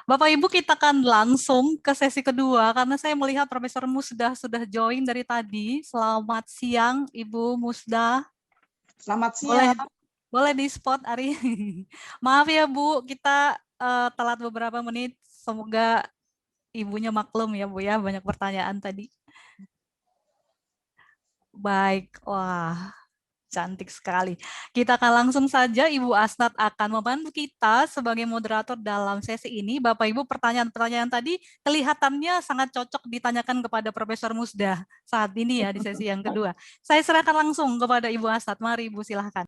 Bapak Ibu, kita akan langsung ke sesi kedua karena saya melihat Profesor sudah join dari tadi. Selamat siang Ibu Musda. Selamat Boleh siang. boleh di spot Ari. Maaf ya Bu, kita telat beberapa menit. Semoga Ibunya maklum ya Bu ya, banyak pertanyaan tadi. Baik, wah. Cantik sekali. Kita akan langsung saja, Ibu Asnat akan membantu kita sebagai moderator dalam sesi ini. Bapak Ibu, pertanyaan-pertanyaan tadi kelihatannya sangat cocok ditanyakan kepada Profesor Musda saat ini ya di sesi yang kedua. Saya serahkan langsung kepada Ibu Asnat. Mari Ibu silahkan.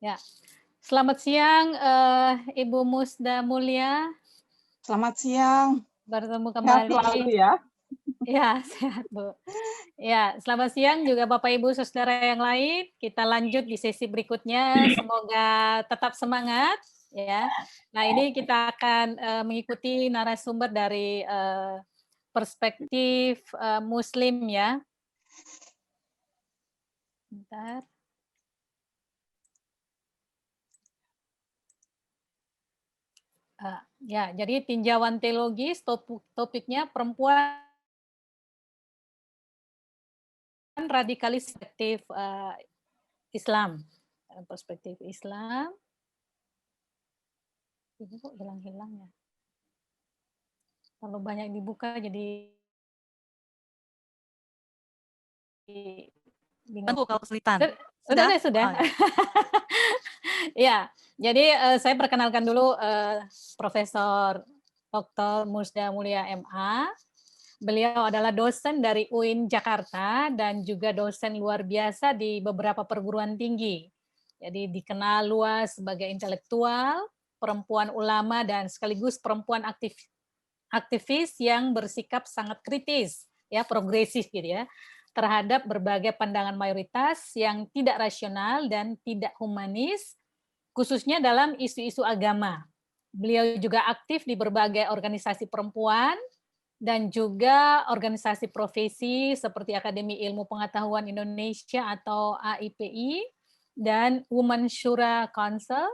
Ya, selamat siang Ibu Musda Mulia. Selamat siang. Bertemu Sehat kembali. selalu ya. Ya, sehat Bu. Ya, selamat siang juga Bapak Ibu Saudara yang lain. Kita lanjut di sesi berikutnya. Semoga tetap semangat ya. Nah, ini kita akan mengikuti narasumber dari perspektif Muslim ya. Bentar. Ya, jadi tinjauan teologis topiknya perempuan radikalis perspektif Islam. Perspektif Islam. Ini kok hilang-hilang ya. Kalau banyak dibuka jadi bingung. Tunggu kalau kesulitan. Sudah. Oh, ya. Ya, jadi saya perkenalkan dulu Profesor Dr. Musda Mulia MA. Beliau adalah dosen dari UIN Jakarta dan juga dosen luar biasa di beberapa perguruan tinggi. Jadi dikenal luas sebagai intelektual, perempuan ulama, dan sekaligus perempuan aktivis yang bersikap sangat kritis, ya progresif gitu ya, terhadap berbagai pandangan mayoritas yang tidak rasional dan tidak humanis, khususnya dalam isu-isu agama. Beliau juga aktif di berbagai organisasi perempuan dan juga organisasi profesi seperti Akademi Ilmu Pengetahuan Indonesia atau AIPI dan Women Shura Council.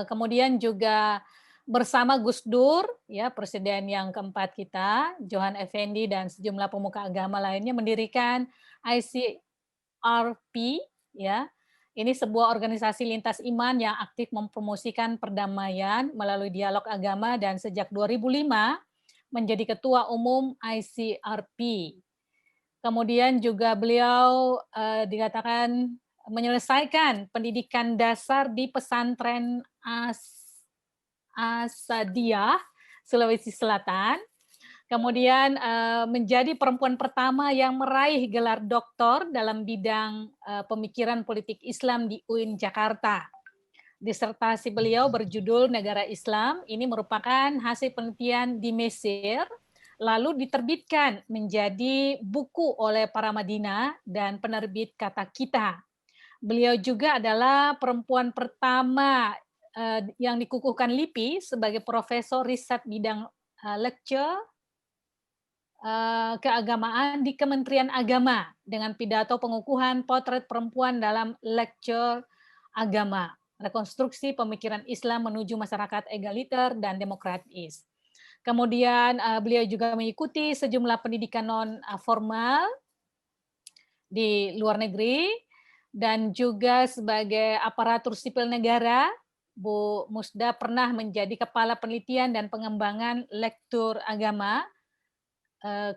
Kemudian juga bersama Gus Dur, ya Presiden yang keempat kita, Johan Effendi dan sejumlah pemuka agama lainnya mendirikan ICRP, ya. Ini sebuah organisasi lintas iman yang aktif mempromosikan perdamaian melalui dialog agama dan sejak 2005 menjadi Ketua Umum ICRP. Kemudian juga beliau dikatakan menyelesaikan pendidikan dasar di pesantren Asadiyah, Sulawesi Selatan. Kemudian menjadi perempuan pertama yang meraih gelar doktor dalam bidang pemikiran politik Islam di UIN Jakarta. Disertasi beliau berjudul Negara Islam, ini merupakan hasil penelitian di Mesir, lalu diterbitkan menjadi buku oleh Paramadina dan penerbit Kata Kita. Beliau juga adalah perempuan pertama yang dikukuhkan LIPI sebagai profesor riset bidang lecture keagamaan di Kementerian Agama dengan pidato pengukuhan potret perempuan dalam lecture agama, rekonstruksi pemikiran Islam menuju masyarakat egaliter dan demokratis. Kemudian beliau juga mengikuti sejumlah pendidikan non formal di luar negeri dan juga sebagai aparatur sipil negara, Bu Musda pernah menjadi kepala penelitian dan pengembangan lektur agama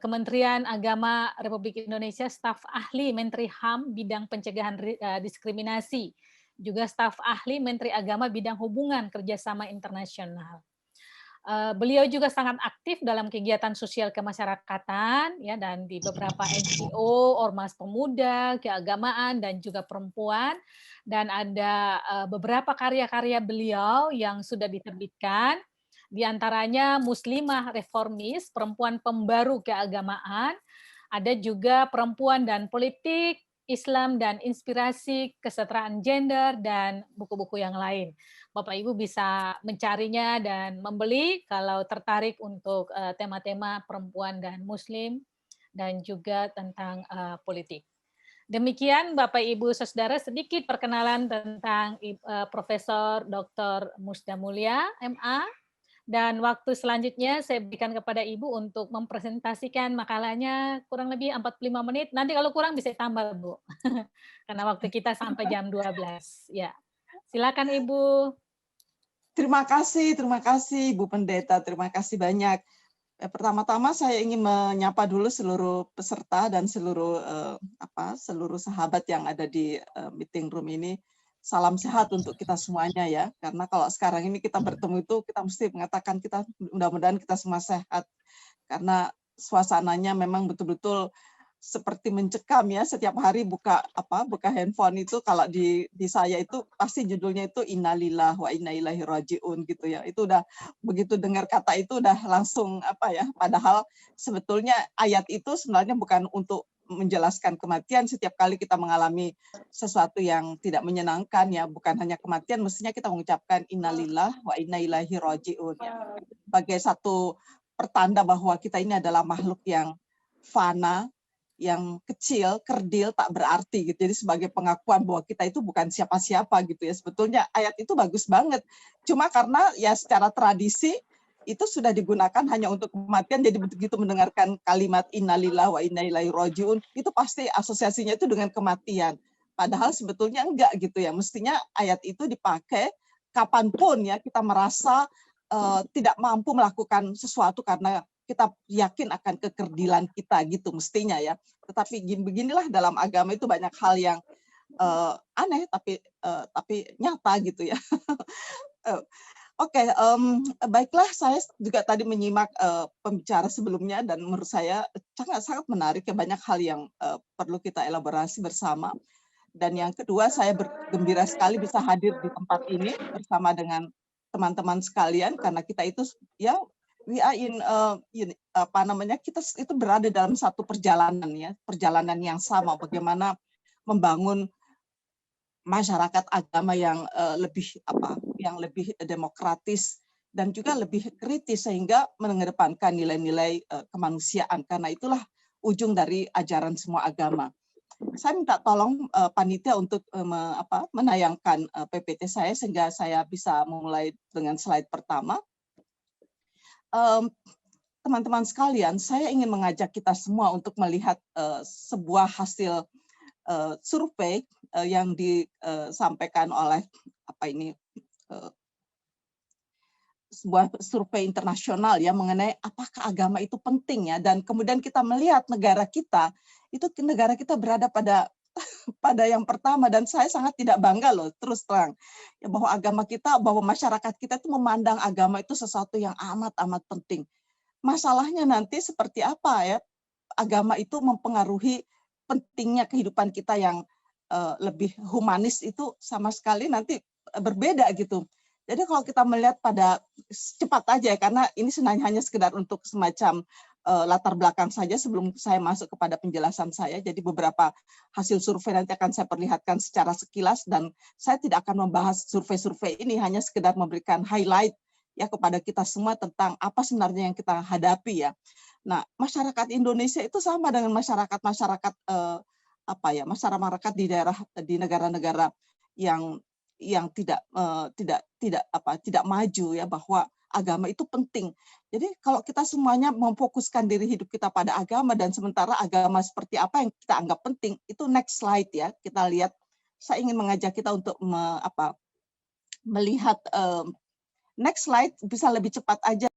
Kementerian Agama Republik Indonesia, staf ahli Menteri HAM bidang pencegahan diskriminasi, juga staf ahli Menteri Agama bidang hubungan kerjasama internasional. Beliau juga sangat aktif dalam kegiatan sosial kemasyarakatan ya dan di beberapa NGO, ormas pemuda, keagamaan dan juga perempuan, dan ada beberapa karya-karya beliau yang sudah diterbitkan. Di antaranya Muslimah Reformis, Perempuan Pembaru Keagamaan, ada juga Perempuan dan Politik, Islam dan Inspirasi Kesetaraan Gender, dan buku-buku yang lain. Bapak Ibu bisa mencarinya dan membeli kalau tertarik untuk tema-tema perempuan dan Muslim, dan juga tentang politik. Demikian Bapak Ibu Saudara sedikit perkenalan tentang Profesor Dr. Musda Mulia MA. Dan waktu selanjutnya saya berikan kepada Ibu untuk mempresentasikan makalahnya kurang lebih 45 menit. Nanti kalau kurang bisa tambah, Bu. Karena waktu kita sampai jam 12. Ya. Silakan Ibu. Terima kasih Bu Pendeta, terima kasih banyak. Pertama-tama saya ingin menyapa dulu seluruh peserta dan seluruh sahabat yang ada di meeting room ini. Salam sehat untuk kita semuanya ya. Karena kalau sekarang ini kita bertemu itu kita mesti mengatakan kita mudah-mudahan kita semua sehat. Karena suasananya memang betul-betul seperti mencekam ya, setiap hari buka handphone itu kalau di saya itu pasti judulnya itu innalillahi wa inna ilaihi rajiun gitu ya. Itu udah begitu dengar kata itu udah langsung padahal sebetulnya ayat itu sebenarnya bukan untuk menjelaskan kematian. Setiap kali kita mengalami sesuatu yang tidak menyenangkan ya, bukan hanya kematian, mestinya kita mengucapkan innalillahi wa inna ilaihi rajiun ya. Sebagai satu pertanda bahwa kita ini adalah makhluk yang fana, yang kecil, kerdil, tak berarti gitu. Jadi sebagai pengakuan bahwa kita itu bukan siapa-siapa gitu ya. Sebetulnya ayat itu bagus banget. Cuma karena ya secara tradisi itu sudah digunakan hanya untuk kematian, jadi begitu mendengarkan kalimat innalillahi wa inna ilaihi rajiun, itu pasti asosiasinya itu dengan kematian. Padahal sebetulnya enggak gitu ya. Mestinya ayat itu dipakai kapanpun ya kita merasa tidak mampu melakukan sesuatu karena kita yakin akan kekerdilan kita gitu mestinya ya. Tetapi beginilah dalam agama itu banyak hal yang aneh tapi nyata gitu ya. Oke, baiklah, saya juga tadi menyimak pembicara sebelumnya dan menurut saya sangat menarik ya, banyak hal yang perlu kita elaborasi bersama. Dan yang kedua, saya bergembira sekali bisa hadir di tempat ini bersama dengan teman-teman sekalian karena kita itu ya we are kita itu berada dalam satu perjalanan ya, perjalanan yang sama bagaimana membangun masyarakat agama yang lebih demokratis dan juga lebih kritis sehingga mengedepankan nilai-nilai kemanusiaan, karena itulah ujung dari ajaran semua agama. Saya minta tolong panitia untuk menayangkan PPT saya sehingga saya bisa memulai dengan slide pertama. Teman-teman sekalian, saya ingin mengajak kita semua untuk melihat sebuah hasil survei yang disampaikan oleh sebuah survei internasional ya mengenai apakah agama itu penting ya, dan kemudian kita melihat negara kita berada pada yang pertama, dan saya sangat tidak bangga loh terus terang ya bahwa masyarakat kita itu memandang agama itu sesuatu yang amat penting. Masalahnya nanti seperti apa ya agama itu mempengaruhi pentingnya kehidupan kita yang lebih humanis itu sama sekali nanti berbeda gitu. Jadi kalau kita melihat pada cepat aja ya, karena ini hanya sekedar untuk semacam latar belakang saja sebelum saya masuk kepada penjelasan saya. Jadi beberapa hasil survei nanti akan saya perlihatkan secara sekilas dan saya tidak akan membahas survei-survei ini, hanya sekedar memberikan highlight ya kepada kita semua tentang apa sebenarnya yang kita hadapi ya. Nah, masyarakat Indonesia itu sama dengan masyarakat di negara-negara yang tidak maju ya, bahwa agama itu penting. Jadi kalau kita semuanya memfokuskan diri hidup kita pada agama dan sementara agama seperti apa yang kita anggap penting, itu next slide ya. Kita lihat, saya ingin mengajak kita untuk melihat next slide, bisa lebih cepat aja.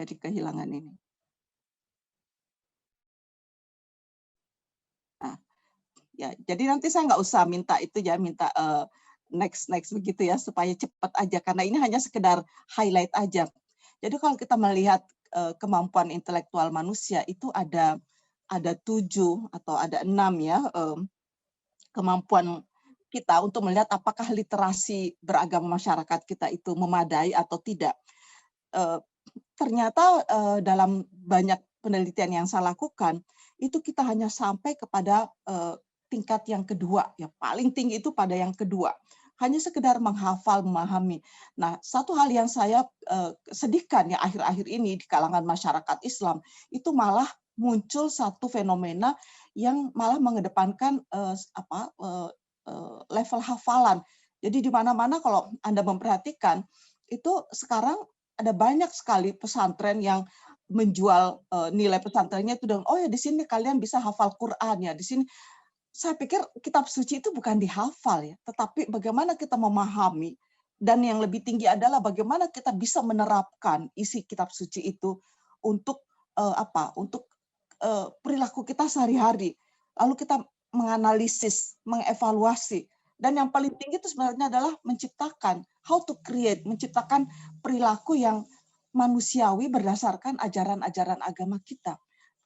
Jadi kehilangan ini. Nah, ya, jadi nanti saya nggak usah minta itu ya, minta next begitu ya, supaya cepat aja karena ini hanya sekedar highlight aja. Jadi kalau kita melihat kemampuan intelektual manusia itu ada 7 atau ada 6 ya kemampuan kita untuk melihat apakah literasi beragama masyarakat kita itu memadai atau tidak. Ternyata dalam banyak penelitian yang saya lakukan itu kita hanya sampai kepada tingkat yang kedua ya, paling tinggi itu pada yang kedua, hanya sekedar menghafal, memahami. Nah, satu hal yang saya sedihkan ya akhir-akhir ini di kalangan masyarakat Islam itu malah muncul satu fenomena yang malah mengedepankan level hafalan. Jadi di mana-mana kalau Anda memperhatikan, itu sekarang ada banyak sekali pesantren yang menjual nilai pesantrennya itu dengan, oh ya di sini kalian bisa hafal Quran ya, di sini. Saya pikir kitab suci itu bukan dihafal ya, tetapi bagaimana kita memahami, dan yang lebih tinggi adalah bagaimana kita bisa menerapkan isi kitab suci itu untuk untuk perilaku kita sehari-hari. Lalu kita menganalisis, mengevaluasi, dan yang paling tinggi itu sebenarnya adalah menciptakan, how to create, menciptakan perilaku yang manusiawi berdasarkan ajaran-ajaran agama kita.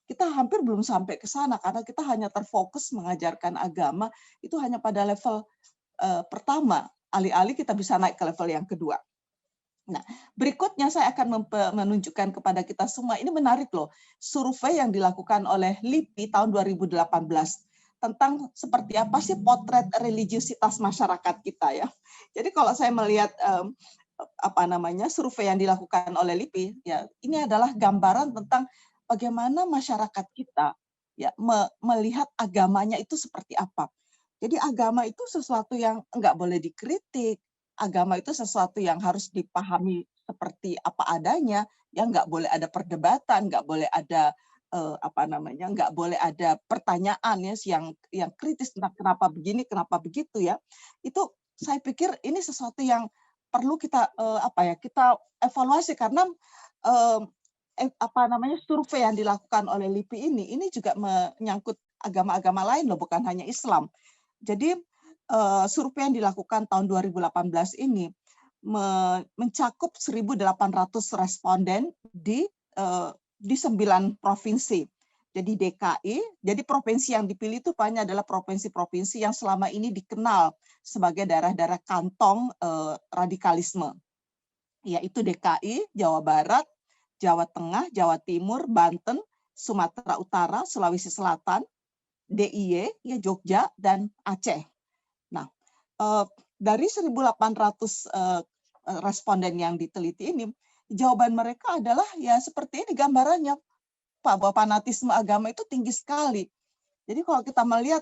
Kita hampir belum sampai ke sana karena kita hanya terfokus mengajarkan agama itu hanya pada level pertama, alih-alih kita bisa naik ke level yang kedua. Nah, berikutnya saya akan menunjukkan kepada kita semua, ini menarik loh, survei yang dilakukan oleh LIPI tahun 2018 tentang seperti apa sih potret religiusitas masyarakat kita ya. Jadi kalau saya melihat survei yang dilakukan oleh LIPI, ya ini adalah gambaran tentang bagaimana masyarakat kita ya melihat agamanya itu seperti apa. Jadi agama itu sesuatu yang enggak boleh dikritik, agama itu sesuatu yang harus dipahami seperti apa adanya, yang enggak boleh ada perdebatan, enggak boleh ada enggak boleh ada pertanyaan ya yang kritis tentang kenapa begini, kenapa begitu ya. Itu saya pikir ini sesuatu yang perlu kita kita evaluasi karena survei yang dilakukan oleh LIPI ini juga menyangkut agama-agama lain loh, bukan hanya Islam. Jadi survei yang dilakukan tahun 2018 ini mencakup 1.800 responden di 9 provinsi. Jadi DKI, jadi provinsi yang dipilih itu banyak adalah provinsi-provinsi yang selama ini dikenal sebagai daerah-daerah kantong radikalisme, yaitu DKI, Jawa Barat, Jawa Tengah, Jawa Timur, Banten, Sumatera Utara, Sulawesi Selatan, DIY, ya Jogja, dan Aceh. Nah, dari 1.800 responden yang diteliti ini, jawaban mereka adalah ya seperti ini gambarannya, Pak, bahwa fanatisme agama itu tinggi sekali. Jadi kalau kita melihat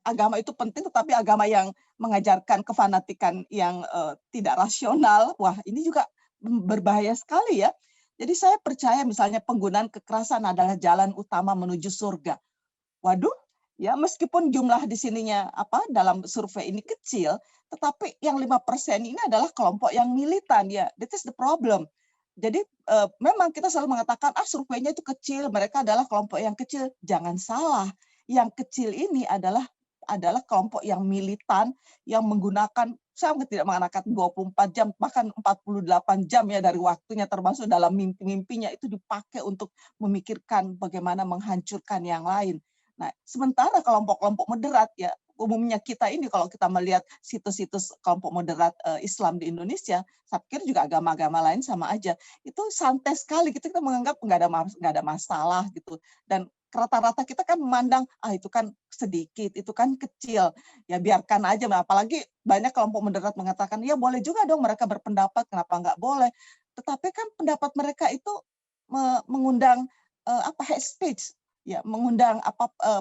agama itu penting, tetapi agama yang mengajarkan kefanatikan yang tidak rasional, wah ini juga berbahaya sekali ya. Jadi saya percaya misalnya penggunaan kekerasan adalah jalan utama menuju surga. Waduh, ya meskipun jumlah di sininya dalam survei ini kecil, tetapi yang 5% ini adalah kelompok yang militan ya. That is the problem. Jadi memang kita selalu mengatakan surveinya itu kecil, mereka adalah kelompok yang kecil. Jangan salah, yang kecil ini adalah kelompok yang militan yang menggunakan, saya tidak mengatakan 24 jam, bahkan 48 jam ya dari waktunya, termasuk dalam mimpi-mimpinya itu dipakai untuk memikirkan bagaimana menghancurkan yang lain. Nah, sementara kelompok-kelompok moderat ya, umumnya kita ini kalau kita melihat situs-situs kelompok moderat Islam di Indonesia, saya pikir juga agama-agama lain sama aja. Itu santai sekali, kita menganggap nggak ada masalah gitu. Dan rata-rata kita kan memandang itu kan sedikit, itu kan kecil, ya biarkan aja. Apalagi banyak kelompok moderat mengatakan ya boleh juga dong mereka berpendapat, kenapa nggak boleh? Tetapi kan pendapat mereka itu mengundang hate speech, ya mengundang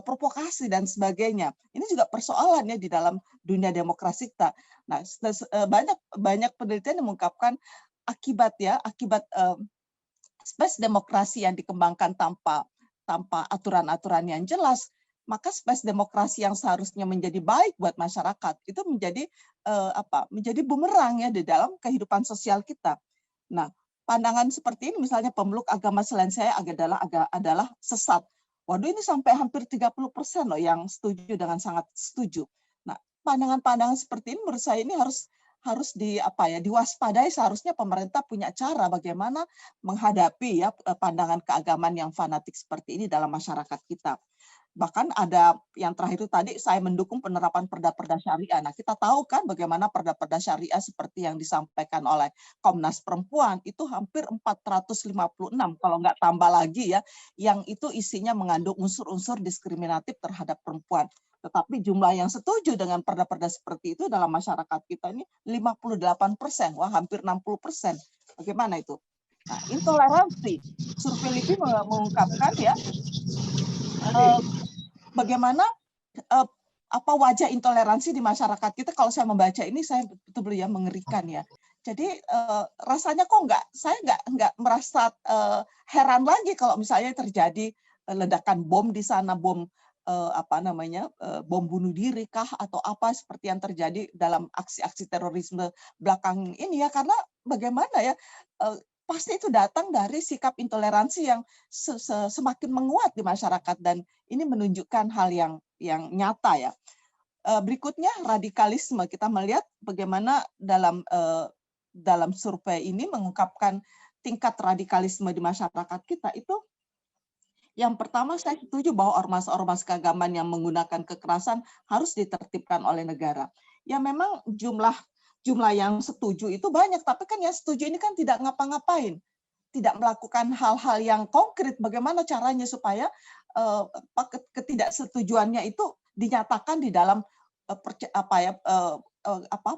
provokasi dan sebagainya. Ini juga persoalan ya di dalam dunia demokrasi kita. Nah, banyak penelitian yang mengungkapkan akibat space demokrasi yang dikembangkan tanpa aturan-aturan yang jelas, maka space demokrasi yang seharusnya menjadi baik buat masyarakat itu menjadi bumerang ya di dalam kehidupan sosial kita. Nah, pandangan seperti ini misalnya pemeluk agama selain saya adalah sesat. Waduh, ini sampai hampir 30% loh yang setuju dengan sangat setuju. Nah, pandangan-pandangan seperti ini menurut saya ini harus diwaspadai. Seharusnya pemerintah punya cara bagaimana menghadapi ya pandangan keagamaan yang fanatik seperti ini dalam masyarakat kita. Bahkan ada yang terakhir itu tadi, saya mendukung penerapan perda-perda syariah. Nah, kita tahu kan bagaimana perda-perda syariah seperti yang disampaikan oleh Komnas Perempuan, itu hampir 456, kalau nggak tambah lagi ya, yang itu isinya mengandung unsur-unsur diskriminatif terhadap perempuan. Tetapi jumlah yang setuju dengan perda-perda seperti itu dalam masyarakat kita ini 58%, wah hampir 60%. Bagaimana itu? Nah, intoleransi. Survei LIPI mengungkapkan ya, bagaimana apa wajah intoleransi di masyarakat kita. Kalau saya membaca ini, saya betul-betul ya mengerikan ya. Jadi rasanya kok saya nggak merasa heran lagi kalau misalnya terjadi ledakan bom di sana, bom bom bunuh diri kah atau apa seperti yang terjadi dalam aksi-aksi terorisme belakang ini ya, karena bagaimana ya pasti itu datang dari sikap intoleransi yang semakin menguat di masyarakat, dan ini menunjukkan hal yang nyata ya. Berikutnya radikalisme, kita melihat bagaimana dalam survei ini mengungkapkan tingkat radikalisme di masyarakat kita itu. Yang pertama, saya setuju bahwa ormas-ormas keagamaan yang menggunakan kekerasan harus ditertibkan oleh negara. Ya memang jumlah yang setuju itu banyak, tapi kan yang setuju ini kan tidak ngapa-ngapain, tidak melakukan hal-hal yang konkret. Bagaimana caranya supaya ketidaksetujuannya itu dinyatakan di dalam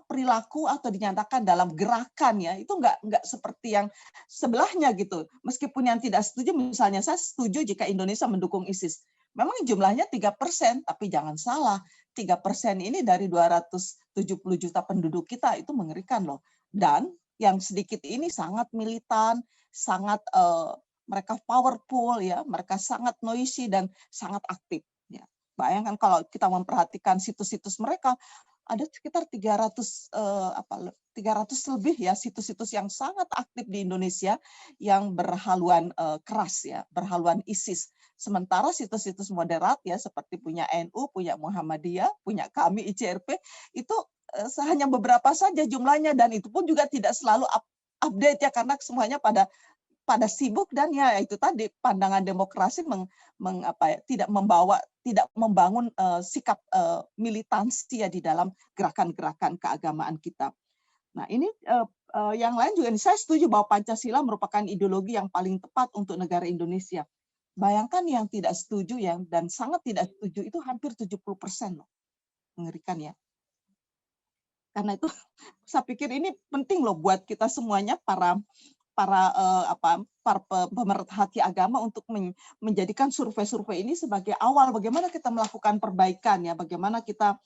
perilaku atau dinyatakan dalam gerakan ya, itu nggak seperti yang sebelahnya gitu. Meskipun yang tidak setuju, misalnya saya setuju jika Indonesia mendukung ISIS. Memang jumlahnya 3%, tapi jangan salah, 3% ini dari 270 juta penduduk kita itu mengerikan loh. Dan yang sedikit ini sangat militan, sangat mereka powerful ya, mereka sangat noisy dan sangat aktif. Ya. Bayangkan kalau kita memperhatikan situs-situs mereka, ada sekitar 300 lebih ya situs-situs yang sangat aktif di Indonesia yang berhaluan keras ya, berhaluan ISIS. Sementara situs-situs moderat ya seperti punya NU, punya Muhammadiyah, punya kami ICRP itu hanya beberapa saja jumlahnya, dan itu pun juga tidak selalu update ya, karena semuanya pada sibuk, dan ya itu tadi pandangan demokrasi tidak membangun sikap militansi ya di dalam gerakan-gerakan keagamaan kita. Nah ini yang lain juga, saya setuju bahwa Pancasila merupakan ideologi yang paling tepat untuk negara Indonesia. Bayangkan yang tidak setuju dan sangat tidak setuju itu hampir 70% loh. Mengerikan ya. Karena itu saya pikir ini penting loh buat kita semuanya, para pemerhati agama, untuk menjadikan survei-survei ini sebagai awal bagaimana kita melakukan perbaikan ya, bagaimana kita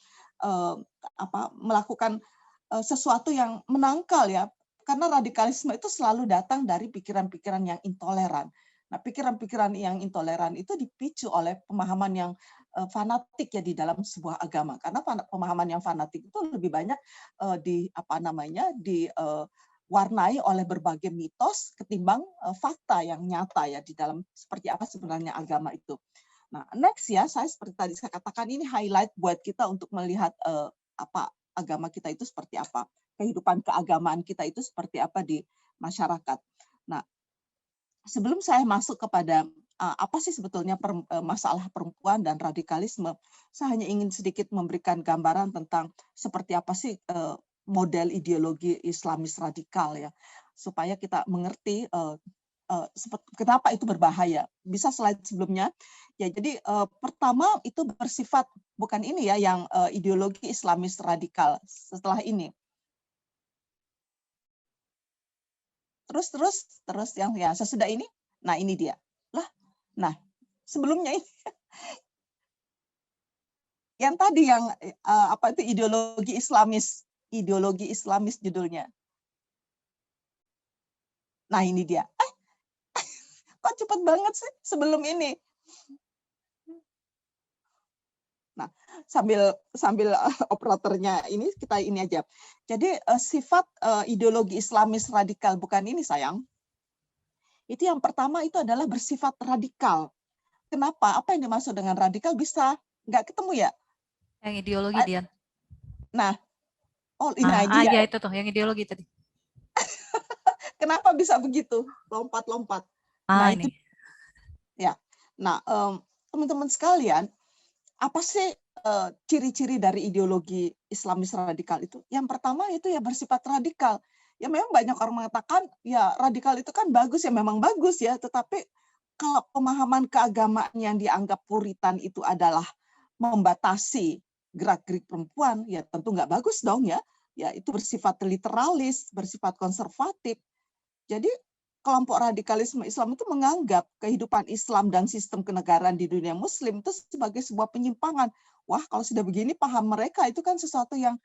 melakukan sesuatu yang menangkal ya, karena radikalisme itu selalu datang dari pikiran-pikiran yang intoleran. Nah, pikiran-pikiran yang intoleran itu dipicu oleh pemahaman yang fanatik ya di dalam sebuah agama, karena pemahaman yang fanatik itu lebih banyak warnai oleh berbagai mitos ketimbang fakta yang nyata ya di dalam seperti apa sebenarnya agama itu. Nah, next ya, saya seperti tadi saya katakan, ini highlight buat kita untuk melihat agama kita itu seperti apa, kehidupan keagamaan kita itu seperti apa di masyarakat. Nah, sebelum saya masuk kepada apa sih sebetulnya masalah perempuan dan radikalisme, saya hanya ingin sedikit memberikan gambaran tentang seperti apa sih model ideologi Islamis radikal ya, supaya kita mengerti kenapa itu berbahaya. Bisa slide sebelumnya ya. Jadi pertama itu bersifat bukan ini ya yang ideologi Islamis radikal. Setelah ini terus yang ya sesudah ini, nah ini dia lah. Nah sebelumnya ini yang tadi yang apa itu ideologi Islamis judulnya. Nah ini dia. Kok cepat banget sih sebelum ini. Nah sambil operatornya ini kita ini aja. Jadi sifat ideologi Islamis radikal bukan ini sayang. Itu yang pertama itu adalah bersifat radikal. Kenapa? Apa yang dimaksud dengan radikal? Bisa nggak ketemu ya? Yang ideologi Dian. Nah. Oh, ini ya itu tuh yang ideologi tadi. Kenapa bisa begitu? Lompat-lompat. Nah, ini. Itu ya. Nah, teman-teman sekalian, apa sih ciri-ciri dari ideologi Islamis radikal itu? Yang pertama itu ya bersifat radikal. Ya memang banyak orang mengatakan ya radikal itu kan bagus ya, memang bagus ya, tetapi kalau pemahaman keagamaan yang dianggap puritan itu adalah membatasi gerak-gerik perempuan, ya tentu nggak bagus dong ya. Ya itu bersifat literalis, bersifat konservatif. Jadi kelompok radikalisme Islam itu menganggap kehidupan Islam dan sistem kenegaraan di dunia Muslim itu sebagai sebuah penyimpangan. Wah, kalau sudah begini paham mereka itu kan sesuatu yang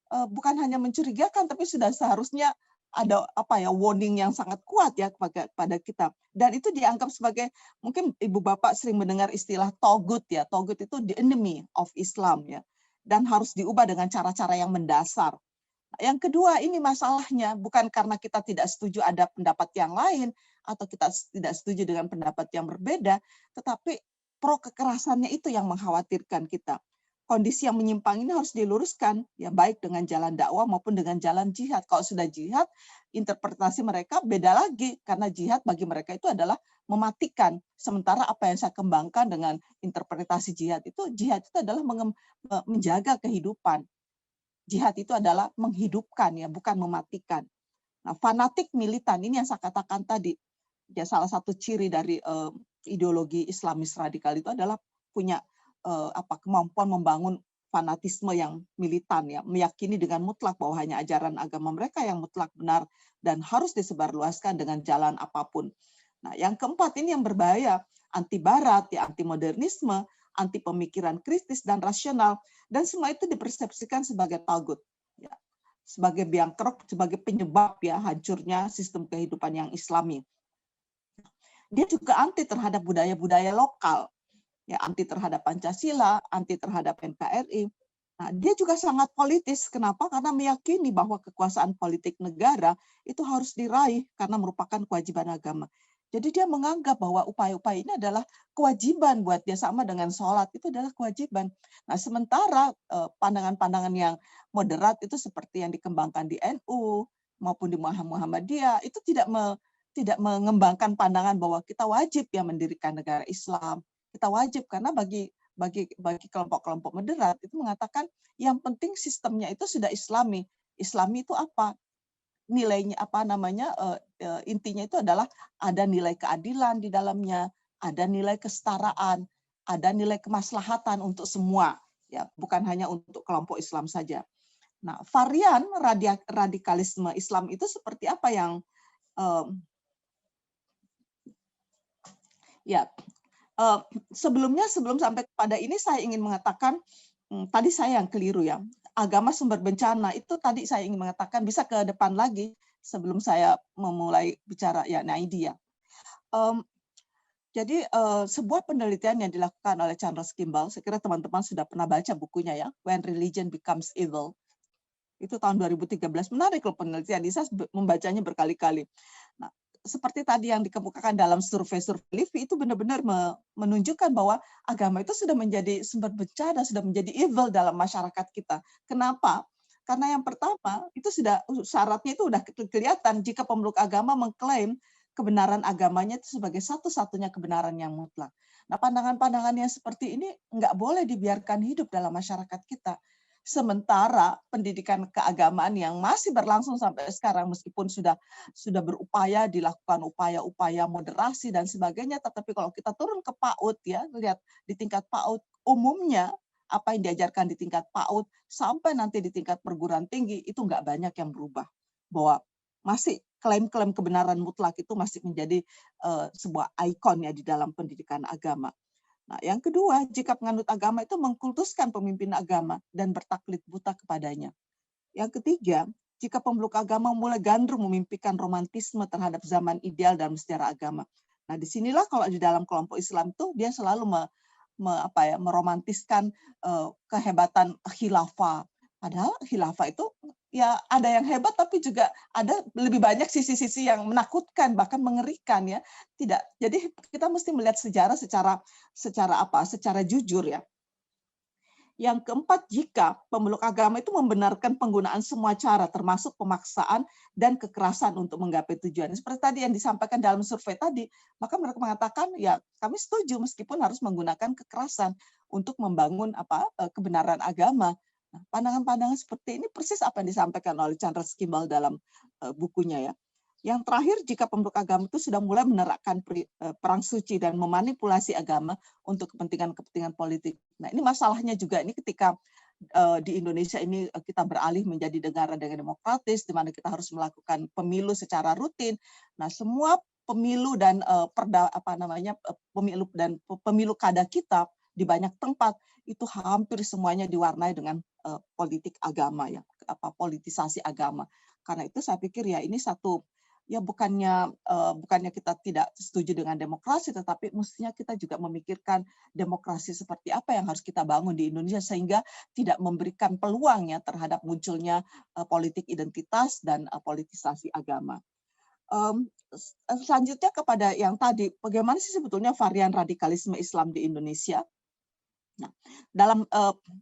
bukan hanya mencurigakan, tapi sudah seharusnya ada warning yang sangat kuat ya pada kita. Dan itu dianggap sebagai, mungkin ibu bapak sering mendengar istilah togut ya. Togut itu the enemy of Islam ya. Dan harus diubah dengan cara-cara yang mendasar. Yang kedua, ini masalahnya bukan karena kita tidak setuju ada pendapat yang lain atau kita tidak setuju dengan pendapat yang berbeda, tetapi pro kekerasannya itu yang mengkhawatirkan kita. Kondisi yang menyimpang ini harus diluruskan, ya baik dengan jalan dakwah maupun dengan jalan jihad. Kalau sudah jihad, interpretasi mereka beda lagi, karena jihad bagi mereka itu adalah mematikan. Sementara apa yang saya kembangkan dengan interpretasi jihad itu adalah menjaga kehidupan. Jihad itu adalah menghidupkan, ya bukan mematikan. Nah, fanatik militan ini yang saya katakan tadi, ya salah satu ciri dari ideologi Islamis radikal itu adalah punya kemampuan membangun fanatisme yang militan, ya meyakini dengan mutlak bahwa hanya ajaran agama mereka yang mutlak benar dan harus disebarluaskan dengan jalan apapun. Nah, yang keempat ini yang berbahaya, anti barat, ya anti modernisme, anti pemikiran kritis dan rasional, dan semua itu dipersepsikan sebagai tagut, ya, sebagai biang kerok, sebagai penyebab ya hancurnya sistem kehidupan yang Islami. Dia juga anti terhadap budaya-budaya lokal, ya anti terhadap Pancasila, anti terhadap NKRI. Nah, dia juga sangat politis. Kenapa? Karena meyakini bahwa kekuasaan politik negara itu harus diraih karena merupakan kewajiban agama. Jadi dia menganggap bahwa upaya-upaya ini adalah kewajiban buat dia, sama dengan sholat itu adalah kewajiban. Nah, sementara pandangan-pandangan yang moderat itu seperti yang dikembangkan di NU maupun di Muhammadiyah itu tidak mengembangkan pandangan bahwa kita wajib ya mendirikan negara Islam. Kita wajib karena bagi kelompok-kelompok moderat itu mengatakan yang penting sistemnya itu sudah Islami. Islami itu apa? Nilainya intinya itu adalah ada nilai keadilan di dalamnya, ada nilai kesetaraan, ada nilai kemaslahatan untuk semua, ya bukan hanya untuk kelompok Islam saja. Nah, varian radikalisme Islam itu seperti apa yang sebelum sampai kepada ini saya ingin mengatakan tadi saya yang keliru ya. Agama sumber bencana itu tadi saya ingin mengatakan, bisa ke depan lagi sebelum saya memulai bicara ya Naidi ya. Jadi sebuah penelitian yang dilakukan oleh Charles Kimball, saya kira teman-teman sudah pernah baca bukunya ya, When Religion Becomes Evil. Itu tahun 2013, menarik loh penelitian, saya membacanya berkali-kali. Nah, seperti tadi yang dikemukakan dalam survei-survei LIVI itu benar-benar menunjukkan bahwa agama itu sudah menjadi sumber bencana, sudah menjadi evil dalam masyarakat kita. Kenapa? Karena yang pertama, itu sudah syaratnya itu sudah kelihatan jika pemeluk agama mengklaim kebenaran agamanya itu sebagai satu-satunya kebenaran yang mutlak. Nah, pandangan-pandangan yang seperti ini nggak boleh dibiarkan hidup dalam masyarakat kita. Sementara pendidikan keagamaan yang masih berlangsung sampai sekarang, meskipun sudah berupaya dilakukan upaya-upaya moderasi dan sebagainya, tetapi kalau kita turun ke PAUD ya, lihat di tingkat PAUD umumnya apa yang diajarkan di tingkat PAUD sampai nanti di tingkat perguruan tinggi itu nggak banyak yang berubah, bahwa masih klaim-klaim kebenaran mutlak itu masih menjadi sebuah ikon ya di dalam pendidikan agama. Nah, yang kedua, jika penganut agama itu mengkultuskan pemimpin agama dan bertaklid buta kepadanya. Yang ketiga, jika pemeluk agama mulai gandrung memimpikan romantisme terhadap zaman ideal dalam sejarah agama. Nah, disinilah kalau di dalam kelompok Islam itu dia selalu meromantiskan kehebatan khilafah. Padahal khilafah itu ya ada yang hebat, tapi juga ada lebih banyak sisi-sisi yang menakutkan, bahkan mengerikan ya. Tidak. Jadi kita mesti melihat sejarah secara jujur ya. Yang keempat, jika pemeluk agama itu membenarkan penggunaan semua cara, termasuk pemaksaan dan kekerasan untuk menggapai tujuan. Seperti tadi yang disampaikan dalam survei tadi, maka mereka mengatakan, ya kami setuju meskipun harus menggunakan kekerasan untuk membangun kebenaran agama. Nah, pandangan-pandangan seperti ini persis apa yang disampaikan oleh Charles Kimball dalam bukunya ya. Yang terakhir, jika pemeluk agama itu sudah mulai menerapkan perang suci dan memanipulasi agama untuk kepentingan-kepentingan politik. Nah, ini masalahnya juga ini ketika di Indonesia ini kita beralih menjadi negara dengan demokratis, di mana kita harus melakukan pemilu secara rutin. Nah, semua pemilu dan pemilu kada kita di banyak tempat itu hampir semuanya diwarnai dengan politik agama ya, politisasi agama. Karena itu saya pikir ya ini satu ya bukannya kita tidak setuju dengan demokrasi, tetapi mestinya kita juga memikirkan demokrasi seperti apa yang harus kita bangun di Indonesia sehingga tidak memberikan peluang ya terhadap munculnya politik identitas dan politisasi agama. Selanjutnya kepada yang tadi, bagaimana sih sebetulnya varian radikalisme Islam di Indonesia? Nah, dalam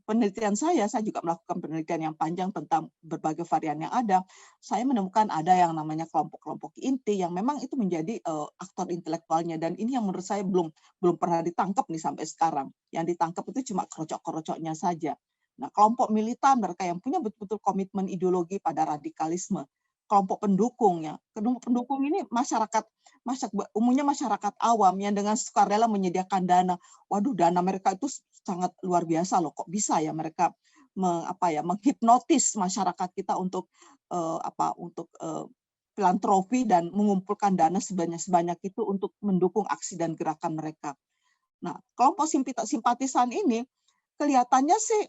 penelitian saya juga melakukan penelitian yang panjang tentang berbagai varian yang ada. Saya menemukan ada yang namanya kelompok-kelompok inti yang memang itu menjadi aktor intelektualnya, dan ini yang menurut saya belum pernah ditangkap nih sampai sekarang. Yang ditangkap itu cuma kerocok-kerocoknya saja. Nah, kelompok militan mereka yang punya betul-betul komitmen ideologi pada radikalisme. Kelompok pendukung ya. Kelompok pendukung ini umumnya masyarakat awam yang dengan sukarela menyediakan dana. Waduh, dana mereka itu sangat luar biasa loh. Kok bisa ya mereka menghipnotis masyarakat kita untuk filantropi dan mengumpulkan dana sebanyak itu untuk mendukung aksi dan gerakan mereka. Nah, kelompok simpatisan ini kelihatannya sih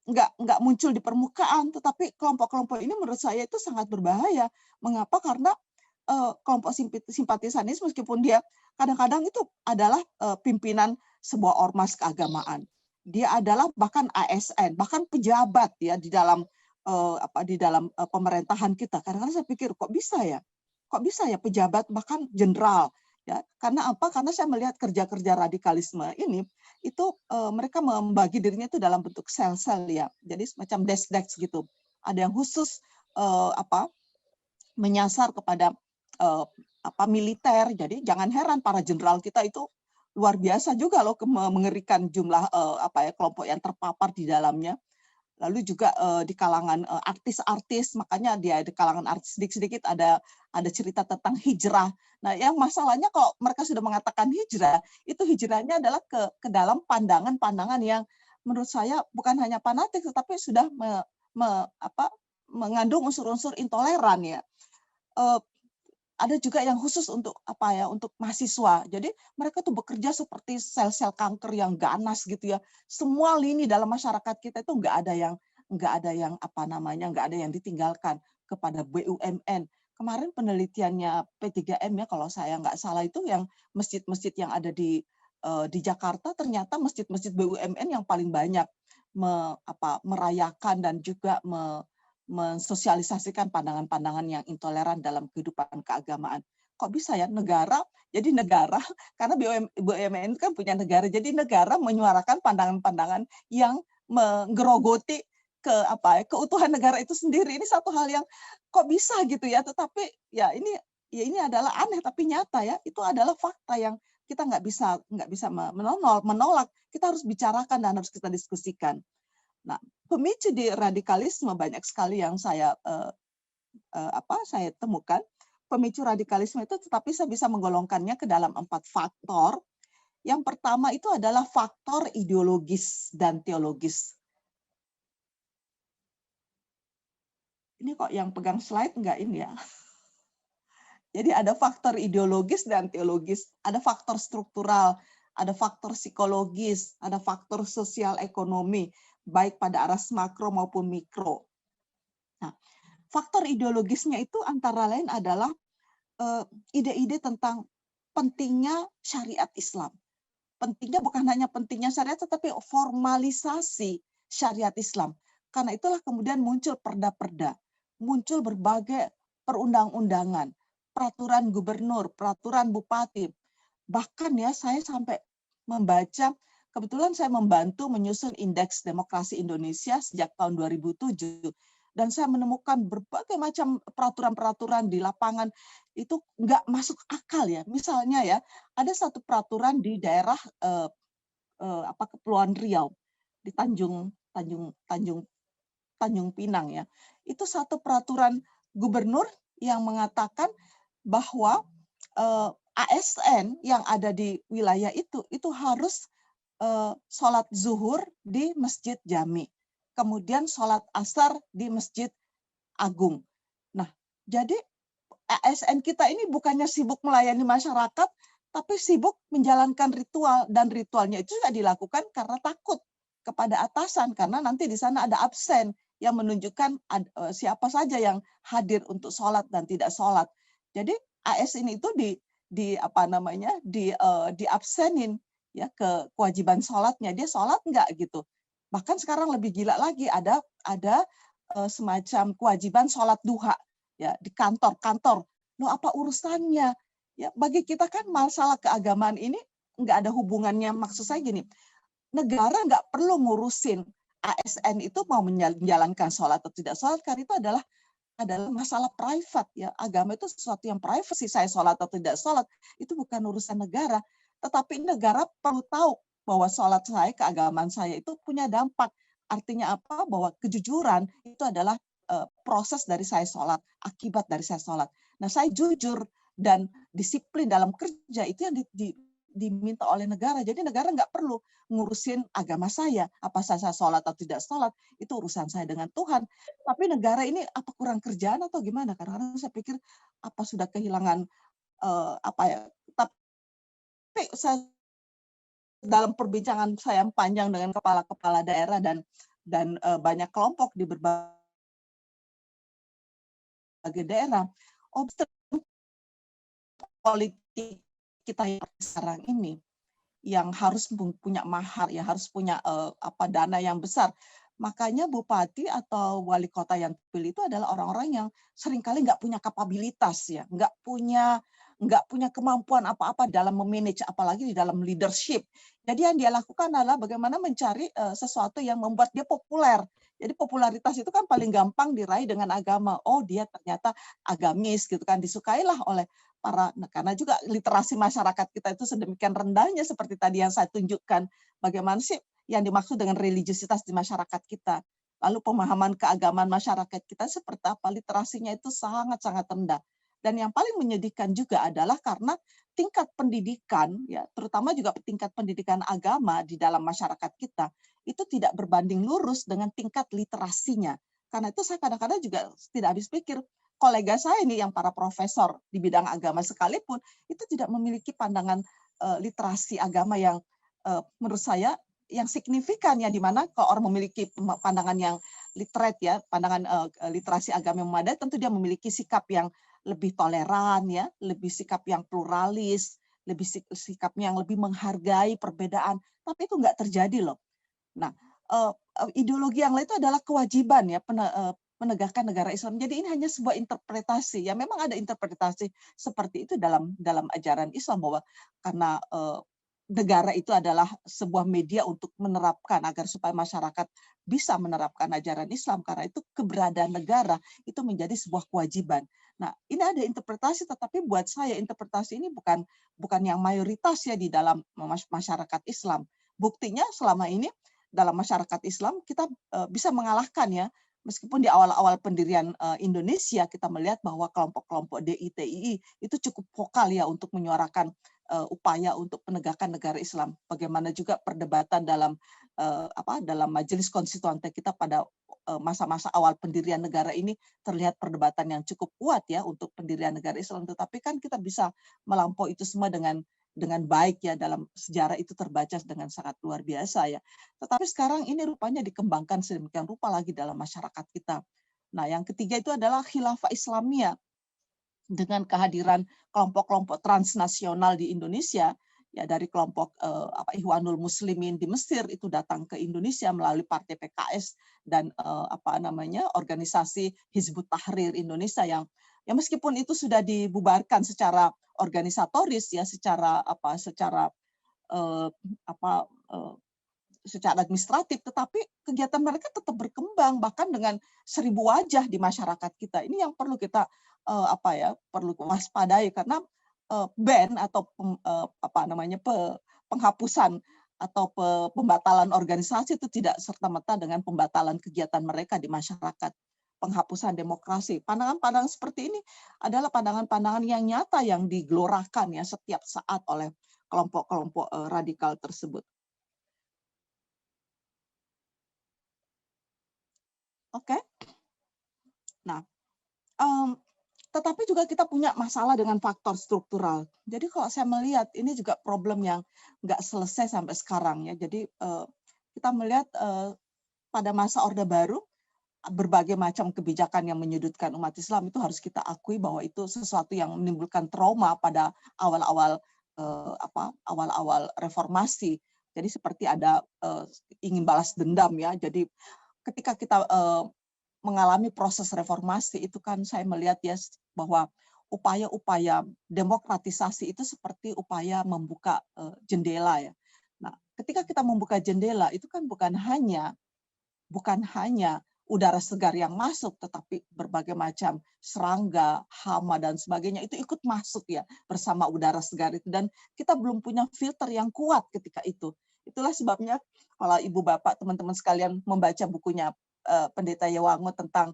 nggak muncul di permukaan, tetapi kelompok-kelompok ini menurut saya itu sangat berbahaya. Mengapa? Karena kelompok simpatisan ini meskipun dia kadang-kadang itu adalah pimpinan sebuah ormas keagamaan, dia adalah bahkan ASN, bahkan pejabat ya di dalam pemerintahan kita. Kadang-kadang saya pikir kok bisa ya pejabat bahkan jenderal. Ya, karena apa? Karena saya melihat kerja-kerja radikalisme ini itu mereka membagi dirinya itu dalam bentuk sel-sel ya. Jadi semacam desk gitu. Ada yang khusus menyasar kepada militer. Jadi jangan heran para jenderal kita itu luar biasa juga loh mengerikan jumlah kelompok yang terpapar di dalamnya. Lalu juga di kalangan artis-artis, makanya dia di kalangan artis sedikit-sedikit ada cerita tentang hijrah. Nah, yang masalahnya kalau mereka sudah mengatakan hijrah, itu hijrahnya adalah ke dalam pandangan-pandangan yang menurut saya bukan hanya fanatik, tetapi sudah mengandung unsur-unsur intoleran ya. Ada juga yang khusus untuk untuk mahasiswa. Jadi mereka tuh bekerja seperti sel-sel kanker yang ganas gitu ya. Semua lini dalam masyarakat kita itu nggak ada yang ditinggalkan kepada BUMN. Kemarin penelitiannya P3M ya kalau saya nggak salah itu yang masjid-masjid yang ada di Jakarta, ternyata masjid-masjid BUMN yang paling banyak merayakan dan juga mensosialisasikan pandangan-pandangan yang intoleran dalam kehidupan keagamaan. Kok bisa ya negara karena BUMN kan punya negara, jadi negara menyuarakan pandangan-pandangan yang menggerogoti keutuhan negara itu sendiri. Ini satu hal yang kok bisa gitu ya, tetapi ya ini adalah aneh tapi nyata ya. Itu adalah fakta yang kita nggak bisa menolak. Kita harus bicarakan dan harus kita diskusikan. Nah, pemicu di radikalisme banyak sekali yang saya temukan. Pemicu radikalisme itu, tetapi saya bisa menggolongkannya ke dalam 4 faktor. Yang pertama itu adalah faktor ideologis dan teologis. Ini kok yang pegang slide enggak ini ya? Jadi ada faktor ideologis dan teologis, ada faktor struktural, ada faktor psikologis, ada faktor sosial ekonomi, baik pada aras makro maupun mikro. Nah, faktor ideologisnya itu antara lain adalah ide-ide tentang pentingnya syariat Islam. Pentingnya bukan hanya pentingnya syariat, tetapi formalisasi syariat Islam. Karena itulah kemudian muncul perda-perda, muncul berbagai perundang-undangan, peraturan gubernur, peraturan bupati. Bahkan ya saya sampai membaca, kebetulan saya membantu menyusun Indeks Demokrasi Indonesia sejak tahun 2007. Dan saya menemukan berbagai macam peraturan-peraturan di lapangan itu nggak masuk akal ya. Misalnya ya, ada satu peraturan di daerah Kepulauan Riau di Tanjung Pinang ya. Itu satu peraturan gubernur yang mengatakan bahwa ASN yang ada di wilayah itu harus sholat zuhur di Masjid Jami. Kemudian sholat asar di Masjid Agung. Nah, jadi ASN kita ini bukannya sibuk melayani masyarakat, tapi sibuk menjalankan ritual, dan ritualnya itu juga dilakukan karena takut kepada atasan, karena nanti di sana ada absen yang menunjukkan siapa saja yang hadir untuk sholat dan tidak sholat. Jadi ASN itu diabsenin ya ke kewajiban sholatnya, dia sholat enggak gitu. Bahkan sekarang lebih gila lagi, ada semacam kewajiban sholat duha ya di kantor. Loh, apa urusannya? Ya bagi kita kan masalah keagamaan ini nggak ada hubungannya. Maksud saya gini, negara nggak perlu ngurusin ASN itu mau menjalankan sholat atau tidak sholat, karena itu adalah masalah private ya. Agama itu sesuatu yang privasi, saya sholat atau tidak sholat itu bukan urusan negara. Tetapi negara perlu tahu bahwa sholat saya, keagamaan saya itu punya dampak. Artinya apa? Bahwa kejujuran itu adalah proses dari saya sholat, akibat dari saya sholat. Nah, saya jujur dan disiplin dalam kerja itu yang diminta oleh negara. Jadi negara nggak perlu ngurusin agama saya, apa saya sholat atau tidak sholat, itu urusan saya dengan Tuhan. Tapi negara ini apa kurang kerjaan atau gimana? Karena saya pikir apa sudah kehilangan apa ya? Tapi saya dalam perbincangan saya yang panjang dengan kepala-kepala daerah dan banyak kelompok di berbagai daerah, politik kita yang sekarang ini yang harus punya mahar, ya harus punya dana yang besar. Makanya bupati atau wali kota yang terpilih itu adalah orang-orang yang seringkali nggak punya kapabilitas, ya, nggak punya kemampuan apa-apa dalam memanage, apalagi di dalam leadership. Jadi yang dia lakukan adalah bagaimana mencari sesuatu yang membuat dia populer. Jadi popularitas itu kan paling gampang diraih dengan agama. Oh, dia ternyata agamis gitu kan, disukailah oleh karena juga literasi masyarakat kita itu sedemikian rendahnya seperti tadi yang saya tunjukkan. Bagaimana sih yang dimaksud dengan religiusitas di masyarakat kita? Lalu pemahaman keagamaan masyarakat kita seperti apa? Literasinya itu sangat-sangat rendah. Dan yang paling menyedihkan juga adalah karena tingkat pendidikan, ya terutama juga tingkat pendidikan agama di dalam masyarakat kita itu tidak berbanding lurus dengan tingkat literasinya. Karena itu saya kadang-kadang juga tidak habis pikir, kolega saya ini yang para profesor di bidang agama sekalipun itu tidak memiliki pandangan literasi agama yang menurut saya yang signifikan, ya, di mana kalau orang memiliki pandangan yang literate, ya, pandangan literasi agama yang memadai, tentu dia memiliki sikap yang lebih toleran, ya, lebih sikap yang pluralis, lebih sikap yang lebih menghargai perbedaan. Tapi itu nggak terjadi loh. Nah, ideologi yang lain itu adalah kewajiban, ya, menegakkan negara Islam. Jadi ini hanya sebuah interpretasi. Ya memang ada interpretasi seperti itu dalam ajaran Islam, bahwa karena negara itu adalah sebuah media untuk menerapkan agar supaya masyarakat bisa menerapkan ajaran Islam, karena itu keberadaan negara itu menjadi sebuah kewajiban. Nah, ini ada interpretasi, tetapi buat saya interpretasi ini bukan yang mayoritas, ya, di dalam masyarakat Islam. Buktinya selama ini dalam masyarakat Islam kita bisa mengalahkan, ya. Meskipun di awal-awal pendirian Indonesia kita melihat bahwa kelompok-kelompok DI, TII itu cukup vokal, ya, untuk menyuarakan upaya untuk penegakan negara Islam. Bagaimana juga perdebatan dalam dalam majelis konstituante kita pada masa-masa awal pendirian negara ini terlihat perdebatan yang cukup kuat, ya, untuk pendirian negara Islam. Tetapi kan kita bisa melampaui itu semua dengan baik, ya, dalam sejarah itu terbaca dengan sangat luar biasa, ya. Tetapi sekarang ini rupanya dikembangkan sedemikian rupa lagi dalam masyarakat kita. Nah, yang ketiga itu adalah khilafah Islamiyah dengan kehadiran kelompok-kelompok transnasional di Indonesia, ya, dari kelompok Ikhwanul Muslimin di Mesir itu datang ke Indonesia melalui partai PKS dan organisasi Hizbut Tahrir Indonesia yang meskipun itu sudah dibubarkan secara organisatoris, ya, secara administratif, tetapi kegiatan mereka tetap berkembang bahkan dengan 1000 wajah di masyarakat kita. Ini yang perlu kita perlu waspadai, karena ban atau penghapusan atau pembatalan organisasi itu tidak serta-merta dengan pembatalan kegiatan mereka di masyarakat. Penghapusan demokrasi. Pandangan-pandangan seperti ini adalah pandangan-pandangan yang nyata yang digelorakan, ya, setiap saat oleh kelompok-kelompok radikal tersebut. Oke. Nah, tetapi juga kita punya masalah dengan faktor struktural. Jadi kalau saya melihat ini juga problem yang nggak selesai sampai sekarang ya. Jadi kita melihat pada masa Orde Baru berbagai macam kebijakan yang menyudutkan umat Islam itu harus kita akui bahwa itu sesuatu yang menimbulkan trauma pada awal-awal awal-awal reformasi. Jadi seperti ada ingin balas dendam ya. Jadi ketika kita mengalami proses reformasi itu kan saya melihat ya bahwa upaya-upaya demokratisasi itu seperti upaya membuka jendela ya. Nah, ketika kita membuka jendela itu kan bukan hanya udara segar yang masuk, tetapi berbagai macam serangga, hama, dan sebagainya itu ikut masuk ya bersama udara segar itu. Dan kita belum punya filter yang kuat ketika itu. Itulah sebabnya kalau ibu bapak, teman-teman sekalian membaca bukunya Pendeta Yewango tentang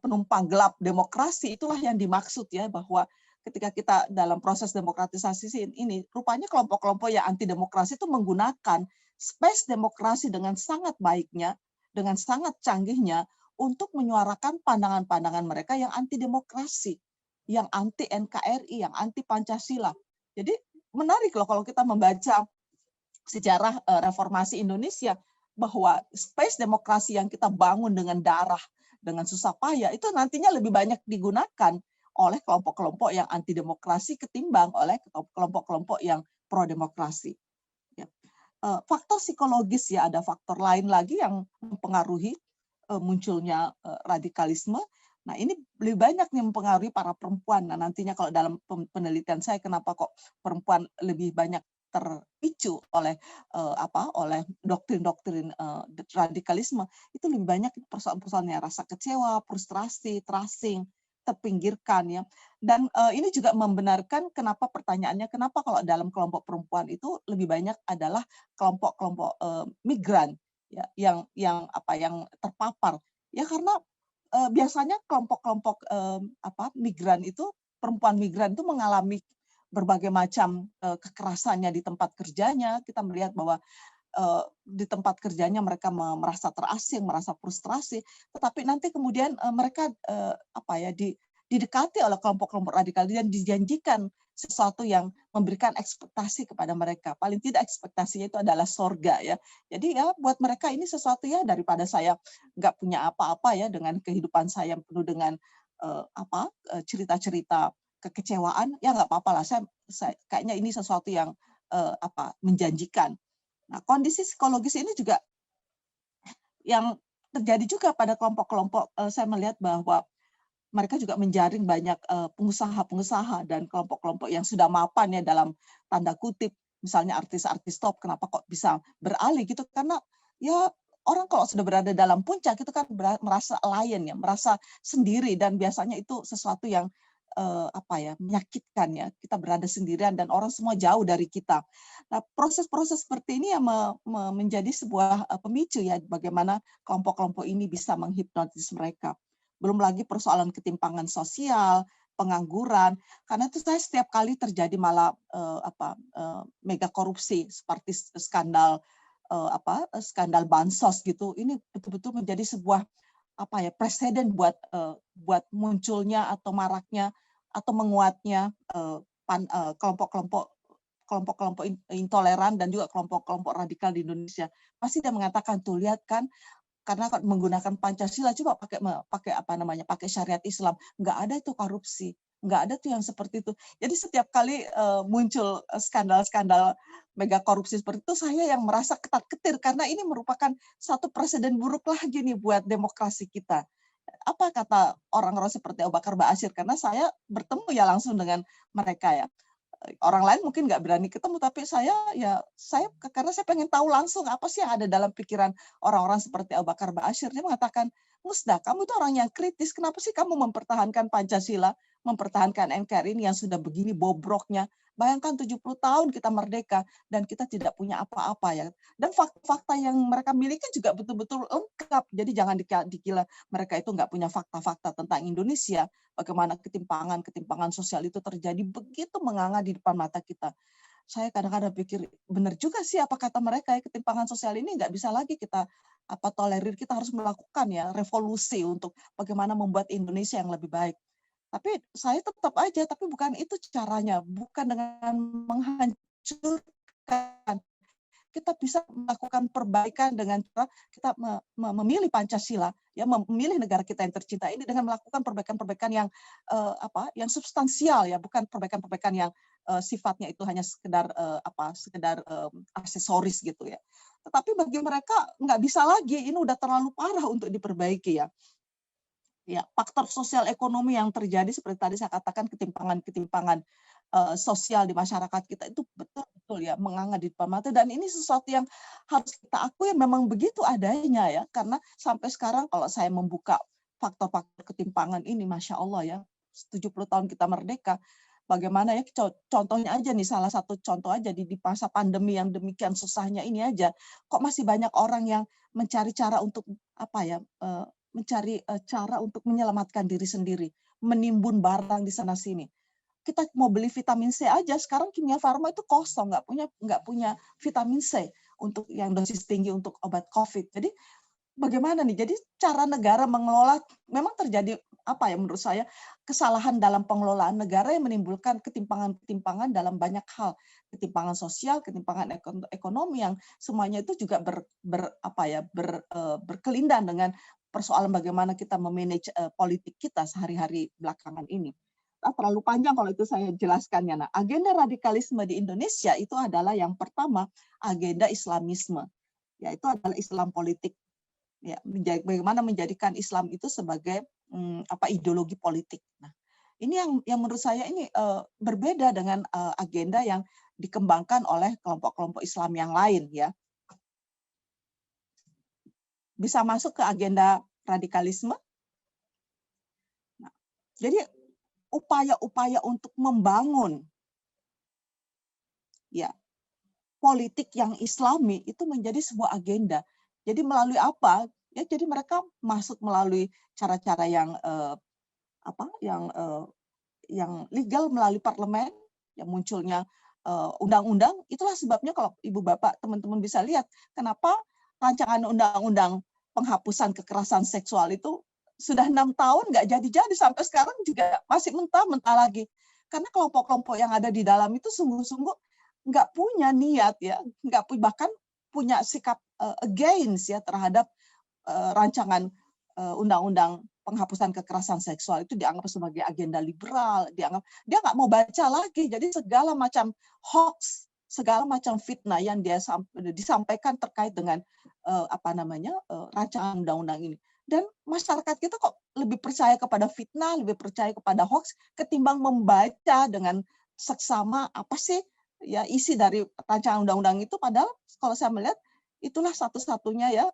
penumpang gelap demokrasi, itulah yang dimaksud ya, bahwa ketika kita dalam proses demokratisasi ini, rupanya kelompok-kelompok yang anti demokrasi itu menggunakan space demokrasi dengan sangat baiknya, dengan sangat canggihnya untuk menyuarakan pandangan-pandangan mereka yang anti demokrasi, yang anti NKRI, yang anti Pancasila. Jadi menarik loh kalau kita membaca sejarah reformasi Indonesia, bahwa space demokrasi yang kita bangun dengan darah, dengan susah payah, itu nantinya lebih banyak digunakan oleh kelompok-kelompok yang anti demokrasi ketimbang oleh kelompok-kelompok yang pro demokrasi. Faktor psikologis ya, ada faktor lain lagi yang mempengaruhi munculnya radikalisme. Nah, ini lebih banyak nih mempengaruhi para perempuan. Nah, nantinya kalau dalam penelitian saya, kenapa kok perempuan lebih banyak terpicu oleh oleh doktrin-doktrin radikalisme, itu lebih banyak persoalan-persoalannya, rasa kecewa, frustrasi, tracing, terpinggirkan ya. Dan ini juga membenarkan kenapa pertanyaannya, kenapa kalau dalam kelompok perempuan itu lebih banyak adalah kelompok-kelompok migran ya, yang terpapar ya, karena biasanya kelompok-kelompok migran itu, perempuan migran itu mengalami berbagai macam kekerasannya di tempat kerjanya. Kita melihat bahwa di tempat kerjanya mereka merasa terasing, merasa frustrasi, tetapi nanti kemudian mereka didekati oleh kelompok-kelompok radikal dan dijanjikan sesuatu yang memberikan ekspektasi kepada mereka. Paling tidak ekspektasinya itu adalah sorga ya. Jadi ya buat mereka ini sesuatu ya, daripada saya nggak punya apa-apa ya dengan kehidupan saya yang penuh dengan cerita-cerita kekecewaan, ya nggak apa-apa lah. Saya kayaknya ini sesuatu yang menjanjikan. Nah, kondisi psikologis ini juga yang terjadi juga pada kelompok-kelompok, saya melihat bahwa mereka juga menjaring banyak pengusaha-pengusaha dan kelompok-kelompok yang sudah mapan ya dalam tanda kutip, misalnya artis-artis top, kenapa kok bisa beralih gitu, karena ya orang kalau sudah berada dalam puncak itu kan merasa alien ya, merasa sendiri, dan biasanya itu sesuatu yang menyakitkan ya, kita berada sendirian dan orang semua jauh dari kita. Nah, proses-proses seperti ini yang menjadi sebuah pemicu ya, bagaimana kelompok-kelompok ini bisa menghipnotis mereka. Belum lagi persoalan ketimpangan sosial, pengangguran, karena itu saya setiap kali terjadi malah mega korupsi seperti skandal skandal bansos gitu. Ini betul-betul menjadi sebuah presiden buat munculnya atau maraknya atau menguatnya kelompok-kelompok intoleran dan juga kelompok-kelompok radikal di Indonesia. Pasti dia mengatakan, tuh lihat kan, karena menggunakan Pancasila, coba pakai syariat Islam, nggak ada itu korupsi, nggak ada tuh yang seperti itu. Jadi setiap kali muncul skandal-skandal mega korupsi seperti itu, saya yang merasa ketat-ketir karena ini merupakan satu presiden buruk lagi nih buat demokrasi kita. Apa kata orang-orang seperti Abu Bakar Ba'asyir, karena saya bertemu ya langsung dengan mereka ya. Orang lain mungkin nggak berani ketemu, tapi saya karena saya pengen tahu langsung apa sih yang ada dalam pikiran orang-orang seperti Abu Bakar Ba'asyir. Dia mengatakan, Musda, kamu itu orang yang kritis, kenapa sih kamu mempertahankan Pancasila, mempertahankan NKRI ini yang sudah begini bobroknya? Bayangkan 70 tahun kita merdeka dan kita tidak punya apa-apa ya. Dan fakta-fakta yang mereka miliki juga betul-betul lengkap. Jadi jangan dikira mereka itu nggak punya fakta-fakta tentang Indonesia, bagaimana ketimpangan sosial itu terjadi begitu menganga di depan mata kita. Saya kadang-kadang pikir, benar juga sih apa kata mereka ya, ketimpangan sosial ini nggak bisa lagi kita tolerir, kita harus melakukan ya revolusi untuk bagaimana membuat Indonesia yang lebih baik. Tapi saya tetap aja, tapi bukan itu caranya, bukan dengan menghancurkan. Kita bisa melakukan perbaikan dengan cara kita memilih Pancasila, ya, memilih negara kita yang tercinta ini dengan melakukan perbaikan-perbaikan yang yang substansial, ya, bukan perbaikan-perbaikan yang sifatnya itu hanya sekedar aksesoris gitu ya. Tetapi bagi mereka nggak bisa lagi, ini udah terlalu parah untuk diperbaiki ya. Ya, faktor sosial ekonomi yang terjadi seperti tadi saya katakan, ketimpangan-ketimpangan sosial di masyarakat kita itu betul-betul ya menganga di depan mata, dan ini sesuatu yang harus kita akui memang begitu adanya ya, karena sampai sekarang kalau saya membuka faktor-faktor ketimpangan ini, Masya Allah ya, 70 tahun kita merdeka, bagaimana ya, contohnya aja nih, salah satu contoh aja di masa pandemi yang demikian susahnya ini aja, kok masih banyak orang yang mencari cara untuk mencari cara untuk menyelamatkan diri sendiri, menimbun barang di sana sini. Kita mau beli vitamin C aja, sekarang Kimia Farma itu kosong, nggak punya vitamin C untuk yang dosis tinggi untuk obat COVID. Jadi bagaimana nih? Jadi cara negara mengelola, memang terjadi menurut saya kesalahan dalam pengelolaan negara yang menimbulkan ketimpangan-ketimpangan dalam banyak hal, ketimpangan sosial, ketimpangan ekonomi yang semuanya itu juga berkelindan dengan persoalan bagaimana kita memanage politik kita sehari-hari belakangan ini. Terlalu panjang kalau itu saya jelaskannya. Nah, agenda radikalisme di Indonesia itu adalah yang pertama agenda Islamisme, yaitu adalah Islam politik. Ya, bagaimana menjadikan Islam itu sebagai ideologi politik. Nah, ini yang menurut saya ini berbeda dengan agenda yang dikembangkan oleh kelompok-kelompok Islam yang lain ya. Bisa masuk ke agenda radikalisme. Nah, jadi upaya-upaya untuk membangun ya politik yang Islami itu menjadi sebuah agenda. Jadi melalui apa? Ya, jadi mereka masuk melalui cara-cara yang yang legal, melalui parlemen, yang munculnya undang-undang. Itulah sebabnya kalau Ibu Bapak, teman-teman bisa lihat kenapa rancangan undang-undang penghapusan kekerasan seksual itu sudah 6 tahun nggak jadi-jadi, sampai sekarang juga masih mentah-mentah lagi. Karena kelompok-kelompok yang ada di dalam itu sungguh-sungguh nggak punya niat ya, bahkan punya sikap against ya terhadap rancangan undang-undang penghapusan kekerasan seksual. Itu dianggap sebagai agenda liberal, dia nggak mau baca lagi. Jadi segala macam hoax, segala macam fitnah yang dia disampaikan terkait dengan rancangan undang-undang ini. Dan masyarakat kita kok lebih percaya kepada fitnah, lebih percaya kepada hoax ketimbang membaca dengan seksama apa sih ya isi dari rancangan undang-undang itu. Padahal kalau saya melihat itulah satu-satunya ya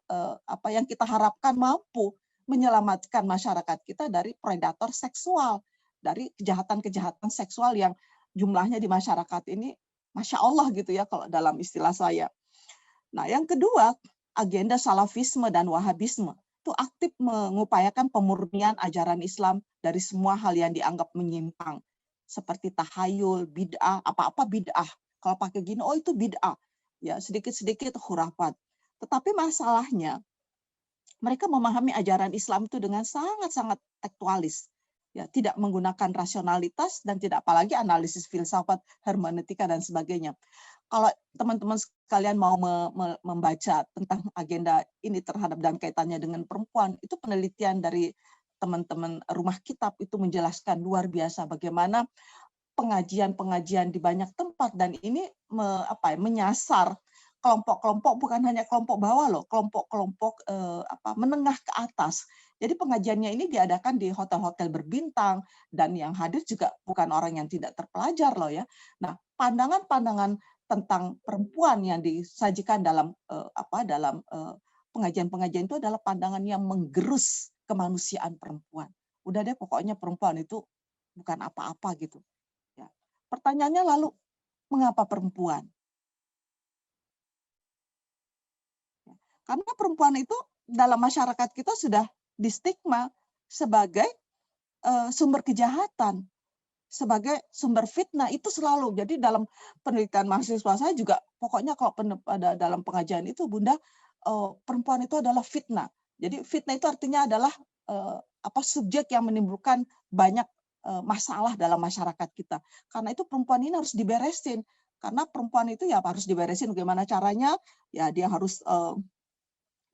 yang kita harapkan mampu menyelamatkan masyarakat kita dari predator seksual, dari kejahatan-kejahatan seksual yang jumlahnya di masyarakat ini Masya Allah gitu ya kalau dalam istilah saya. Nah, yang kedua, agenda salafisme dan wahabisme itu aktif mengupayakan pemurnian ajaran Islam dari semua hal yang dianggap menyimpang, seperti tahayul, bid'ah, apa-apa bid'ah. Kalau pakai gini, oh itu bid'ah. Ya, sedikit-sedikit khurafat. Tetapi masalahnya, mereka memahami ajaran Islam itu dengan sangat-sangat tekstualis. Ya, tidak menggunakan rasionalitas dan tidak apalagi analisis filsafat, hermeneutika, dan sebagainya. Kalau teman-teman sekalian mau membaca tentang agenda ini terhadap dan kaitannya dengan perempuan, itu penelitian dari teman-teman Rumah Kitab itu menjelaskan luar biasa bagaimana pengajian-pengajian di banyak tempat, dan ini menyasar kelompok-kelompok, bukan hanya kelompok bawah loh, kelompok-kelompok menengah ke atas. Jadi pengajiannya ini diadakan di hotel-hotel berbintang, dan yang hadir juga bukan orang yang tidak terpelajar loh ya. Nah, pandangan-pandangan tentang perempuan yang disajikan dalam pengajian-pengajian itu adalah pandangan yang menggerus kemanusiaan perempuan. Udah deh, pokoknya perempuan itu bukan apa-apa gitu. Ya. Pertanyaannya lalu, mengapa perempuan? Karena perempuan itu dalam masyarakat kita sudah distigma sebagai sumber kejahatan, sebagai sumber fitnah, itu selalu. Jadi dalam penelitian mahasiswa saya juga, pokoknya kalau dalam pengajian itu, Bunda, perempuan itu adalah fitnah. Jadi fitnah itu artinya adalah subjek yang menimbulkan banyak masalah dalam masyarakat kita. Karena itu perempuan ini harus diberesin. Karena perempuan itu ya harus diberesin bagaimana caranya, ya dia harus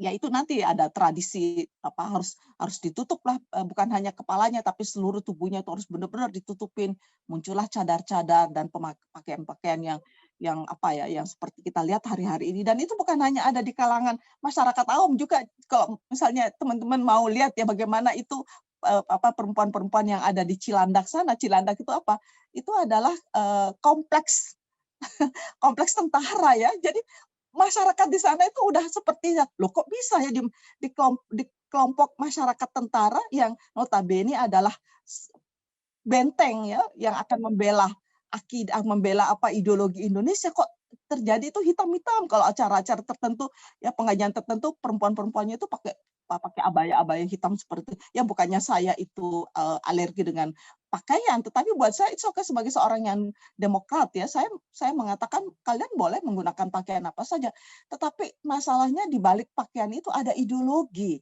ya itu nanti ada tradisi harus ditutup lah, bukan hanya kepalanya tapi seluruh tubuhnya itu harus benar-benar ditutupin. Muncullah cadar-cadar dan pakaian-pakaian yang seperti kita lihat hari-hari ini, dan itu bukan hanya ada di kalangan masyarakat awam juga. Kalau misalnya teman-teman mau lihat ya bagaimana itu perempuan-perempuan yang ada di Cilandak sana. Cilandak itu apa? Itu adalah kompleks tentara ya. Jadi masyarakat di sana itu udah sepertinya, loh kok bisa ya di kelompok masyarakat tentara yang notabene adalah benteng ya, yang akan membela akidah, membela ideologi Indonesia, kok terjadi itu hitam-hitam. Kalau acara-acara tertentu ya, pengajian tertentu, perempuan-perempuannya itu pakai abaya-abaya hitam seperti itu. Ya bukannya saya itu alergi dengan pakaian, tetapi buat saya itu oke, sebagai seorang yang demokrat ya, saya mengatakan kalian boleh menggunakan pakaian apa saja, tetapi masalahnya di balik pakaian itu ada ideologi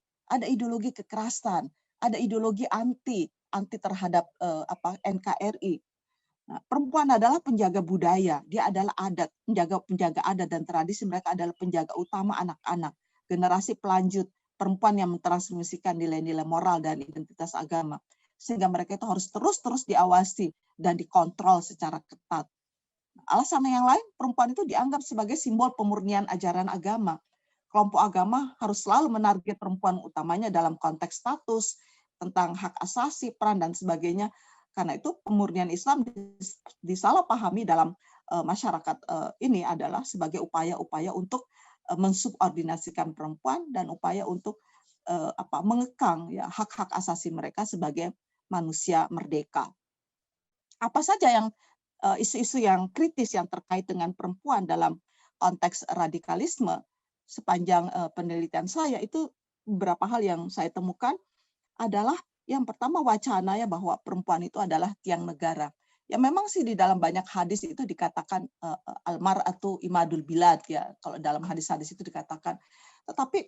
kekerasan, ada ideologi anti terhadap NKRI. Nah, perempuan adalah penjaga budaya, dia adalah adat, penjaga adat dan tradisi. Mereka adalah penjaga utama anak-anak, generasi pelanjut, perempuan yang mentransmisikan nilai-nilai moral dan identitas agama. Sehingga mereka itu harus terus diawasi dan dikontrol secara ketat. Alasan yang lain, perempuan itu dianggap sebagai simbol pemurnian ajaran agama. Kelompok agama harus selalu menarget perempuan, utamanya dalam konteks status, tentang hak asasi, peran, dan sebagainya. Karena itu pemurnian Islam disalahpahami dalam masyarakat ini adalah sebagai upaya-upaya untuk mensubordinasikan perempuan dan upaya untuk mengekang ya hak-hak asasi mereka sebagai manusia merdeka. Apa saja yang isu-isu yang kritis yang terkait dengan perempuan dalam konteks radikalisme? Sepanjang penelitian saya itu beberapa hal yang saya temukan adalah yang pertama wacana ya bahwa perempuan itu adalah tiang negara. Ya memang sih di dalam banyak hadis itu dikatakan almar'atu imadul bilad ya, kalau dalam hadis-hadis itu dikatakan. Tetapi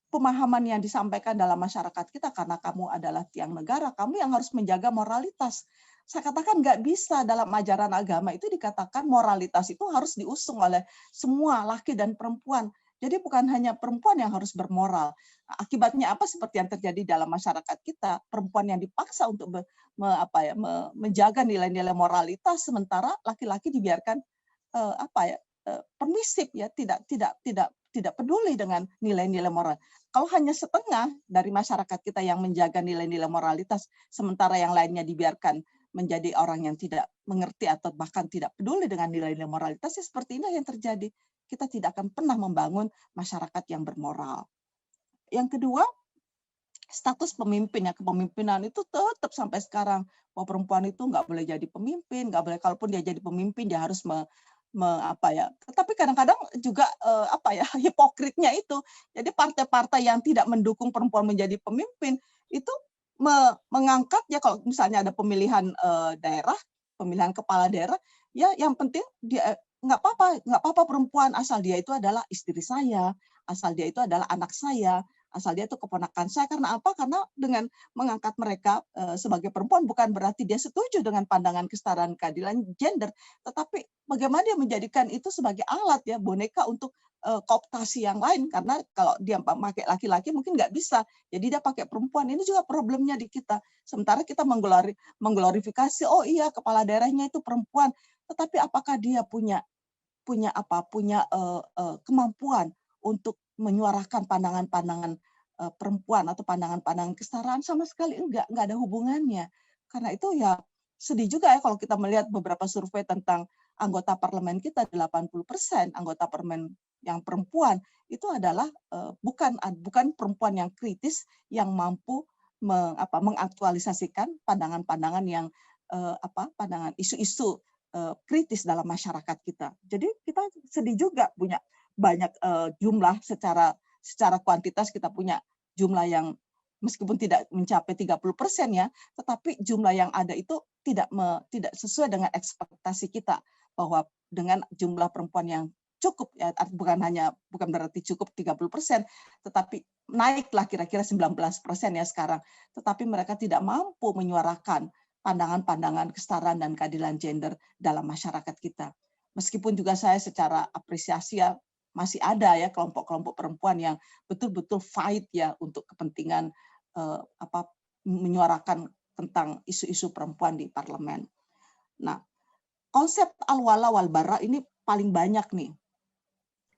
pemahaman yang disampaikan dalam masyarakat kita, karena kamu adalah tiang negara, kamu yang harus menjaga moralitas. Saya katakan nggak bisa, dalam ajaran agama itu dikatakan moralitas itu harus diusung oleh semua laki dan perempuan. Jadi bukan hanya perempuan yang harus bermoral. Akibatnya apa? Seperti yang terjadi dalam masyarakat kita, perempuan yang dipaksa untuk menjaga nilai-nilai moralitas, sementara laki-laki dibiarkan permisif ya, tidak peduli dengan nilai-nilai moral. Kalau hanya setengah dari masyarakat kita yang menjaga nilai-nilai moralitas, sementara yang lainnya dibiarkan menjadi orang yang tidak mengerti atau bahkan tidak peduli dengan nilai-nilai moralitas, ya seperti ini yang terjadi. Kita tidak akan pernah membangun masyarakat yang bermoral. Yang kedua, status pemimpin ya, kepemimpinan itu tetap sampai sekarang bahwa perempuan itu nggak boleh jadi pemimpin, nggak boleh, kalaupun dia jadi pemimpin dia harus tetapi kadang-kadang juga hipokritnya itu. Jadi partai-partai yang tidak mendukung perempuan menjadi pemimpin itu mengangkat ya, kalau misalnya ada pemilihan daerah, pemilihan kepala daerah, ya yang penting dia nggak apa-apa perempuan, asal dia itu adalah istri saya, asal dia itu adalah anak saya, asal dia itu keponakan saya. Karena apa? Karena dengan mengangkat mereka sebagai perempuan bukan berarti dia setuju dengan pandangan kesetaraan keadilan gender, tetapi bagaimana dia menjadikan itu sebagai alat ya, boneka untuk kooptasi yang lain. Karena kalau dia pakai laki-laki mungkin nggak bisa, jadi dia pakai perempuan. Ini juga problemnya di kita. Sementara kita mengglorifikasi, oh iya kepala daerahnya itu perempuan, tetapi apakah dia punya kemampuan untuk menyuarakan pandangan-pandangan perempuan atau pandangan-pandangan kesetaraan? Sama sekali enggak ada hubungannya. Karena itu ya sedih juga ya kalau kita melihat beberapa survei tentang anggota parlemen kita, 80% anggota parlemen yang perempuan itu adalah bukan perempuan yang kritis, yang mampu mengaktualisasikan pandangan-pandangan yang pandangan isu-isu kritis dalam masyarakat kita. Jadi kita sedih juga punya banyak jumlah secara kuantitas, kita punya jumlah yang meskipun tidak mencapai 30% ya, tetapi jumlah yang ada itu tidak sesuai dengan ekspektasi kita, bahwa dengan jumlah perempuan yang cukup ya, bukan berarti cukup 30%, tetapi naiklah kira-kira 19% ya sekarang, tetapi mereka tidak mampu menyuarakan pandangan-pandangan kesetaraan dan keadilan gender dalam masyarakat kita. Meskipun juga saya secara apresiasi ya masih ada ya kelompok-kelompok perempuan yang betul-betul fight ya untuk kepentingan menyuarakan tentang isu-isu perempuan di parlemen. Nah, konsep al-wala wal bara ini paling banyak nih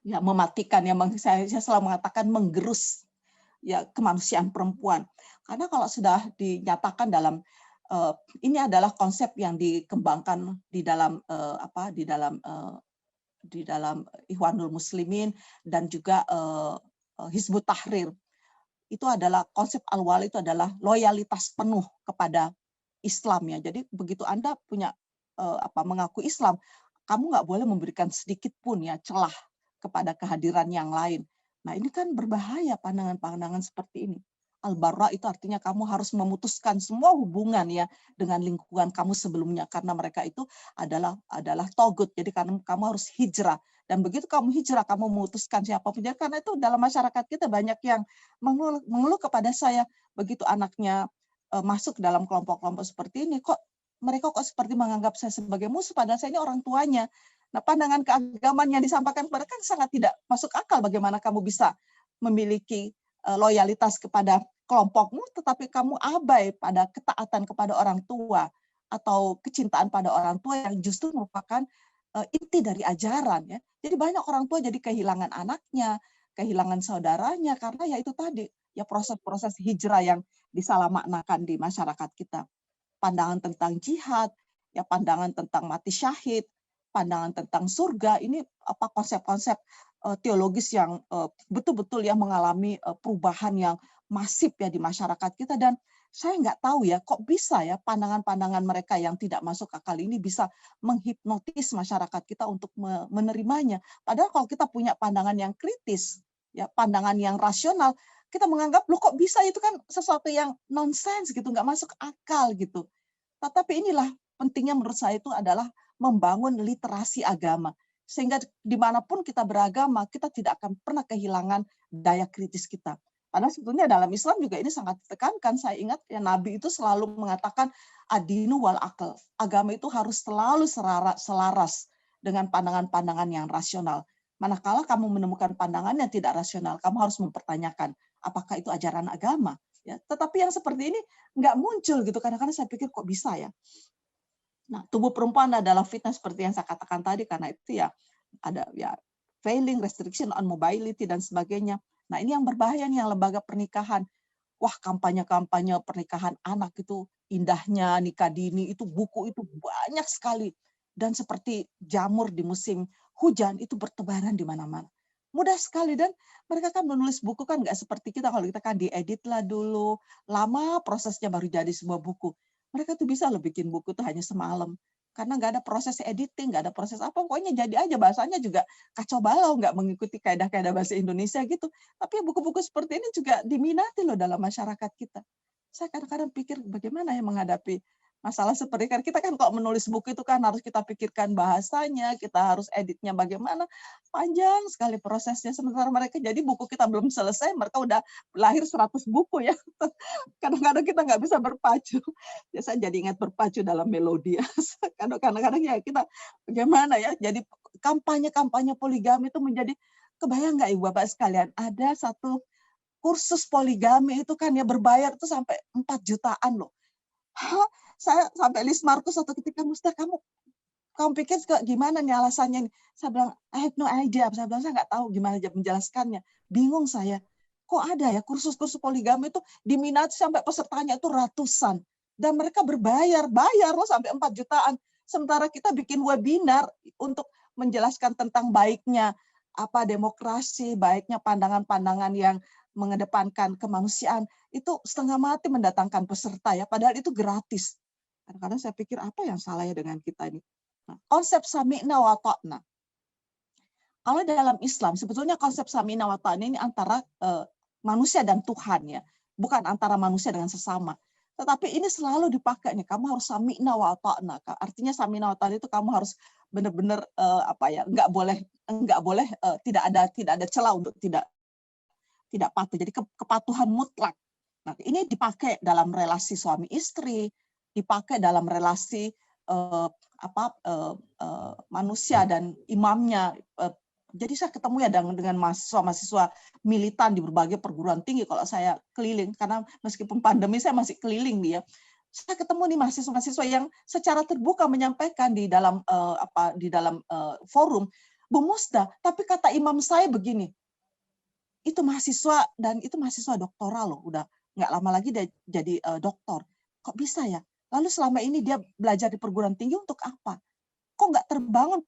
ya mematikan ya, saya selalu mengatakan menggerus ya kemanusiaan perempuan. Karena kalau sudah dinyatakan dalam ini adalah konsep yang dikembangkan di dalam di dalam Ikhwanul Muslimin dan juga Hizbut Tahrir. Itu adalah konsep al-wala itu adalah loyalitas penuh kepada Islam ya. Jadi begitu Anda punya mengaku Islam, kamu nggak boleh memberikan sedikit pun ya celah kepada kehadiran yang lain. Nah, ini kan berbahaya pandangan-pandangan seperti ini. Al-bara itu artinya kamu harus memutuskan semua hubungan ya dengan lingkungan kamu sebelumnya karena mereka itu adalah togut. Jadi kamu harus hijrah, dan begitu kamu hijrah kamu memutuskan siapapun. Jadi karena itu dalam masyarakat kita banyak yang mengeluh kepada saya begitu anaknya masuk dalam kelompok-kelompok seperti ini, kok mereka seperti menganggap saya sebagai musuh padahal saya ini orang tuanya. Nah, pandangan keagamaan yang disampaikan kepada kan sangat tidak masuk akal. Bagaimana kamu bisa memiliki loyalitas kepada kelompokmu, tetapi kamu abai pada ketaatan kepada orang tua atau kecintaan pada orang tua yang justru merupakan inti dari ajaran ya. Jadi banyak orang tua jadi kehilangan anaknya, kehilangan saudaranya karena ya itu tadi ya proses-proses hijrah yang disalamaknakan di masyarakat kita. Pandangan tentang jihad, ya pandangan tentang mati syahid, pandangan tentang surga, ini konsep-konsep teologis yang betul-betul ya mengalami perubahan yang masif ya di masyarakat kita. Dan saya nggak tahu ya kok bisa ya pandangan-pandangan mereka yang tidak masuk akal ini bisa menghipnotis masyarakat kita untuk menerimanya. Padahal kalau kita punya pandangan yang kritis, ya pandangan yang rasional, kita menganggap loh kok bisa, itu kan sesuatu yang nonsens gitu, nggak masuk akal gitu. Tetapi inilah pentingnya menurut saya itu adalah membangun literasi agama. Sehingga dimanapun kita beragama, kita tidak akan pernah kehilangan daya kritis kita. Padahal sebetulnya dalam Islam juga ini sangat ditekankan. Saya ingat ya Nabi itu selalu mengatakan adinu wal akal. Agama itu harus selalu selaras dengan pandangan-pandangan yang rasional. Manakala kamu menemukan pandangan yang tidak rasional, kamu harus mempertanyakan apakah itu ajaran agama. Ya, tetapi yang seperti ini nggak muncul gitu. Kadang-kadang saya pikir kok bisa ya. Nah, tubuh perempuan adalah fitnah seperti yang saya katakan tadi, karena itu ya ada ya failing, restriction on mobility dan sebagainya. Nah, ini yang berbahaya nih yang lembaga pernikahan. Wah, kampanye-kampanye pernikahan anak itu indahnya, nikah dini, itu buku itu banyak sekali. Dan seperti jamur di musim hujan itu bertebaran di mana-mana. Mudah sekali, dan mereka kan menulis buku kan nggak seperti kita. Kalau kita kan diedit lah dulu, lama prosesnya baru jadi sebuah buku. Mereka tuh bisa loh bikin buku tuh hanya semalam. Karena nggak ada proses editing, nggak ada proses apa, pokoknya jadi aja, bahasanya juga kacau balau, nggak mengikuti kaidah-kaidah bahasa Indonesia gitu. Tapi buku-buku seperti ini juga diminati loh dalam masyarakat kita. Saya kadang-kadang pikir bagaimana ya menghadapi masalah seperti kan kita kan kok menulis buku itu kan harus kita pikirkan bahasanya, kita harus editnya bagaimana, panjang sekali prosesnya. Sementara mereka jadi buku kita belum selesai, mereka udah lahir 100 buku ya. Kadang-kadang kita nggak bisa berpacu. Ya, saya jadi ingat berpacu dalam melodi. Kadang-kadang ya kita bagaimana ya, jadi kampanye-kampanye poligami itu menjadi, kebayang nggak Ibu Bapak sekalian, ada satu kursus poligami itu kan ya berbayar tuh sampai 4 jutaan loh. Hah? Saya sampai list Markus satu ketika, Musta kamu pikir gimana nih alasannya nih? Saya bilang, I have no idea. Saya bilang, saya nggak tahu gimana menjelaskannya. Bingung saya. Kok ada ya kursus-kursus poligami itu diminati sampai pesertanya itu ratusan. Dan mereka bayar loh sampai 4 jutaan. Sementara kita bikin webinar untuk menjelaskan tentang baiknya demokrasi, baiknya pandangan-pandangan yang mengedepankan kemanusiaan, itu setengah mati mendatangkan peserta ya, padahal itu gratis. Kadang-kadang saya pikir apa yang salah ya dengan kita ini. Nah, konsep sami'na wa ta'na. Kalau dalam Islam sebetulnya konsep sami'na wa ta'na ini antara manusia dan Tuhan ya, bukan antara manusia dengan sesama. Tetapi ini selalu dipakai nih, kamu harus sami'na wa ta'na. Artinya sami'na wa ta'na itu kamu harus benar-benar nggak boleh tidak ada celah untuk tidak patuh. Jadi kepatuhan mutlak. Nah, ini dipakai dalam relasi suami istri, dipakai dalam relasi manusia dan imamnya. Jadi saya ketemu ya dengan mahasiswa-mahasiswa militan di berbagai perguruan tinggi kalau saya keliling, karena meskipun pandemi saya masih keliling nih ya. Saya ketemu nih mahasiswa-mahasiswa yang secara terbuka menyampaikan di dalam forum, Bu Musda, tapi kata imam saya begini, itu mahasiswa dan itu mahasiswa doktoral loh, udah nggak lama lagi dia jadi doktor. Kok bisa ya? Lalu selama ini dia belajar di perguruan tinggi untuk apa? Kok nggak terbangun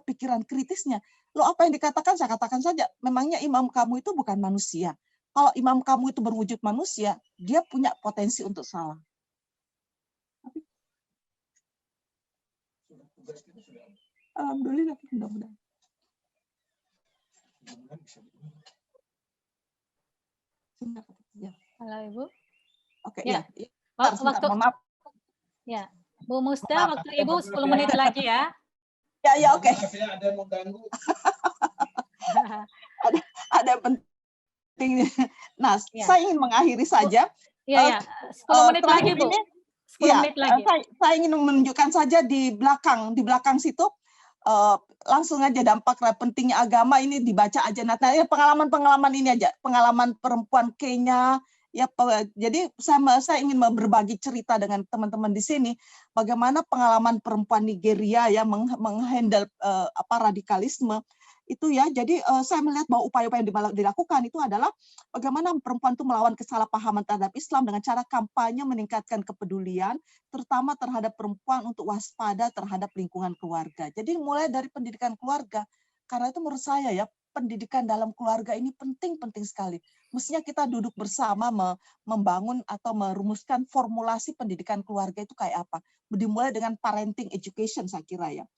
pikiran kritisnya? Lo apa yang dikatakan, saya katakan saja, memangnya imam kamu itu bukan manusia. Kalau imam kamu itu berwujud manusia, dia punya potensi untuk salah. Alhamdulillah, mudah-mudahan. Halo Ibu. Oke, ya. Waktu, maaf. Ya, Bu Musda, waktu Ibu 10 menit lagi ya. Ya, oke. Ada yang mau ganggu. ada penting. Nah, saya ingin mengakhiri saja. Iya, 10 menit lagi, Bu. 10 menit lagi. Saya ingin menunjukkan saja di belakang situ, langsung aja dampak pentingnya agama ini dibaca aja. Nah, pengalaman ini aja, pengalaman perempuan Kenya. Ya, jadi saya ingin berbagi cerita dengan teman-teman di sini bagaimana pengalaman perempuan Nigeria ya menghandle radikalisme itu ya. Jadi saya melihat bahwa upaya-upaya yang dilakukan itu adalah bagaimana perempuan itu melawan kesalahpahaman terhadap Islam dengan cara kampanye meningkatkan kepedulian terutama terhadap perempuan untuk waspada terhadap lingkungan keluarga. Jadi mulai dari pendidikan keluarga, karena itu menurut saya ya pendidikan dalam keluarga ini penting sekali. Mestinya kita duduk bersama membangun atau merumuskan formulasi pendidikan keluarga itu kayak apa. Dimulai dengan parenting education saya kira ya.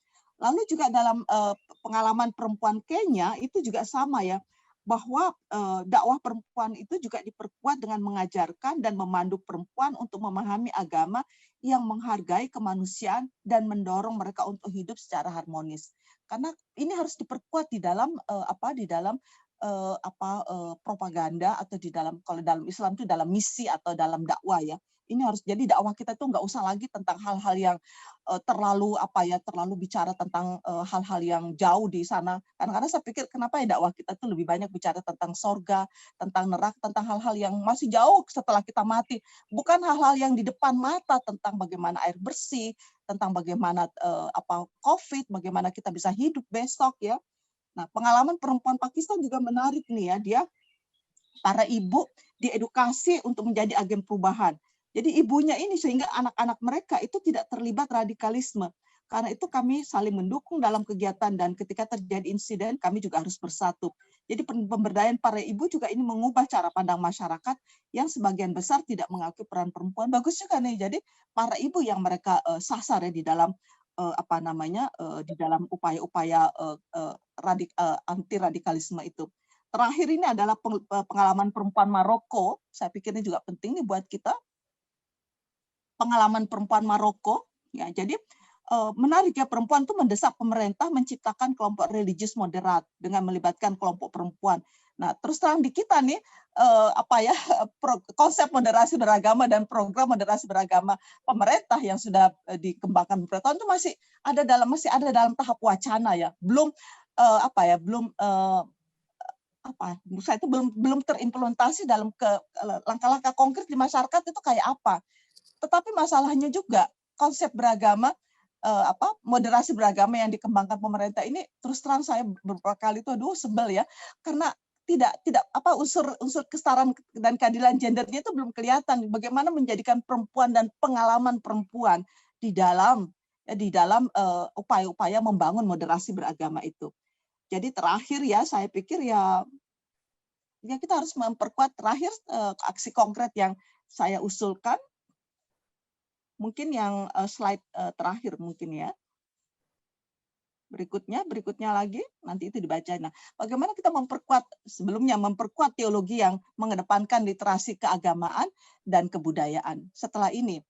Lalu juga dalam pengalaman perempuan Kenya itu juga sama ya, bahwa dakwah perempuan itu juga diperkuat dengan mengajarkan dan memandu perempuan untuk memahami agama yang menghargai kemanusiaan dan mendorong mereka untuk hidup secara harmonis. Karena ini harus diperkuat di dalam propaganda atau di dalam, kalau dalam Islam itu dalam misi atau dalam dakwah ya. Ini harus jadi dakwah kita tuh nggak usah lagi tentang hal-hal yang terlalu bicara tentang hal-hal yang jauh di sana. Karena saya pikir kenapa ya dakwah kita tuh lebih banyak bicara tentang sorga, tentang neraka, tentang hal-hal yang masih jauh setelah kita mati. Bukan hal-hal yang di depan mata tentang bagaimana air bersih, tentang bagaimana COVID, bagaimana kita bisa hidup besok ya. Nah, pengalaman perempuan Pakistan juga menarik nih ya, dia para ibu diedukasi untuk menjadi agen perubahan. Jadi ibunya ini sehingga anak-anak mereka itu tidak terlibat radikalisme. Karena itu kami saling mendukung dalam kegiatan dan ketika terjadi insiden kami juga harus bersatu. Jadi pemberdayaan para ibu juga ini mengubah cara pandang masyarakat yang sebagian besar tidak mengakui peran perempuan. Bagus juga nih. Jadi para ibu yang mereka sasar ya di dalam di dalam upaya-upaya anti radikalisme itu. Terakhir ini adalah pengalaman perempuan Maroko. Saya pikir ini juga penting nih buat kita. Pengalaman perempuan Maroko, ya. Jadi menarik ya, perempuan itu mendesak pemerintah menciptakan kelompok religius moderat dengan melibatkan kelompok perempuan. Nah, terus terang di kita nih konsep moderasi beragama dan program moderasi beragama pemerintah yang sudah dikembangkan pemerintah itu masih ada dalam tahap wacana ya. Belum saya itu belum terimplementasi dalam langkah-langkah konkret di masyarakat itu kayak apa. Tetapi masalahnya juga konsep beragama, moderasi beragama yang dikembangkan pemerintah ini terus terang saya beberapa kali itu sebel ya, karena tidak unsur kesetaraan dan keadilan gendernya itu belum kelihatan. Bagaimana menjadikan perempuan dan pengalaman perempuan di dalam upaya-upaya membangun moderasi beragama itu. Jadi terakhir ya saya pikir ya kita harus memperkuat terakhir aksi konkret yang saya usulkan. Mungkin yang slide terakhir mungkin ya. Berikutnya lagi, nanti itu dibaca. Nah, bagaimana kita memperkuat teologi yang mengedepankan literasi keagamaan dan kebudayaan setelah ini.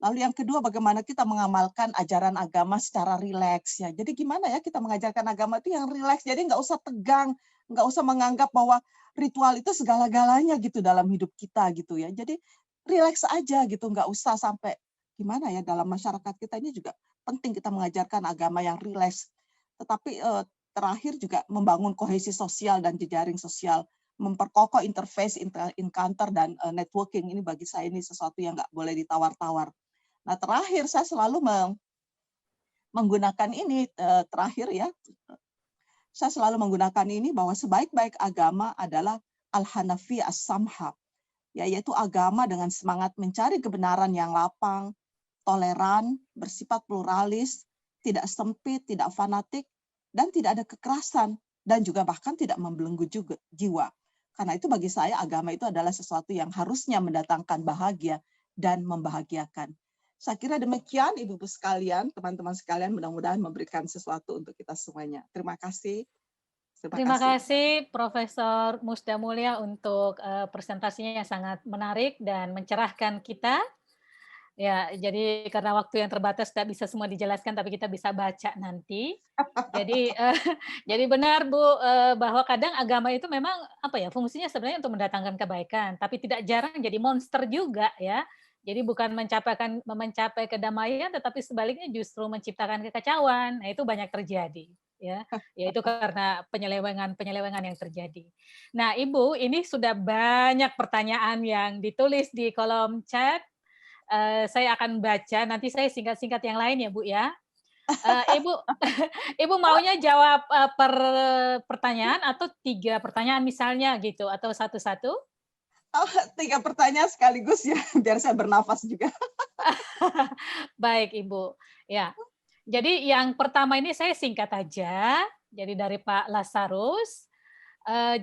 Lalu yang kedua, bagaimana kita mengamalkan ajaran agama secara rileks ya. Jadi gimana ya kita mengajarkan agama itu yang rileks. Jadi nggak usah tegang, nggak usah menganggap bahwa ritual itu segala-galanya gitu dalam hidup kita gitu ya. Jadi rileks aja gitu, nggak usah sampai gimana ya, dalam masyarakat kita ini juga penting kita mengajarkan agama yang rileks. Tetapi terakhir juga membangun kohesi sosial dan jejaring sosial, memperkokoh interface, encounter, dan networking. Ini bagi saya ini sesuatu yang nggak boleh ditawar-tawar. Nah, terakhir saya selalu menggunakan ini, terakhir ya, saya selalu menggunakan ini bahwa sebaik-baik agama adalah al-Hanafi as-Samha, yaitu agama dengan semangat mencari kebenaran yang lapang, toleran, bersifat pluralis, tidak sempit, tidak fanatik, dan tidak ada kekerasan, dan juga bahkan tidak membelenggu juga jiwa. Karena itu bagi saya agama itu adalah sesuatu yang harusnya mendatangkan bahagia dan membahagiakan. Saya kira demikian Ibu-ibu sekalian, teman-teman sekalian, mudah-mudahan memberikan sesuatu untuk kita semuanya. Terima kasih. Terima kasih Profesor Musda Mulia untuk presentasinya yang sangat menarik dan mencerahkan kita. Ya, jadi karena waktu yang terbatas tidak bisa semua dijelaskan, tapi kita bisa baca nanti. Jadi, jadi benar Bu, bahwa kadang agama itu memang apa ya, fungsinya sebenarnya untuk mendatangkan kebaikan, tapi tidak jarang jadi monster juga ya. Jadi bukan mencapai kedamaian, tetapi sebaliknya justru menciptakan kekacauan. Nah, itu banyak terjadi ya, yaitu karena penyelewengan yang terjadi. Nah, Ibu, ini sudah banyak pertanyaan yang ditulis di kolom chat. Saya akan baca, nanti saya singkat-singkat yang lain ya Bu ya. Ibu, Ibu maunya jawab per pertanyaan atau 3 pertanyaan misalnya gitu, atau satu-satu? Oh, 3 pertanyaan sekaligus ya, biar saya bernafas juga. Baik Ibu. Ya, jadi yang pertama ini saya singkat aja, jadi dari Pak Lazarus.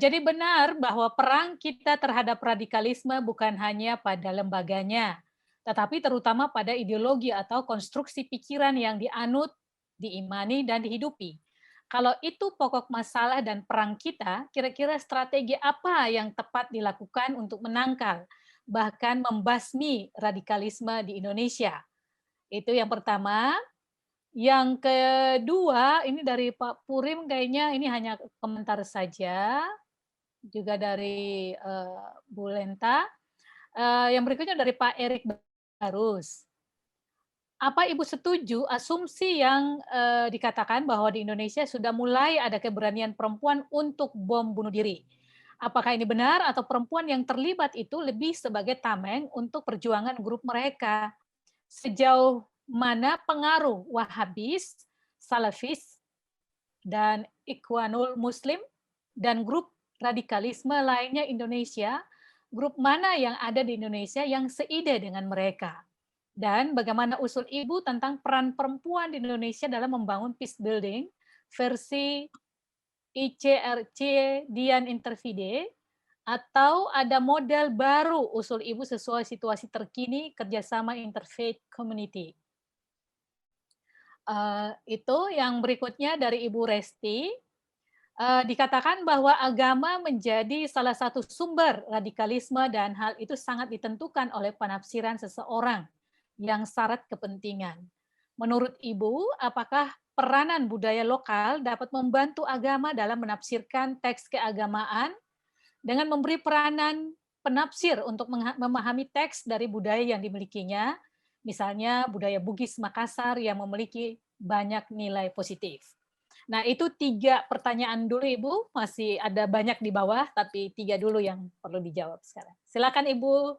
Jadi benar bahwa perang kita terhadap radikalisme bukan hanya pada lembaganya, tetapi terutama pada ideologi atau konstruksi pikiran yang dianut, diimani, dan dihidupi. Kalau itu pokok masalah dan perang kita, kira-kira strategi apa yang tepat dilakukan untuk menangkal, bahkan membasmi radikalisme di Indonesia? Itu yang pertama. Yang kedua, ini dari Pak Purim kayaknya ini hanya komentar saja, juga dari Bu Lenta. Yang berikutnya dari Pak Erik Barus. Apa Ibu setuju asumsi yang dikatakan bahwa di Indonesia sudah mulai ada keberanian perempuan untuk bom bunuh diri? Apakah ini benar atau perempuan yang terlibat itu lebih sebagai tameng untuk perjuangan grup mereka? Sejauh mana pengaruh Wahabis, Salafis, dan Ikhwanul Muslim dan grup radikalisme lainnya Indonesia, grup mana yang ada di Indonesia yang seide dengan mereka? Dan bagaimana usul Ibu tentang peran perempuan di Indonesia dalam membangun peace building versi ICRC Dian Intervide, atau ada model baru usul Ibu sesuai situasi terkini kerjasama interfaith community? Itu yang berikutnya dari Ibu Resti. Dikatakan bahwa agama menjadi salah satu sumber radikalisme dan hal itu sangat ditentukan oleh penafsiran seseorang yang syarat kepentingan. Menurut Ibu, apakah peranan budaya lokal dapat membantu agama dalam menafsirkan teks keagamaan dengan memberi peranan penafsir untuk memahami teks dari budaya yang dimilikinya, misalnya budaya Bugis Makassar yang memiliki banyak nilai positif? Nah, itu 3 pertanyaan dulu, Ibu. Masih ada banyak di bawah, tapi 3 dulu yang perlu dijawab sekarang. Silakan, Ibu.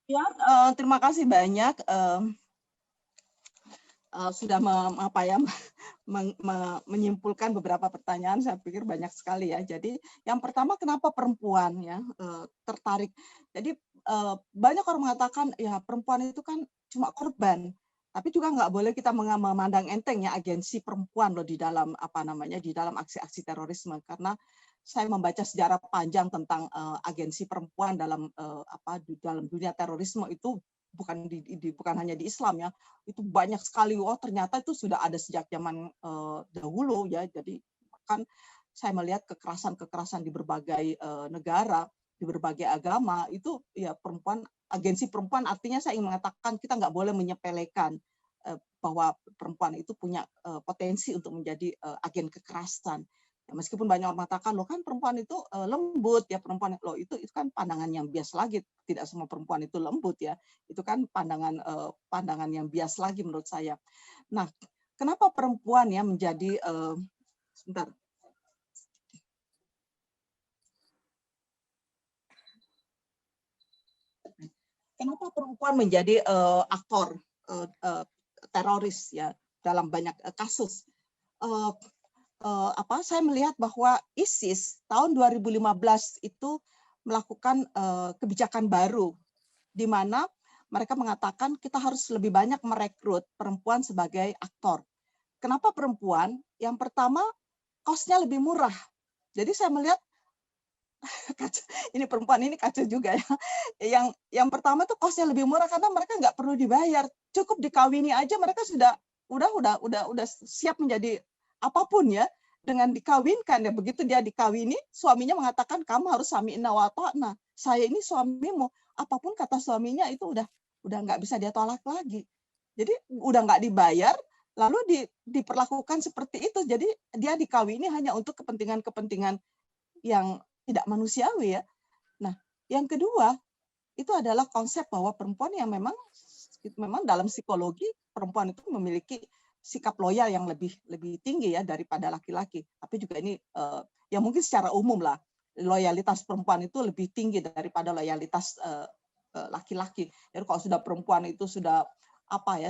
Ya, terima kasih banyak. Sudah menyimpulkan beberapa pertanyaan, saya pikir banyak sekali ya. Jadi yang pertama, kenapa perempuan ya tertarik? Jadi banyak orang mengatakan ya perempuan itu kan cuma korban, tapi juga nggak boleh kita memandang enteng ya agensi perempuan loh di dalam di dalam aksi-aksi terorisme, karena saya membaca sejarah panjang tentang agensi perempuan dalam dalam dunia terorisme itu bukan hanya di Islam ya, itu banyak sekali. Oh, ternyata itu sudah ada sejak zaman dahulu ya. Jadi kan saya melihat kekerasan di berbagai negara, di berbagai agama itu ya perempuan, agensi perempuan. Artinya saya ingin mengatakan kita nggak boleh menyepelekan bahwa perempuan itu punya potensi untuk menjadi agen kekerasan. Ya, meskipun banyak orang mengatakan loh kan perempuan itu lembut ya, perempuan loh itu kan pandangan yang bias lagi, tidak semua perempuan itu lembut ya, itu kan pandangan yang bias lagi menurut saya. Nah, kenapa perempuan ya menjadi sebentar. Kenapa perempuan menjadi aktor teroris ya dalam banyak kasus? Saya melihat bahwa ISIS tahun 2015 itu melakukan kebijakan baru di mana mereka mengatakan kita harus lebih banyak merekrut perempuan sebagai aktor. Kenapa perempuan? Yang pertama, cost-nya lebih murah. Jadi saya melihat ini perempuan ini kacau juga ya. Yang pertama tuh cost-nya lebih murah karena mereka nggak perlu dibayar, cukup dikawini aja mereka sudah siap menjadi apapun ya dengan dikawinkan ya. Begitu dia dikawini, suaminya mengatakan kamu harus sami'na wa ta'na. Saya ini suamimu, apapun kata suaminya itu udah nggak bisa dia tolak lagi. Jadi udah nggak dibayar, lalu diperlakukan seperti itu. Jadi dia dikawini hanya untuk kepentingan-kepentingan yang tidak manusiawi ya. Nah, yang kedua itu adalah konsep bahwa perempuan yang memang dalam psikologi perempuan itu memiliki sikap loyal yang lebih tinggi ya daripada laki-laki. Tapi juga ini ya mungkin secara umum lah loyalitas perempuan itu lebih tinggi daripada loyalitas laki-laki. Jadi kalau sudah perempuan itu sudah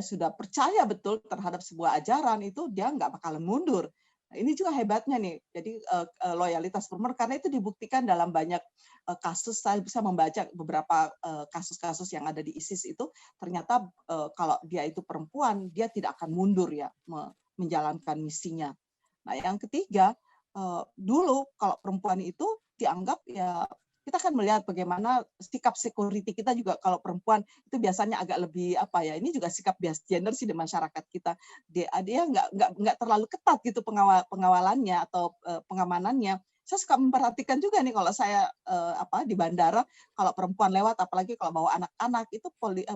sudah percaya betul terhadap sebuah ajaran itu dia nggak bakalan mundur. Ini juga hebatnya nih. Jadi loyalitas perempuan karena itu dibuktikan dalam banyak kasus. Saya bisa membaca beberapa kasus-kasus yang ada di ISIS itu ternyata kalau dia itu perempuan dia tidak akan mundur ya menjalankan misinya. Nah, yang ketiga dulu kalau perempuan itu dianggap ya kita kan melihat bagaimana sikap security kita juga kalau perempuan itu biasanya agak lebih ini juga sikap bias gender sih di masyarakat kita. Dia nggak terlalu ketat gitu pengawalannya atau pengamanannya. Saya suka memperhatikan juga nih kalau saya di bandara kalau perempuan lewat apalagi kalau bawa anak-anak itu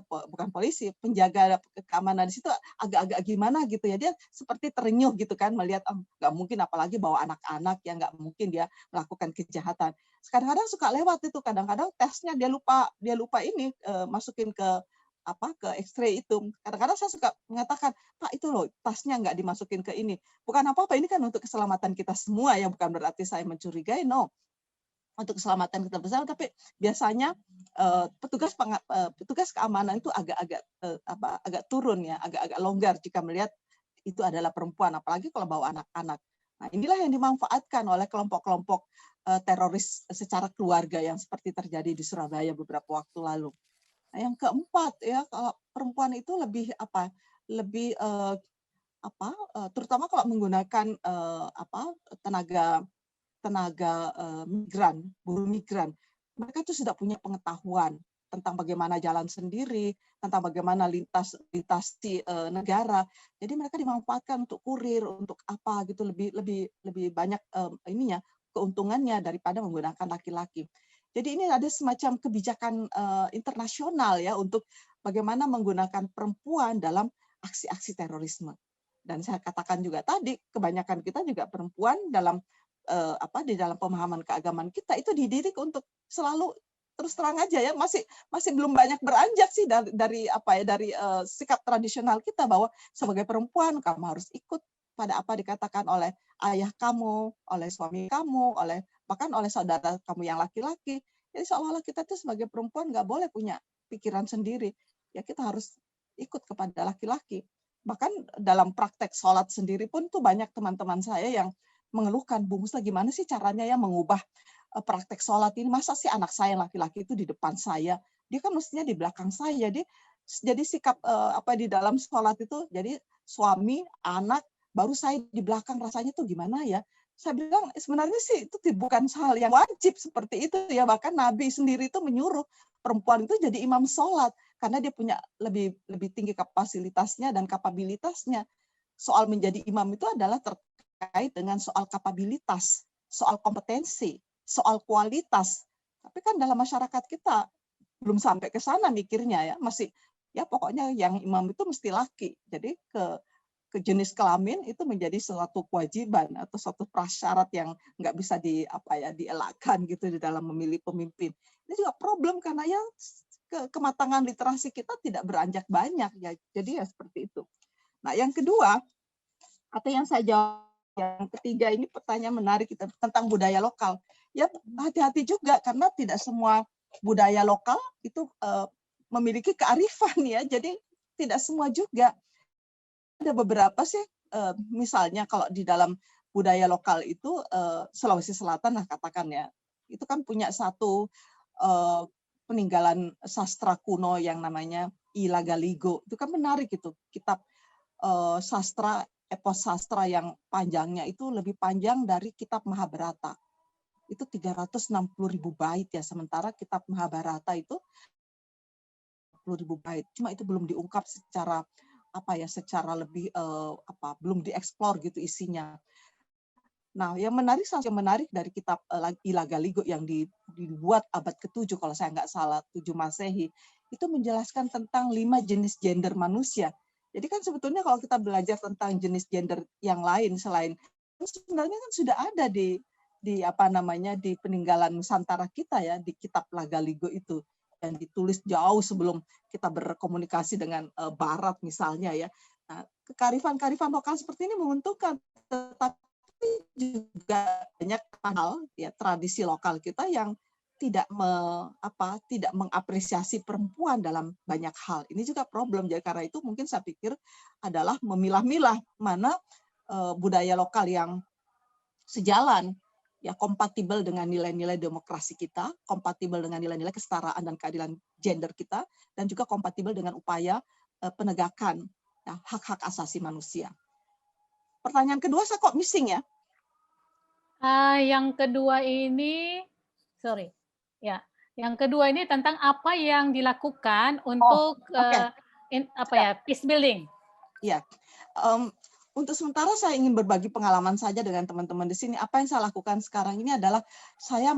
bukan polisi, penjaga keamanan di situ agak-agak gimana gitu ya, dia seperti terenyuh gitu kan melihat nggak mungkin apalagi bawa anak-anak yang nggak mungkin dia melakukan kejahatan. Kadang-kadang suka lewat itu, kadang-kadang tesnya dia lupa ini masukin ke X-ray itu. Kadang-kadang saya suka mengatakan, Pak itu loh tasnya nggak dimasukin ke ini. Bukan apa-apa, ini kan untuk keselamatan kita semua ya, bukan berarti saya mencurigai, no. Untuk keselamatan kita bersama, tapi biasanya petugas keamanan itu agak turun ya, agak longgar jika melihat itu adalah perempuan, apalagi kalau bawa anak-anak. Nah, inilah yang dimanfaatkan oleh kelompok-kelompok teroris secara keluarga yang seperti terjadi di Surabaya beberapa waktu lalu. Nah, yang keempat ya kalau perempuan itu lebih terutama kalau menggunakan tenaga migran, buruh migran, mereka itu sudah punya pengetahuan tentang bagaimana jalan sendiri, tentang bagaimana lintas di negara. Jadi mereka dimanfaatkan untuk kurir, untuk apa gitu lebih banyak keuntungannya daripada menggunakan laki-laki. Jadi ini ada semacam kebijakan internasional ya untuk bagaimana menggunakan perempuan dalam aksi-aksi terorisme. Dan saya katakan juga tadi, kebanyakan kita juga perempuan dalam di dalam pemahaman keagamaan kita itu dididik untuk selalu terus terang aja ya masih belum banyak beranjak sih dari sikap tradisional kita bahwa sebagai perempuan kamu harus ikut pada apa dikatakan oleh ayah kamu, oleh suami kamu, bahkan oleh saudara kamu yang laki-laki. Jadi seolah-olah kita tuh sebagai perempuan nggak boleh punya pikiran sendiri. Ya kita harus ikut kepada laki-laki. Bahkan dalam praktek sholat sendiri pun tuh banyak teman-teman saya yang mengeluhkan, Bu Musla gimana sih caranya ya mengubah praktek sholat ini? Masa sih anak saya laki-laki itu di depan saya? Dia kan mestinya di belakang saya. Jadi sikap di dalam sholat itu, jadi suami, anak, baru saya di belakang rasanya tuh gimana ya? Saya bilang sebenarnya sih itu bukan hal yang wajib seperti itu ya. Bahkan Nabi sendiri itu menyuruh perempuan itu jadi imam sholat karena dia punya lebih tinggi kapasitasnya dan kapabilitasnya. Soal menjadi imam itu adalah terkait dengan soal kapabilitas, soal kompetensi, soal kualitas. Tapi kan dalam masyarakat kita belum sampai ke sana mikirnya ya, masih ya pokoknya yang imam itu mesti laki. Jadi ke jenis kelamin itu menjadi suatu kewajiban atau suatu prasyarat yang nggak bisa dielakkan gitu di dalam memilih pemimpin. Ini juga problem karena ya kematangan literasi kita tidak beranjak banyak ya. Jadi ya seperti itu. Nah, yang kedua atau yang saya jawab yang ketiga ini pertanyaan menarik kita tentang budaya lokal. Ya hati-hati juga karena tidak semua budaya lokal itu memiliki kearifan ya. Jadi tidak semua juga. Ada beberapa sih, misalnya kalau di dalam budaya lokal itu Sulawesi Selatan lah katakan ya, itu kan punya satu peninggalan sastra kuno yang namanya Ilagaligo. Itu kan menarik itu, kitab sastra, epos sastra yang panjangnya itu lebih panjang dari kitab Mahabharata. Itu 360.000 bait ya, sementara kitab Mahabharata itu 10.000 bait. Cuma itu belum diungkap secara secara lebih belum dieksplor gitu isinya. Nah, yang menarik dari kitab Ilagaligo yang dibuat abad ke-7 kalau saya nggak salah, 7 Masehi, itu menjelaskan tentang 5 jenis gender manusia. Jadi kan sebetulnya kalau kita belajar tentang jenis gender yang lain selain sebenarnya kan sudah ada di peninggalan Nusantara kita ya, di kitab Lagaligo itu yang ditulis jauh sebelum kita berkomunikasi dengan Barat misalnya ya. Nah, kearifan lokal seperti ini menguntungkan, tetapi juga banyak hal ya tradisi lokal kita yang tidak mengapresiasi perempuan dalam banyak hal. Ini juga problem. Jadi karena itu mungkin saya pikir adalah memilah-milah mana budaya lokal yang sejalan ya, kompatibel dengan nilai-nilai demokrasi kita, kompatibel dengan nilai-nilai kesetaraan dan keadilan gender kita, dan juga kompatibel dengan upaya penegakan ya, hak-hak asasi manusia. Pertanyaan kedua saya kok missing ya? Yang kedua ini, yang kedua ini tentang apa yang dilakukan untuk peace building. Ya. Untuk sementara saya ingin berbagi pengalaman saja dengan teman-teman di sini. Apa yang saya lakukan sekarang ini adalah saya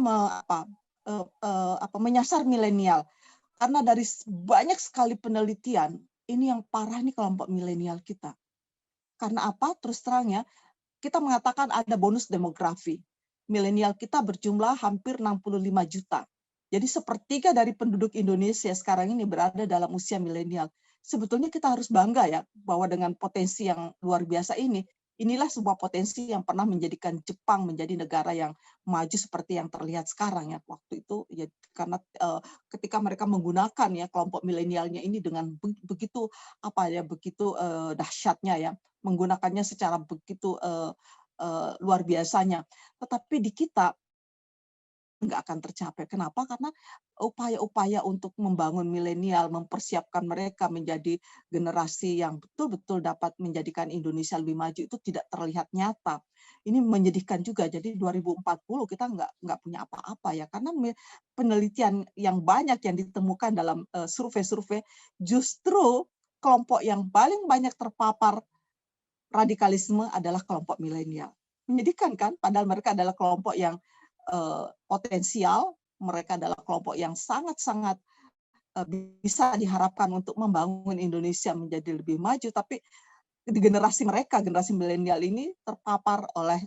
menyasar milenial. Karena dari banyak sekali penelitian, ini yang parah nih kelompok milenial kita. Karena apa? Terus terangnya, kita mengatakan ada bonus demografi. Milenial kita berjumlah hampir 65 juta. Jadi sepertiga dari penduduk Indonesia sekarang ini berada dalam usia milenial. Sebetulnya kita harus bangga ya bahwa dengan potensi yang luar biasa ini, inilah sebuah potensi yang pernah menjadikan Jepang menjadi negara yang maju seperti yang terlihat sekarang ya. Waktu itu ya karena ketika mereka menggunakan ya kelompok milenialnya ini dengan begitu dahsyatnya ya, menggunakannya secara begitu luar biasanya. Tetapi di kita nggak akan tercapai. Kenapa? Karena upaya-upaya untuk membangun milenial, mempersiapkan mereka menjadi generasi yang betul-betul dapat menjadikan Indonesia lebih maju itu tidak terlihat nyata. Ini menyedihkan juga. Jadi 2040 kita nggak punya apa-apa ya, karena penelitian yang banyak yang ditemukan dalam survei-survei justru kelompok yang paling banyak terpapar radikalisme adalah kelompok milenial. Menyedihkan kan? Padahal mereka adalah kelompok yang potensial, mereka adalah kelompok yang sangat-sangat bisa diharapkan untuk membangun Indonesia menjadi lebih maju, tapi di generasi mereka, generasi milenial ini terpapar oleh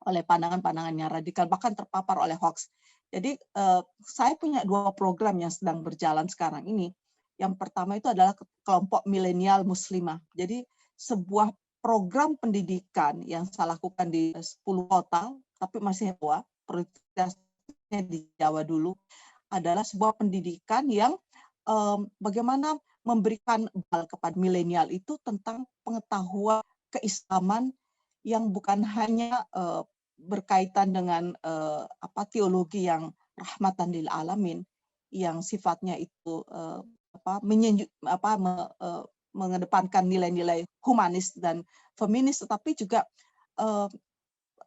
pandangan-pandangan yang radikal, bahkan terpapar oleh hoax. Jadi saya punya 2 program yang sedang berjalan sekarang ini. Yang pertama itu adalah kelompok milenial muslimah. Jadi sebuah program pendidikan yang saya lakukan di 10 kota, tapi masih Jawa, prioritasnya di Jawa dulu, adalah sebuah pendidikan yang bagaimana memberikan kepada milenial itu tentang pengetahuan keislaman yang bukan hanya berkaitan dengan teologi yang rahmatan lil alamin, yang sifatnya itu mengedepankan nilai-nilai humanis dan feminis, tetapi juga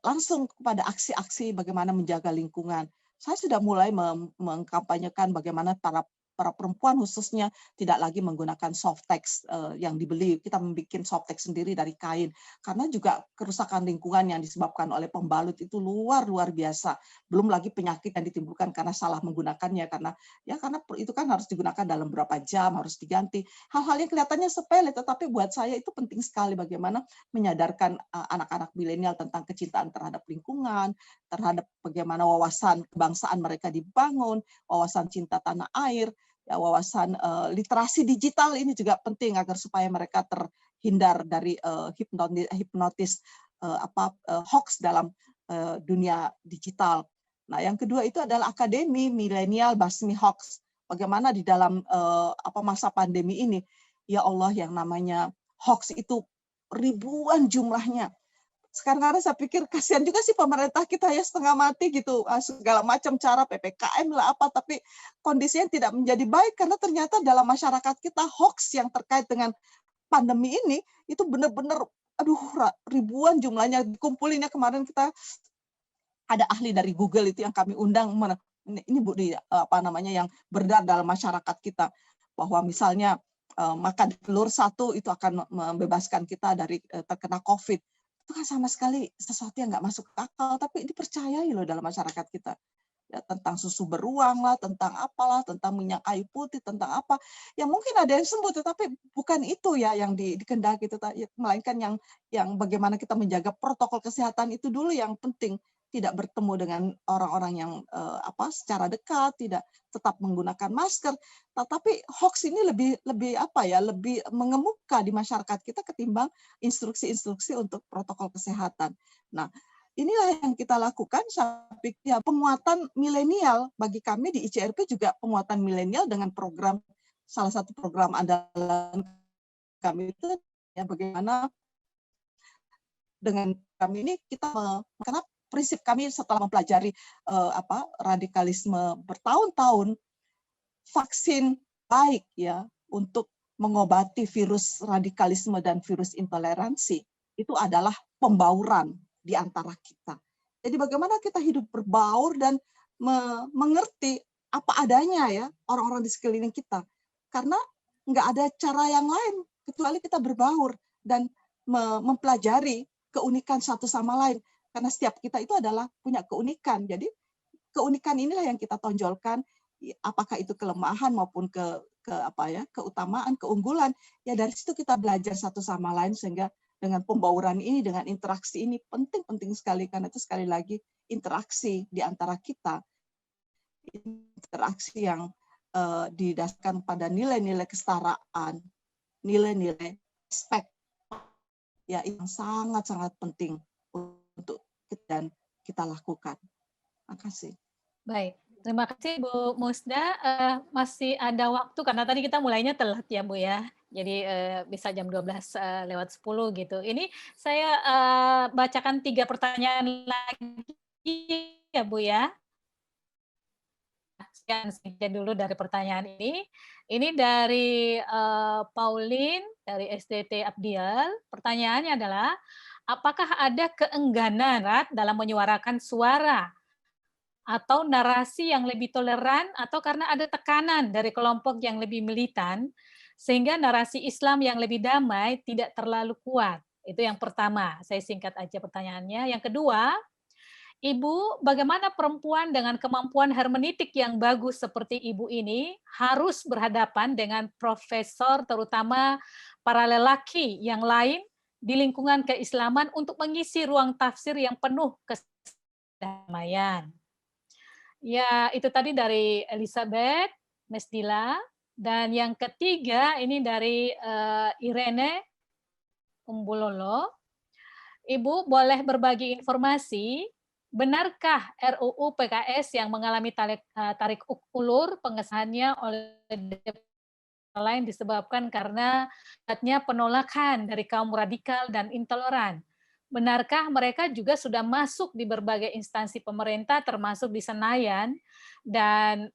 langsung kepada aksi-aksi bagaimana menjaga lingkungan. Saya sudah mulai mengkampanyekan bagaimana para para perempuan khususnya tidak lagi menggunakan soft text yang dibeli. Kita membuat soft text sendiri dari kain. Karena juga kerusakan lingkungan yang disebabkan oleh pembalut itu luar biasa. Belum lagi penyakit yang ditimbulkan karena salah menggunakannya. Karena itu kan harus digunakan dalam berapa jam, harus diganti. Hal-hal yang kelihatannya sepele, tetapi buat saya itu penting sekali bagaimana menyadarkan anak-anak milenial tentang kecintaan terhadap lingkungan, terhadap bagaimana wawasan kebangsaan mereka dibangun, wawasan cinta tanah air, ya, wawasan literasi digital ini juga penting agar supaya mereka terhindar dari hipnotis hoax dalam dunia digital. Nah, yang kedua itu adalah Akademi Milenial Basmi Hoax. Bagaimana di dalam masa pandemi ini, ya Allah, yang namanya hoax itu ribuan jumlahnya. Sekarang saya pikir kasihan juga sih pemerintah kita ya, setengah mati gitu, segala macam cara PPKM lah apa, tapi kondisinya tidak menjadi baik karena ternyata dalam masyarakat kita hoax yang terkait dengan pandemi ini itu benar-benar ribuan jumlahnya. Kumpulinnya kemarin kita ada ahli dari Google itu yang kami undang, ini Bu yang beredar dalam masyarakat kita, bahwa misalnya makan telur satu itu akan membebaskan kita dari terkena COVID. Itu kan sama sekali sesuatu yang nggak masuk akal, tapi dipercayai loh dalam masyarakat kita. Ya, tentang susu beruang lah, tentang apalah, tentang minyak kayu putih, tentang apa. Yang mungkin ada yang sembuh, tetapi bukan itu ya yang dikendaki, melainkan yang bagaimana kita menjaga protokol kesehatan itu dulu yang penting. Tidak bertemu dengan orang-orang yang secara dekat, tidak tetap menggunakan masker. Tetapi hoax ini lebih mengemuka di masyarakat kita ketimbang instruksi-instruksi untuk protokol kesehatan. Nah, inilah yang kita lakukan. Ya, penguatan milenial bagi kami di ICRP juga penguatan milenial dengan program, salah satu program andalan kami itu ya bagaimana dengan kami ini kita karena prinsip kami setelah mempelajari radikalisme bertahun-tahun, vaksin baik ya untuk mengobati virus radikalisme dan virus intoleransi itu adalah pembauran di antara kita. Jadi bagaimana kita hidup berbaur dan mengerti apa adanya ya orang-orang di sekeliling kita. Karena nggak ada cara yang lain kecuali kita berbaur dan mempelajari keunikan satu sama lain. Karena setiap kita itu adalah punya keunikan. Jadi keunikan inilah yang kita tonjolkan, apakah itu kelemahan maupun keutamaan, keunggulan. Ya dari situ kita belajar satu sama lain sehingga dengan pembauran ini, dengan interaksi ini penting sekali karena itu sekali lagi interaksi di antara kita. Interaksi yang didasarkan pada nilai-nilai kesetaraan, nilai-nilai respect ya yang sangat-sangat penting untuk kita lakukan. Terima kasih. Baik, terima kasih Bu Musda. Masih ada waktu karena tadi kita mulainya telat ya Bu ya. Jadi bisa jam 12:10 gitu. Ini saya bacakan 3 pertanyaan lagi ya Bu ya. Sekian saja dulu dari pertanyaan ini. Ini dari Pauline dari SDT Abdial. Pertanyaannya adalah, apakah ada keengganan dalam menyuarakan suara atau narasi yang lebih toleran atau karena ada tekanan dari kelompok yang lebih militan sehingga narasi Islam yang lebih damai tidak terlalu kuat? Itu yang pertama. Saya singkat aja pertanyaannya. Yang kedua, Ibu, bagaimana perempuan dengan kemampuan hermeneutik yang bagus seperti Ibu ini harus berhadapan dengan profesor, terutama para lelaki yang lain di lingkungan keislaman untuk mengisi ruang tafsir yang penuh kedamaian? Ya, itu tadi dari Elizabeth Mesdila. Dan yang ketiga, ini dari Irene Umbulolo. Ibu boleh berbagi informasi, benarkah RUU PKS yang mengalami tarik ulur pengesahannya oleh DPR lain disebabkan karena adanya penolakan dari kaum radikal dan intoleran? Benarkah mereka juga sudah masuk di berbagai instansi pemerintah termasuk di Senayan dan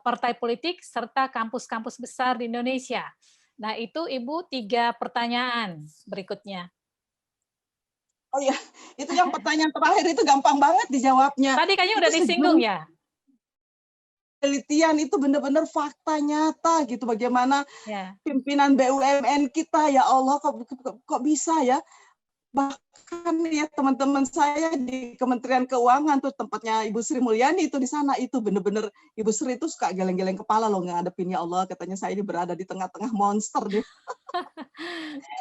partai politik serta kampus-kampus besar di Indonesia? Nah, itu Ibu 3 pertanyaan berikutnya. Oh ya, itu yang pertanyaan terakhir itu gampang banget dijawabnya. Tadi kayaknya udah disinggung ya? penelitian itu benar-benar fakta nyata gitu, bagaimana Ya. pimpinan BUMN kita, ya Allah, kok bisa ya. Bahkan ya teman-teman saya di Kementerian Keuangan tuh, tempatnya Ibu Sri Mulyani itu di sana, itu bener-bener Ibu Sri itu suka geleng-geleng kepala loh ngadepin, ya Allah, katanya saya ini berada di tengah-tengah monster nih.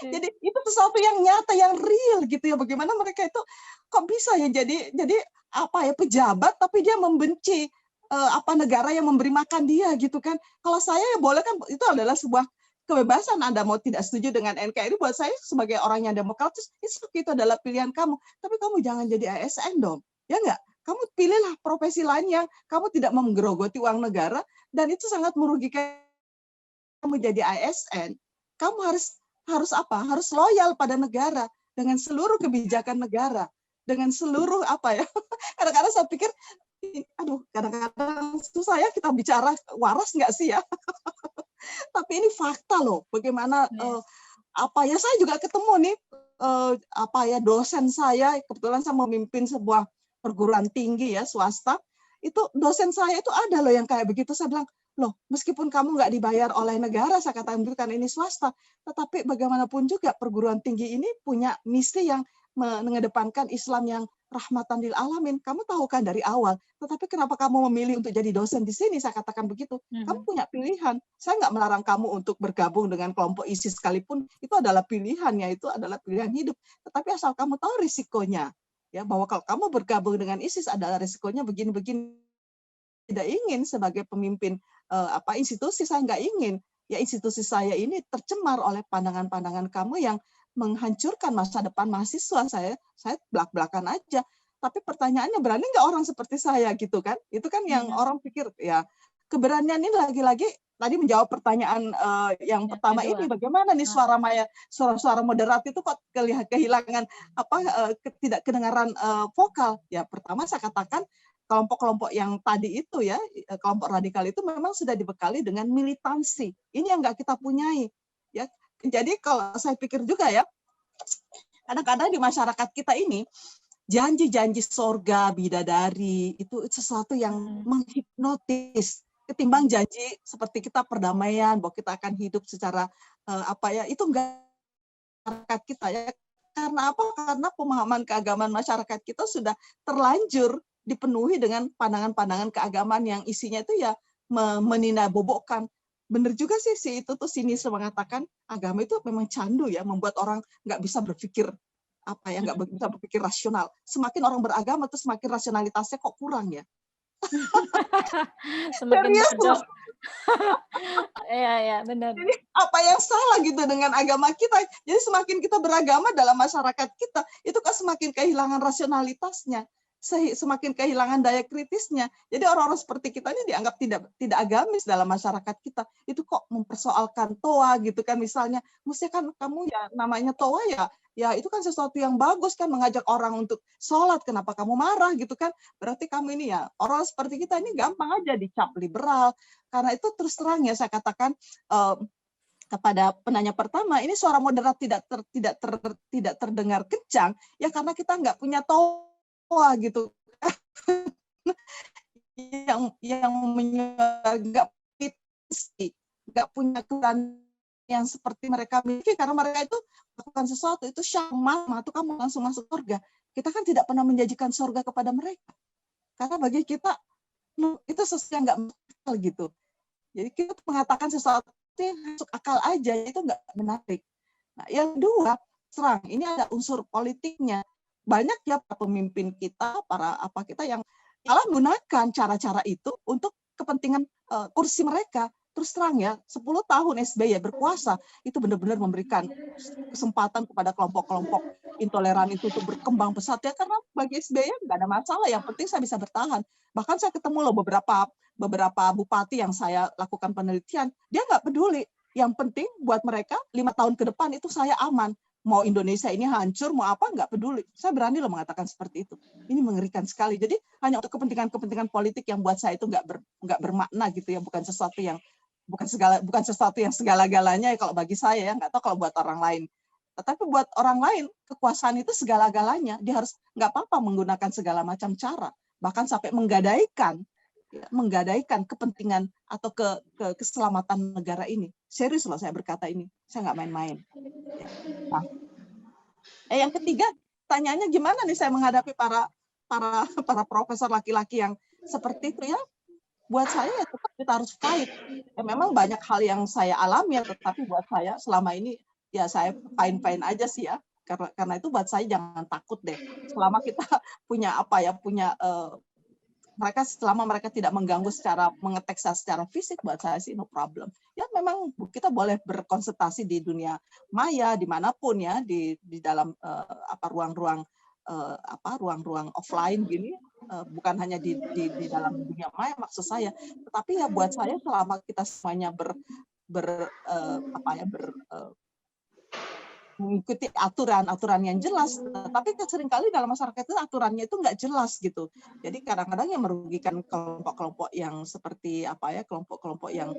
Jadi itu sesuatu yang nyata, yang real gitu ya, bagaimana mereka itu kok bisa ya jadi apa ya, pejabat tapi dia membenci negara yang memberi makan dia gitu kan. Kalau saya ya boleh kan, itu adalah sebuah kebebasan. Anda mau tidak setuju dengan NKRI, buat saya sebagai orang yang demokratis, itu adalah pilihan kamu. Tapi kamu jangan jadi ASN dong, ya nggak? Kamu pilihlah profesi lainnya. Kamu tidak menggerogoti uang negara, dan itu sangat merugikan kamu jadi ASN. Kamu harus apa? Harus loyal pada negara dengan seluruh kebijakan negara, dengan seluruh apa ya? Kadang-kadang saya pikir, aduh, kadang-kadang susah ya kita bicara waras nggak sih ya? Tapi ini fakta loh, bagaimana saya juga ketemu nih dosen saya, kebetulan saya memimpin sebuah perguruan tinggi ya swasta, itu dosen saya itu ada loh yang kayak begitu. Saya bilang, loh, meskipun kamu nggak dibayar oleh negara, saya katakan kan ini swasta, tetapi bagaimanapun juga perguruan tinggi ini punya misi yang mengedepankan Islam yang rahmatan lil alamin. Kamu tahu kan dari awal, tetapi kenapa kamu memilih untuk jadi dosen di sini? Saya katakan begitu. Kamu punya pilihan. Saya nggak melarang kamu untuk bergabung dengan kelompok ISIS sekalipun, itu adalah pilihannya, itu adalah pilihan hidup. Tetapi asal kamu tahu risikonya, ya, bahwa kalau kamu bergabung dengan ISIS adalah risikonya begini-begini. Tidak ingin sebagai pemimpin institusi, saya nggak ingin ya institusi saya ini tercemar oleh pandangan-pandangan kamu yang menghancurkan masa depan mahasiswa. Saya belak-belakan aja. Tapi pertanyaannya, berani nggak orang seperti saya gitu kan? Itu kan yang orang pikir ya. Keberanian ini lagi-lagi tadi menjawab pertanyaan yang pertama ini, bagaimana nih suara moderat itu kok kehilangan tidak kedengaran vokal. Ya, pertama saya katakan kelompok-kelompok yang tadi itu ya, kelompok radikal itu memang sudah dibekali dengan militansi. Ini yang nggak kita punyai. Ya, jadi kalau saya pikir juga ya, kadang-kadang di masyarakat kita ini janji-janji sorga, bidadari itu sesuatu yang menghipnotis ketimbang janji seperti kita perdamaian, bahwa kita akan hidup secara itu enggak masyarakat kita ya. Karena apa? Karena pemahaman keagamaan masyarakat kita sudah terlanjur dipenuhi dengan pandangan-pandangan keagamaan yang isinya itu ya menindakbobokkan. Benar juga sih si itu tuh sinis mengatakan agama itu memang candu ya, membuat orang nggak bisa berpikir nggak bisa berpikir rasional. Semakin orang beragama tuh semakin rasionalitasnya kok kurang ya. Semakin bodoh. Ya, benar. Jadi apa yang salah gitu dengan agama kita? Jadi semakin kita beragama dalam masyarakat kita, itu kan semakin kehilangan rasionalitasnya, semakin kehilangan daya kritisnya. Jadi orang-orang seperti kita ini dianggap tidak agamis dalam masyarakat kita. Itu kok mempersoalkan toa gitu kan misalnya. Mesti kan kamu ya namanya toa ya itu kan sesuatu yang bagus kan, mengajak orang untuk sholat, kenapa kamu marah gitu kan? Berarti kamu ini ya, orang seperti kita ini gampang aja dicap liberal. Karena itu terus terang ya saya katakan kepada penanya pertama, ini suara moderat tidak terdengar kencang ya karena kita nggak punya toa gitu. yang nggak punya keberanian yang seperti mereka miliki, karena mereka itu melakukan sesuatu itu syamah, itu kamu langsung masuk surga. Kita kan tidak pernah menjanjikan surga kepada mereka, karena bagi kita itu sesuatu yang nggak masuk akal gitu. Jadi kita mengatakan sesuatu yang masuk akal aja itu nggak menarik. Nah, yang kedua, serang ini ada unsur politiknya. Banyak ya pemimpin kita, kita yang malah menggunakan cara-cara itu untuk kepentingan kursi mereka. Terus terang ya, 10 tahun SBY berkuasa, itu benar-benar memberikan kesempatan kepada kelompok-kelompok intoleran itu untuk berkembang pesat ya, karena bagi SBY nggak ada masalah, yang penting saya bisa bertahan. Bahkan saya ketemu loh beberapa bupati yang saya lakukan penelitian, dia nggak peduli. Yang penting buat mereka 5 tahun ke depan itu saya aman. Mau Indonesia ini hancur, mau apa, nggak peduli. Saya berani loh mengatakan seperti itu. Ini mengerikan sekali. Jadi hanya untuk kepentingan politik yang buat saya itu nggak bermakna gitu ya, bukan sesuatu yang segala-galanya ya kalau bagi saya ya, nggak tahu kalau buat orang lain. Tetapi buat orang lain kekuasaan itu segala-galanya. Dia harus nggak apa-apa menggunakan segala macam cara, bahkan sampai menggadaikan ya, menggadaikan kepentingan atau keselamatan negara ini. Serius loh saya berkata ini, saya nggak main-main. Ya. Nah, yang ketiga, tanyanya gimana nih saya menghadapi para profesor laki-laki yang seperti itu ya? Buat saya ya tetap kita harus fight. Ya memang banyak hal yang saya alami, tetapi buat saya selama ini ya saya fine-fine aja sih ya. Karena itu buat saya jangan takut deh. Selama kita punya mereka selama mereka tidak mengganggu mengetek saya secara fisik, buat saya sih no problem. Ya memang kita boleh berkonsultasi di dunia maya dimanapun ya, di dalam ruang-ruang offline gini, bukan hanya di dalam dunia maya maksud saya, tetapi ya buat saya selama kita semuanya mengikuti aturan yang jelas, tapi seringkali dalam masyarakat itu aturannya itu nggak jelas gitu. Jadi kadang-kadang yang merugikan kelompok-kelompok yang seperti kelompok-kelompok yang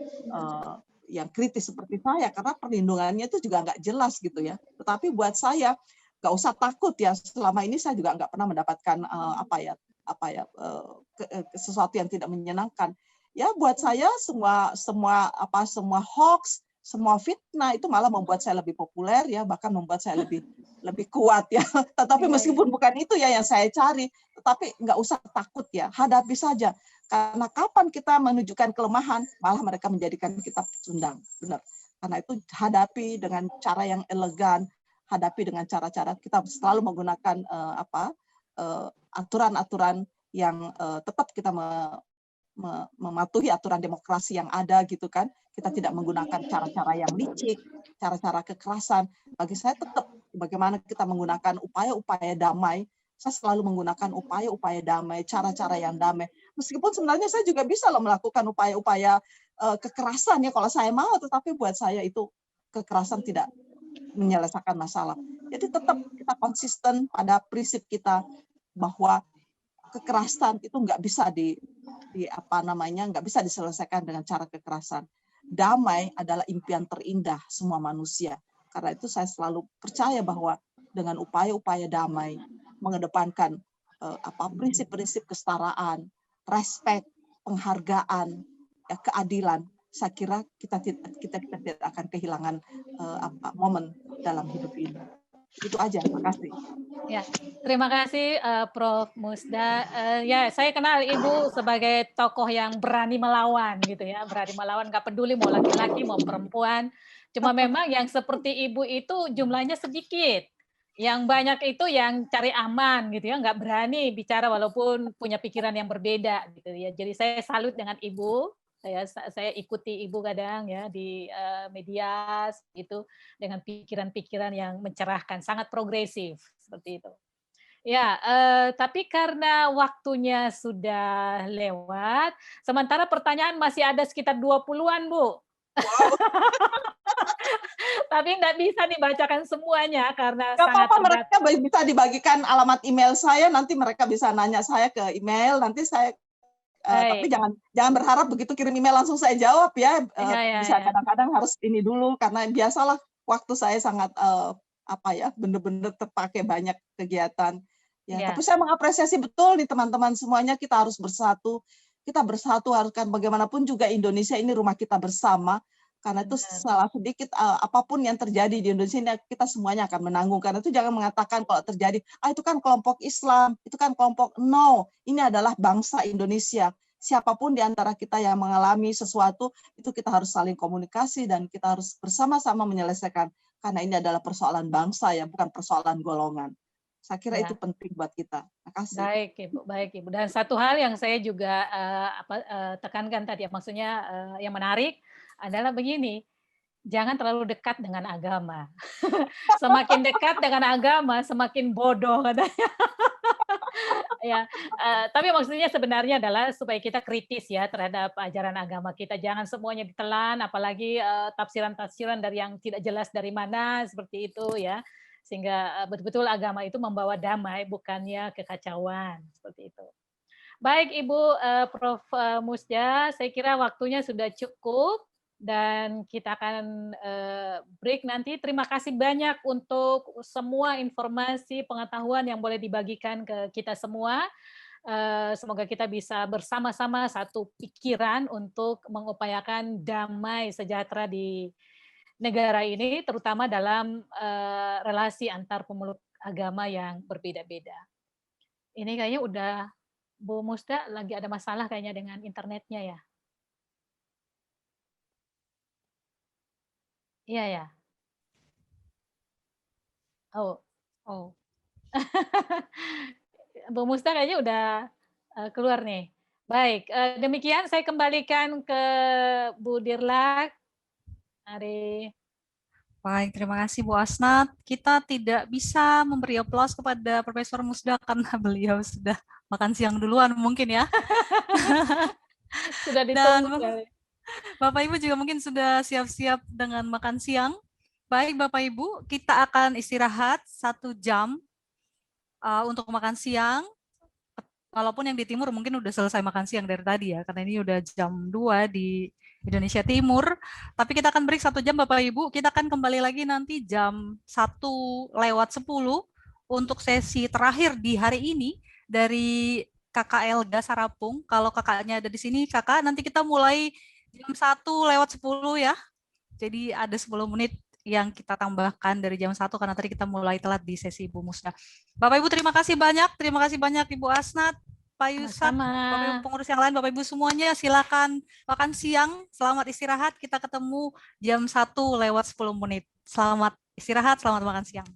kritis seperti saya, karena perlindungannya itu juga nggak jelas gitu ya. Tetapi buat saya nggak usah takut ya. Selama ini saya juga nggak pernah mendapatkan sesuatu yang tidak menyenangkan. Ya buat saya semua hoax, semua fitnah itu malah membuat saya lebih populer ya, bahkan membuat saya lebih kuat ya. Tetapi meskipun bukan itu ya yang saya cari, tetapi nggak usah takut ya, hadapi saja. Karena kapan kita menunjukkan kelemahan, malah mereka menjadikan kita pecundang, benar. Karena itu hadapi dengan cara yang elegan, hadapi dengan cara-cara kita selalu menggunakan aturan-aturan yang tetap kita mematuhi aturan demokrasi yang ada gitu kan. Kita tidak menggunakan cara-cara yang licik, cara-cara kekerasan. Bagi saya tetap bagaimana kita menggunakan upaya-upaya damai. Saya selalu menggunakan upaya-upaya damai, cara-cara yang damai. Meskipun sebenarnya saya juga bisa loh melakukan upaya-upaya kekerasan ya kalau saya mau, tetapi buat saya itu kekerasan tidak menyelesaikan masalah. Jadi tetap kita konsisten pada prinsip kita bahwa kekerasan itu nggak bisa nggak bisa diselesaikan dengan cara kekerasan. Damai adalah impian terindah semua manusia. Karena itu saya selalu percaya bahwa dengan upaya-upaya damai, mengedepankan prinsip-prinsip kesetaraan, respek, penghargaan, ya, keadilan, saya kira kita tidak akan kehilangan momen dalam hidup ini. Itu aja, makasih. Ya, terima kasih Prof. Musda. Ya, saya kenal Ibu sebagai tokoh yang berani melawan gitu ya, berani melawan, nggak peduli mau laki-laki mau perempuan. Cuma memang yang seperti Ibu itu jumlahnya sedikit. Yang banyak itu yang cari aman gitu ya, nggak berani bicara walaupun punya pikiran yang berbeda gitu ya. Jadi saya salut dengan Ibu. Saya ikuti Ibu kadang ya di media itu dengan pikiran-pikiran yang mencerahkan, sangat progresif seperti itu. Ya, tapi karena waktunya sudah lewat, sementara pertanyaan masih ada sekitar 20-an, Bu. Wow. Tapi nggak bisa dibacakan semuanya karena nggak sangat apa-apa, mereka bisa dibagikan alamat email saya, nanti mereka bisa nanya saya ke email, nanti saya tapi jangan berharap begitu kirim email langsung saya jawab ya. Bisa kadang-kadang harus ini dulu karena biasalah waktu saya sangat benar-benar terpakai banyak kegiatan. Ya, tapi saya mengapresiasi betul nih teman-teman semuanya, kita harus bersatu. Kita bersatu harus kan bagaimanapun juga Indonesia ini rumah kita bersama. Karena itu salah sedikit apapun yang terjadi di Indonesia ini kita semuanya akan menanggung. Karena itu jangan mengatakan kalau terjadi itu kan kelompok Islam, itu kan kelompok, no, ini adalah bangsa Indonesia. Siapapun di antara kita yang mengalami sesuatu itu kita harus saling komunikasi dan kita harus bersama-sama menyelesaikan karena ini adalah persoalan bangsa ya, bukan persoalan golongan. Saya kira itu penting buat kita. Terima kasih. Baik Ibu. Dan satu hal yang saya juga tekankan tadi, maksudnya yang menarik adalah begini, jangan terlalu dekat dengan agama. Semakin dekat dengan agama, semakin bodoh katanya. Ya, tapi maksudnya sebenarnya adalah supaya kita kritis ya terhadap ajaran agama kita. Jangan semuanya ditelan, apalagi tafsiran-tafsiran dari yang tidak jelas dari mana seperti itu ya. Sehingga betul-betul agama itu membawa damai, bukannya kekacauan seperti itu. Baik Ibu Prof. Musda, saya kira waktunya sudah cukup dan kita akan break nanti. Terima kasih banyak untuk semua informasi pengetahuan yang boleh dibagikan ke kita semua. Semoga kita bisa bersama-sama satu pikiran untuk mengupayakan damai sejahtera di negara ini, terutama dalam relasi antar pemeluk agama yang berbeda-beda. Ini kayaknya udah Bu Musda lagi ada masalah kayaknya dengan internetnya ya. Iya ya. Oh, Oh, Bu Musda kayaknya udah keluar nih. Baik, demikian saya kembalikan ke Bu Dirlak. Mari. baik, terima kasih Bu Asnat. Kita tidak bisa memberi aplaus kepada Profesor Musda karena beliau sudah makan siang duluan mungkin ya. Sudah Dan ditunggu kali. Bapak Ibu juga mungkin sudah siap-siap dengan makan siang. Baik Bapak Ibu, kita akan istirahat 1 jam untuk makan siang. Walaupun yang di timur mungkin udah selesai makan siang dari tadi ya, karena ini udah jam 2 di Indonesia Timur. Tapi kita akan break 1 jam Bapak Ibu, kita akan kembali lagi nanti jam 1:10 untuk sesi terakhir di hari ini dari Kakak Elga Sarapung. Kalau kakaknya ada di sini, kakak nanti kita mulai jam 1:10 ya. Jadi ada 10 menit yang kita tambahkan dari jam 1 karena tadi kita mulai telat di sesi Ibu Musda. Bapak Ibu terima kasih banyak Ibu Asnat, Pak Yusat, Sama-sama. Bapak Ibu pengurus yang lain, Bapak Ibu semuanya silakan makan siang, selamat istirahat, kita ketemu jam 1:10. Selamat istirahat, selamat makan siang.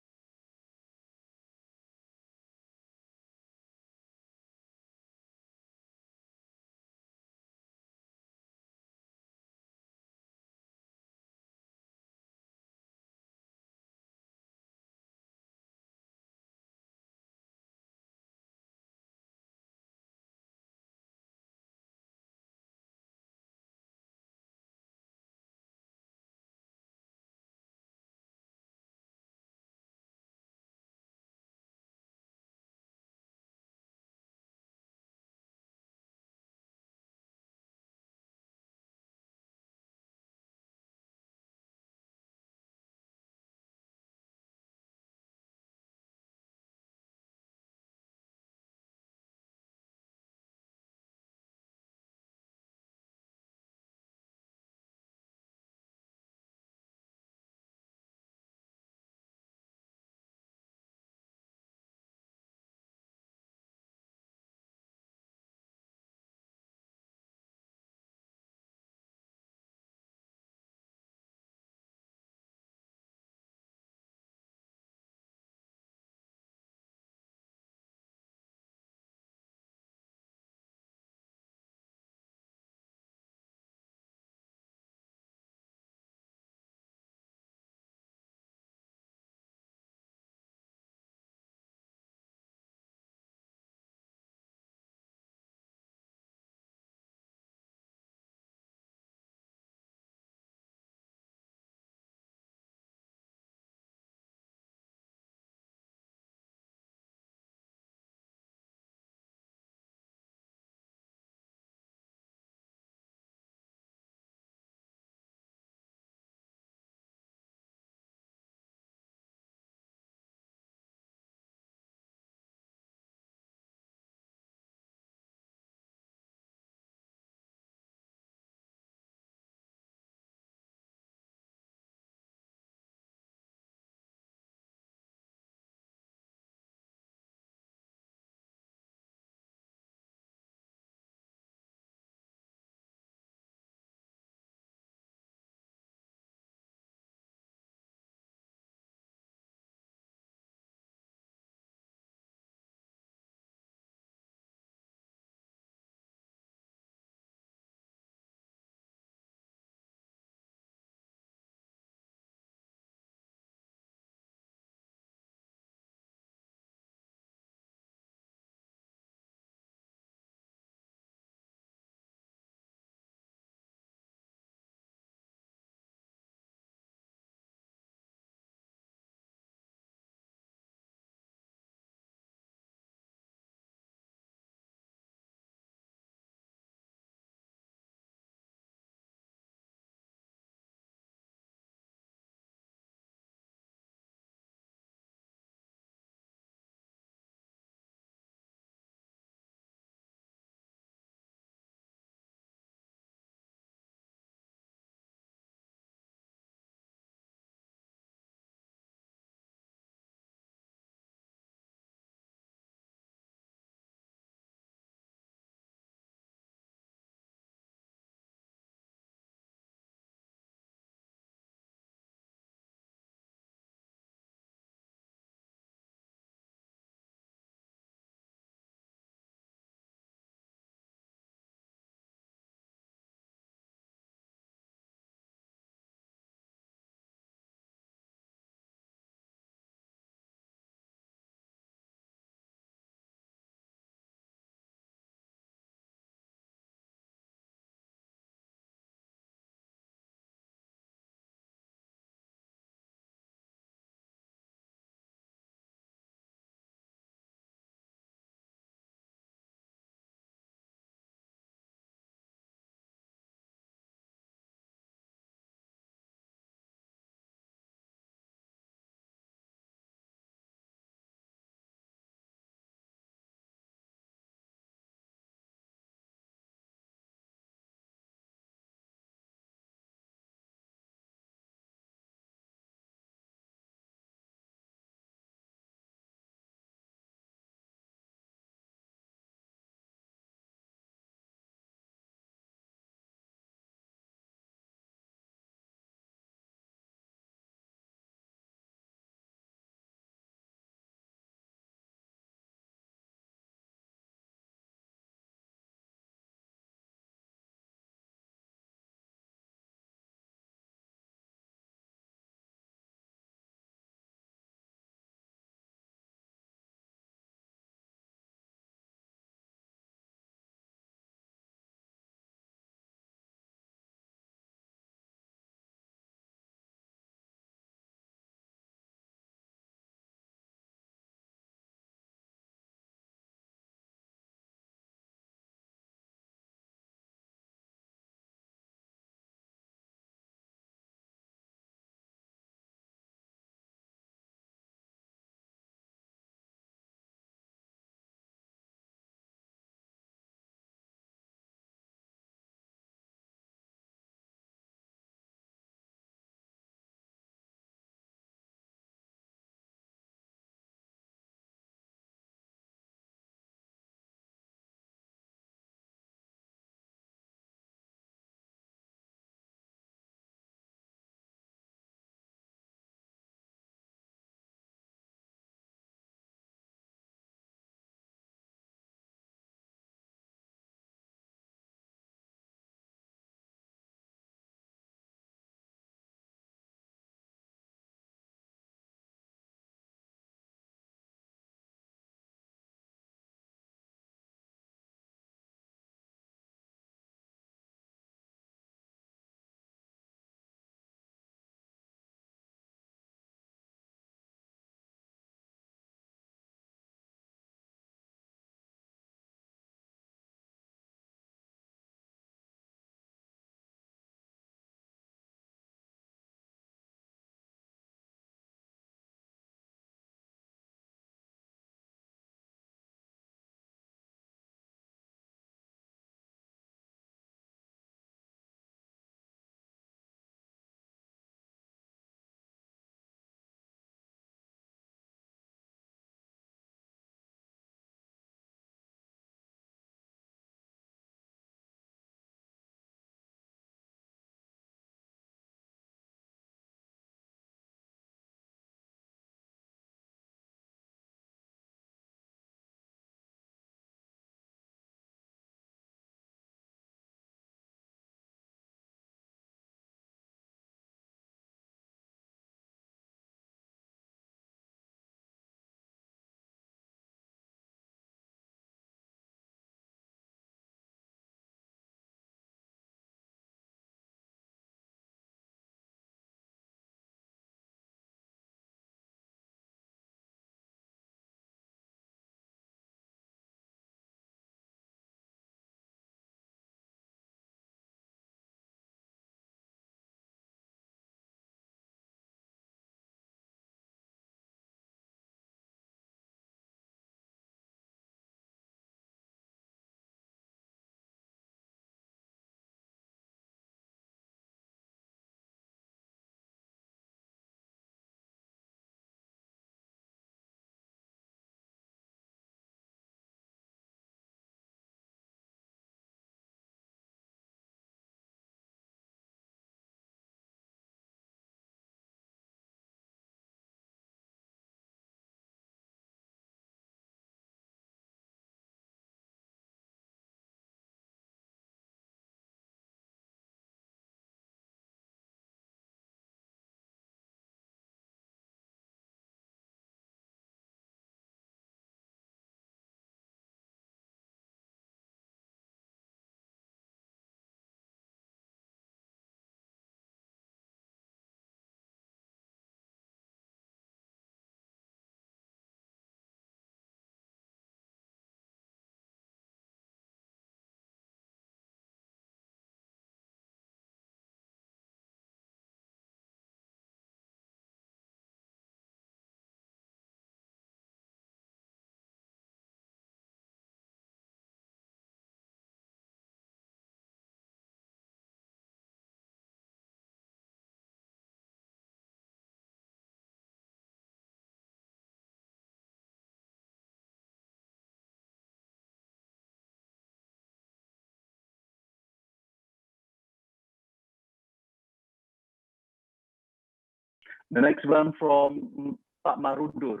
The next one from Pak Marudur,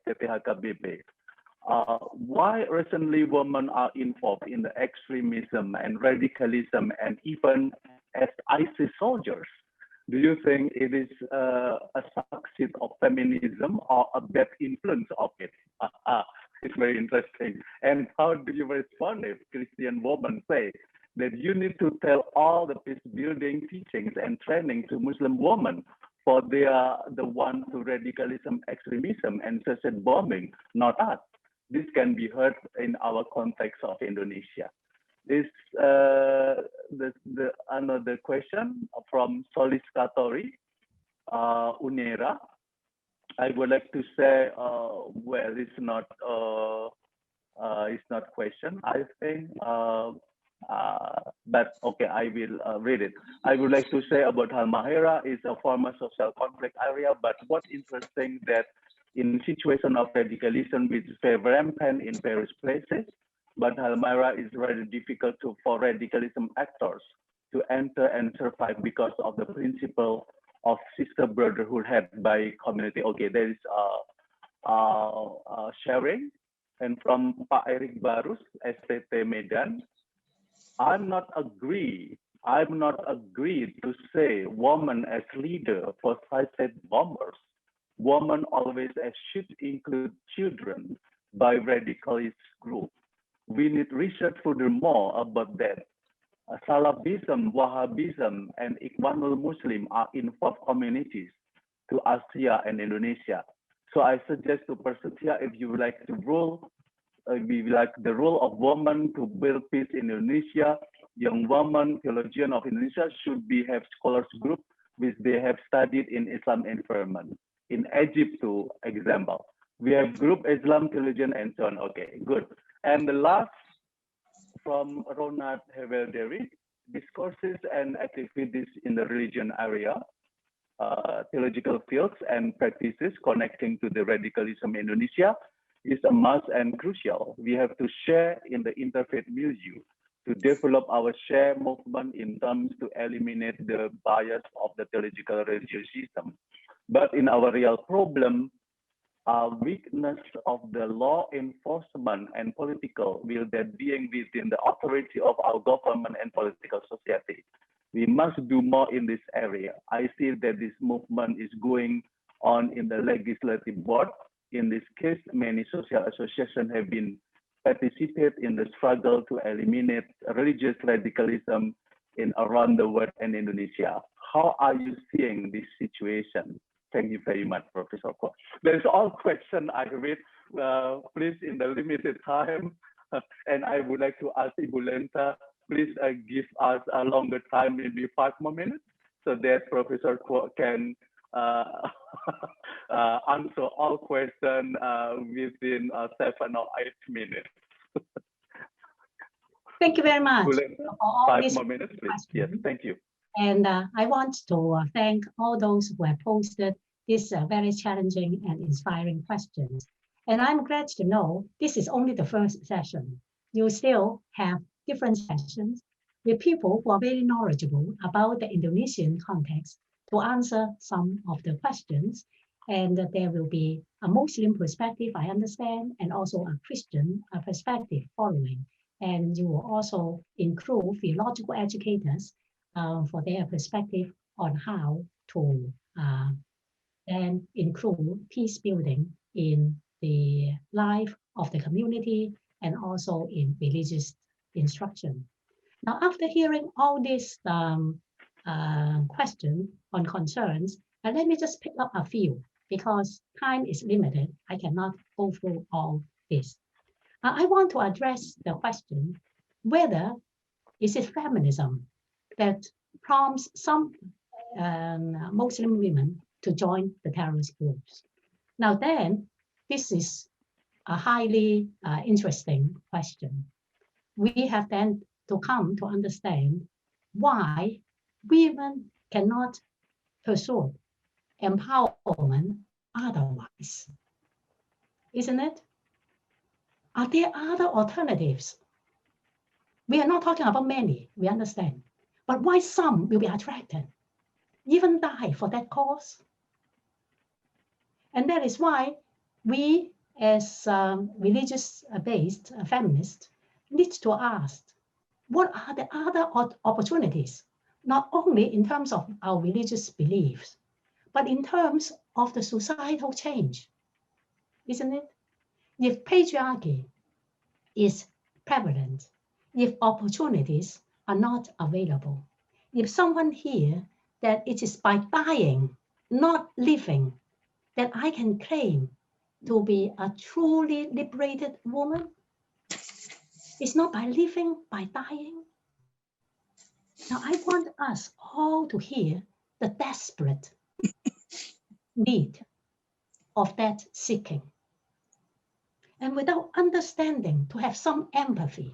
STTHKBP. Why recently women are involved in the extremism and radicalism and even as ISIS soldiers? Do you think it is a success of feminism or a bad influence of it? It's very interesting. And how do you respond if Christian women say that you need to tell all the peace building teachings and training to Muslim women, for they are the ones to radicalism, extremism, and suicide bombing, not us? This can be heard in our context of Indonesia. This another question from Solis Katori, Unera. I would like to say, well, it's not question, I think, but okay, I will read it. I would like to say about Halmahera is a former social conflict area, but what's interesting that in situation of radicalism, which is very rampant in various places, but Halmahera is very difficult for radicalism actors to enter and survive because of the principle of sister brotherhood had by community. Okay, there is sharing, and from Pak Erik Barus, STT Medan. I'm not agree to say woman as leader for suicide bombers. Women always should include children by radicalist group. We need research furthermore about that. Salafism, Wahhabism, and Ikhwanul Muslim are involved communities to Asia and Indonesia. So I suggest to Persetia, if you would like to rule, the role of women to build peace in Indonesia, young women, theologian of Indonesia should have scholars group which they have studied in Islam environment. In Egypt, to example, we have group Islam theologian and so on. Okay, good. And the last from Ronald Hevelderi, discourses and activities in the religion area, theological fields and practices connecting to the radicalism in Indonesia is a must and crucial. We have to share in the interfaith milieu to develop our share movement in terms to eliminate the bias of the theological religiosism. But in our real problem, weakness of the law enforcement and political will that being within the authority of our government and political society. We must do more in this area. I see that this movement is going on in the legislative board. In this case, many social associations have been participate in the struggle to eliminate religious radicalism in around the world and Indonesia. How are you seeing this situation? Thank you very much, Professor Kwok. There's all question I read, please in the limited time. And I would like to ask Ibu Lenta, please give us a longer time, maybe 5 more minutes, so that Professor Kwok can answer all questions within 7 or 8 minutes. Thank you very much. Lenta, 5 more minutes, please. Yes, thank you. And I want to thank all those who have posted these very challenging and inspiring questions. And I'm glad to know this is only the first session. You still have different sessions with people who are very knowledgeable about the Indonesian context to answer some of the questions. And there will be a Muslim perspective, I understand, and also a Christian perspective following. And you will also include theological educators for their perspective on how to then include peace building in the life of the community and also in religious instruction. Now, after hearing all these questions on concerns, let me just pick up a few because time is limited. I cannot go through all this. I want to address the question whether is it feminism that prompts some Muslim women to join the terrorist groups. Now then, this is a highly interesting question. We have then to come to understand why women cannot pursue empowerment otherwise. Isn't it? Are there other alternatives? We are not talking about many, we understand. But why some will be attracted? even die for that cause. And that is why we, as religious-based feminists, need to ask, what are the other opportunities, not only in terms of our religious beliefs, but in terms of the societal change, isn't it? If patriarchy is prevalent, if opportunities are not available, if someone hears that it is by dying, not living, that I can claim to be a truly liberated woman, it's not by living, by dying. Now, I want us all to hear the desperate need of that seeking. And without understanding, to have some empathy,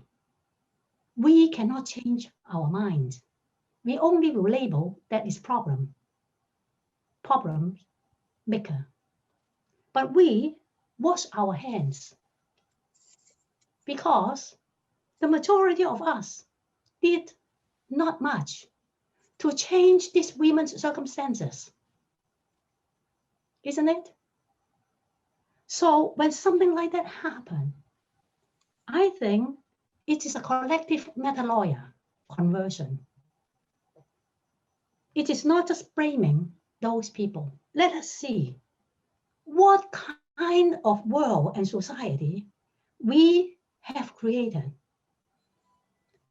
we cannot change our minds. We only will label that is problem maker. But we wash our hands because the majority of us did not much to change these women's circumstances, isn't it? So when something like that happens, I think it is a collective metanoia conversion. It is not just blaming those people. Let us see what kind of world and society we have created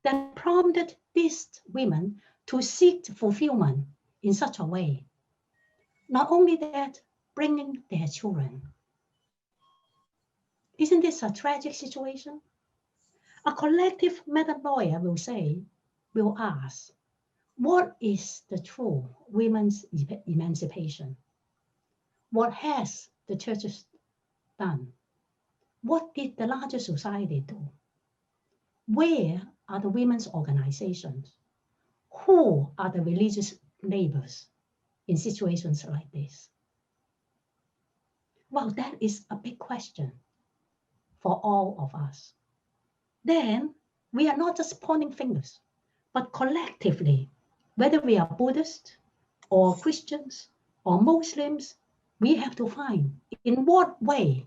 that prompted these women to seek fulfillment in such a way. Not only that, bringing their children. Isn't this a tragic situation? A collective metanoia will ask, what is the true women's emancipation? What has the churches done? What did the larger society do? Where are the women's organizations? Who are the religious neighbors in situations like this? Well, that is a big question for all of us. Then we are not just pointing fingers, but collectively, whether we are Buddhists or Christians or Muslims, we have to find in what way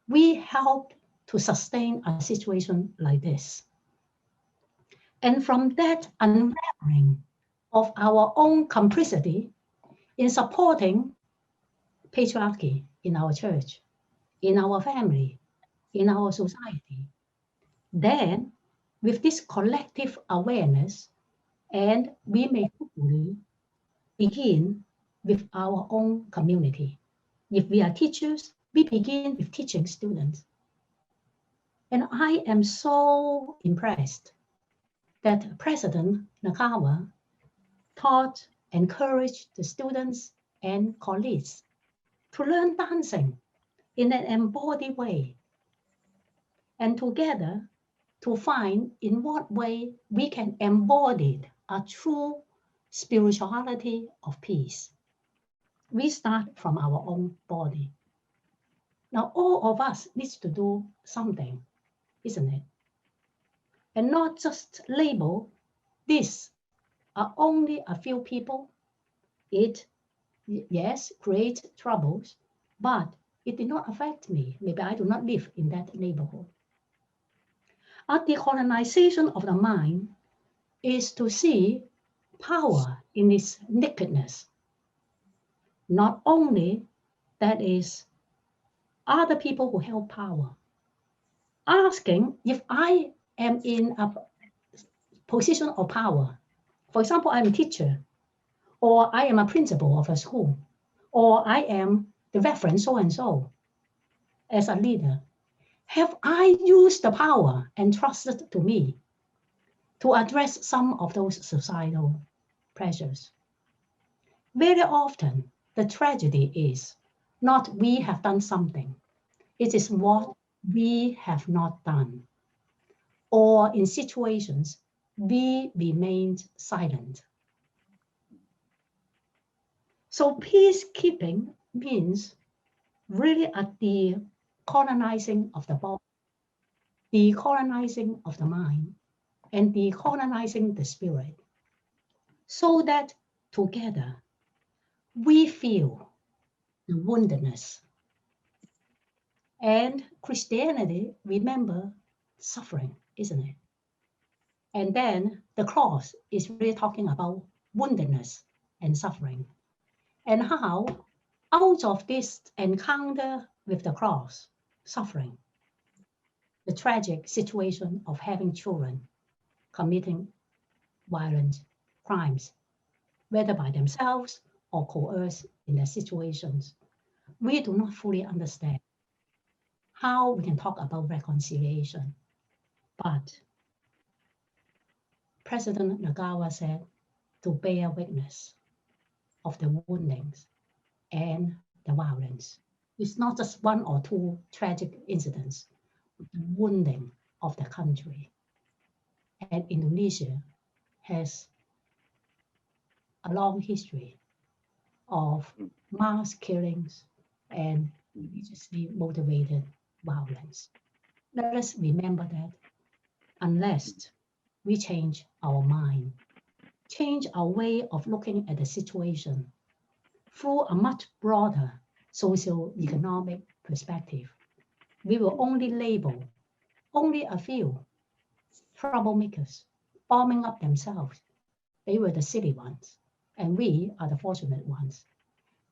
we help to sustain a situation like this. And from that unraveling of our own complicity in supporting patriarchy in our church, in our family, in our society, then with this collective awareness, and we may hopefully begin with our own community. If we are teachers, we begin with teaching students. And I am so impressed that President Nakawa taught, encouraged the students and colleagues to learn dancing in an embodied way, and together to find in what way we can embody a true spirituality of peace. We start from our own body. Now, all of us needs to do something, isn't it? And not just label this are only a few people. It, yes, creates troubles, but it did not affect me. Maybe I do not live in that neighborhood. A decolonization of the mind is to see power in its nakedness. Not only that is other people who held power. Asking if I am in a position of power. For example, I'm a teacher, or I am a principal of a school, or I am the reference so-and-so as a leader. Have I used the power entrusted to me to address some of those societal pressures? Very often, the tragedy is not we have done something. It is what we have not done. Or in situations, we remained silent. So peacekeeping means really a decolonizing of the body, decolonizing of the mind, and decolonizing the spirit, so that together we feel the woundedness. And Christianity, remember, suffering, isn't it? And then the cross is really talking about woundedness and suffering. And how, out of this encounter with the cross, suffering, the tragic situation of having children committing violent crimes, whether by themselves or coerced in their situations, we do not fully understand how we can talk about reconciliation. But President Nagawa said to bear witness of the woundings and the violence. It's not just one or two tragic incidents, but the wounding of the country. And Indonesia has a long history of mass killings and religiously motivated violence. Let us remember that unless we change our mind, change our way of looking at the situation through a much broader socio-economic perspective, we will only label only a few troublemakers bombing up themselves. They were the silly ones, and we are the fortunate ones.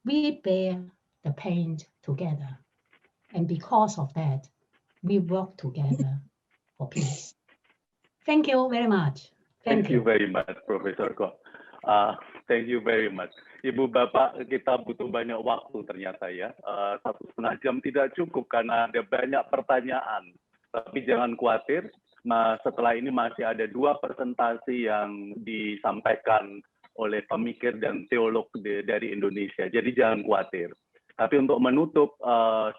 We bear the pain together, and because of that, we work together for peace. Thank you very much. Thank you very much, Profesor Kwok. Thank you very much. Ibu Bapak, kita butuh banyak waktu ternyata ya. 1,5 jam tidak cukup karena ada banyak pertanyaan. Tapi jangan khawatir, setelah ini masih ada 2 presentasi yang disampaikan oleh pemikir dan teolog dari Indonesia. Jadi jangan khawatir. Tapi untuk menutup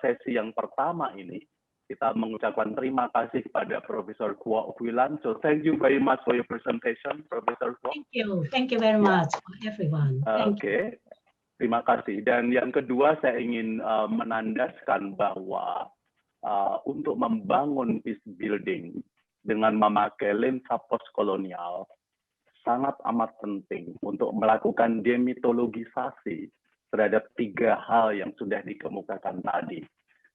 sesi yang pertama ini, kita mengucapkan terima kasih kepada Profesor Kwok Kwilan. So thank you very much for your presentation, Profesor Kwok. Thank you very much for everyone. Oke, terima kasih. Dan yang kedua saya ingin menandaskan bahwa untuk membangun peace building dengan memakai lensa postkolonial sangat amat penting untuk melakukan demitologisasi terhadap 3 hal yang sudah dikemukakan tadi,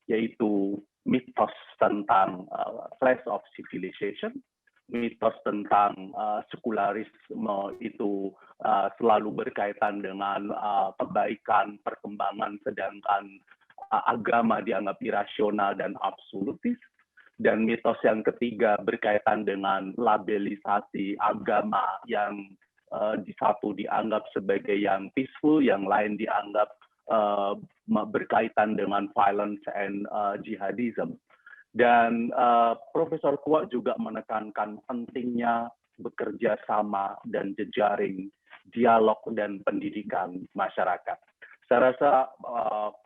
yaitu mitos tentang clash of civilization, mitos tentang sekularisme itu selalu berkaitan dengan kebaikan, perkembangan, sedangkan agama dianggap irasional dan absolutis, dan mitos yang ketiga berkaitan dengan labelisasi agama yang di satu dianggap sebagai yang peaceful, yang lain dianggap berkaitan dengan violence and jihadism. Dan Profesor Kwok juga menekankan pentingnya bekerja sama dan jejaring dialog dan pendidikan masyarakat. Saya rasa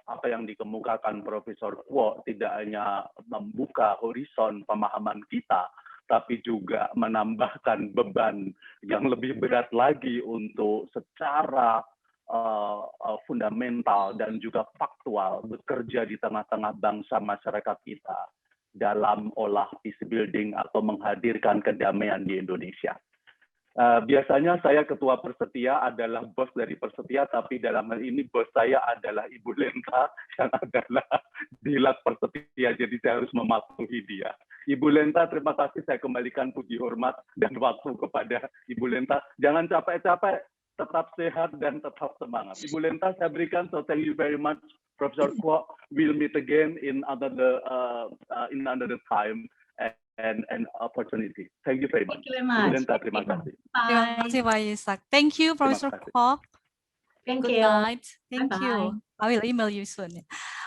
apa yang dikemukakan Profesor Kwok tidak hanya membuka horizon pemahaman kita, tapi juga menambahkan beban yang lebih berat lagi untuk secara fundamental dan juga faktual bekerja di tengah-tengah bangsa masyarakat kita dalam olah peace building atau menghadirkan kedamaian di Indonesia. Biasanya saya ketua Persetia adalah bos dari Persetia, tapi dalam hal ini bos saya adalah Ibu Lenta yang adalah Dilat Persetia, jadi saya harus mematuhi dia. Ibu Lenta, terima kasih, saya kembalikan puji hormat dan waktu kepada Ibu Lenta. Jangan capek-capek, tetap sehat dan tetap semangat. Ibu Lenta saya berikan, so thank you very much, Profesor Kwok. We'll meet again in another time and opportunity. Thank you very much. Thank you very much. Ibu Lenta, terima kasih. Terima kasih Pak Ishak. Thank you, Professor Kwok. Thank Good you. night. Thank Bye-bye. you. I will email you soon.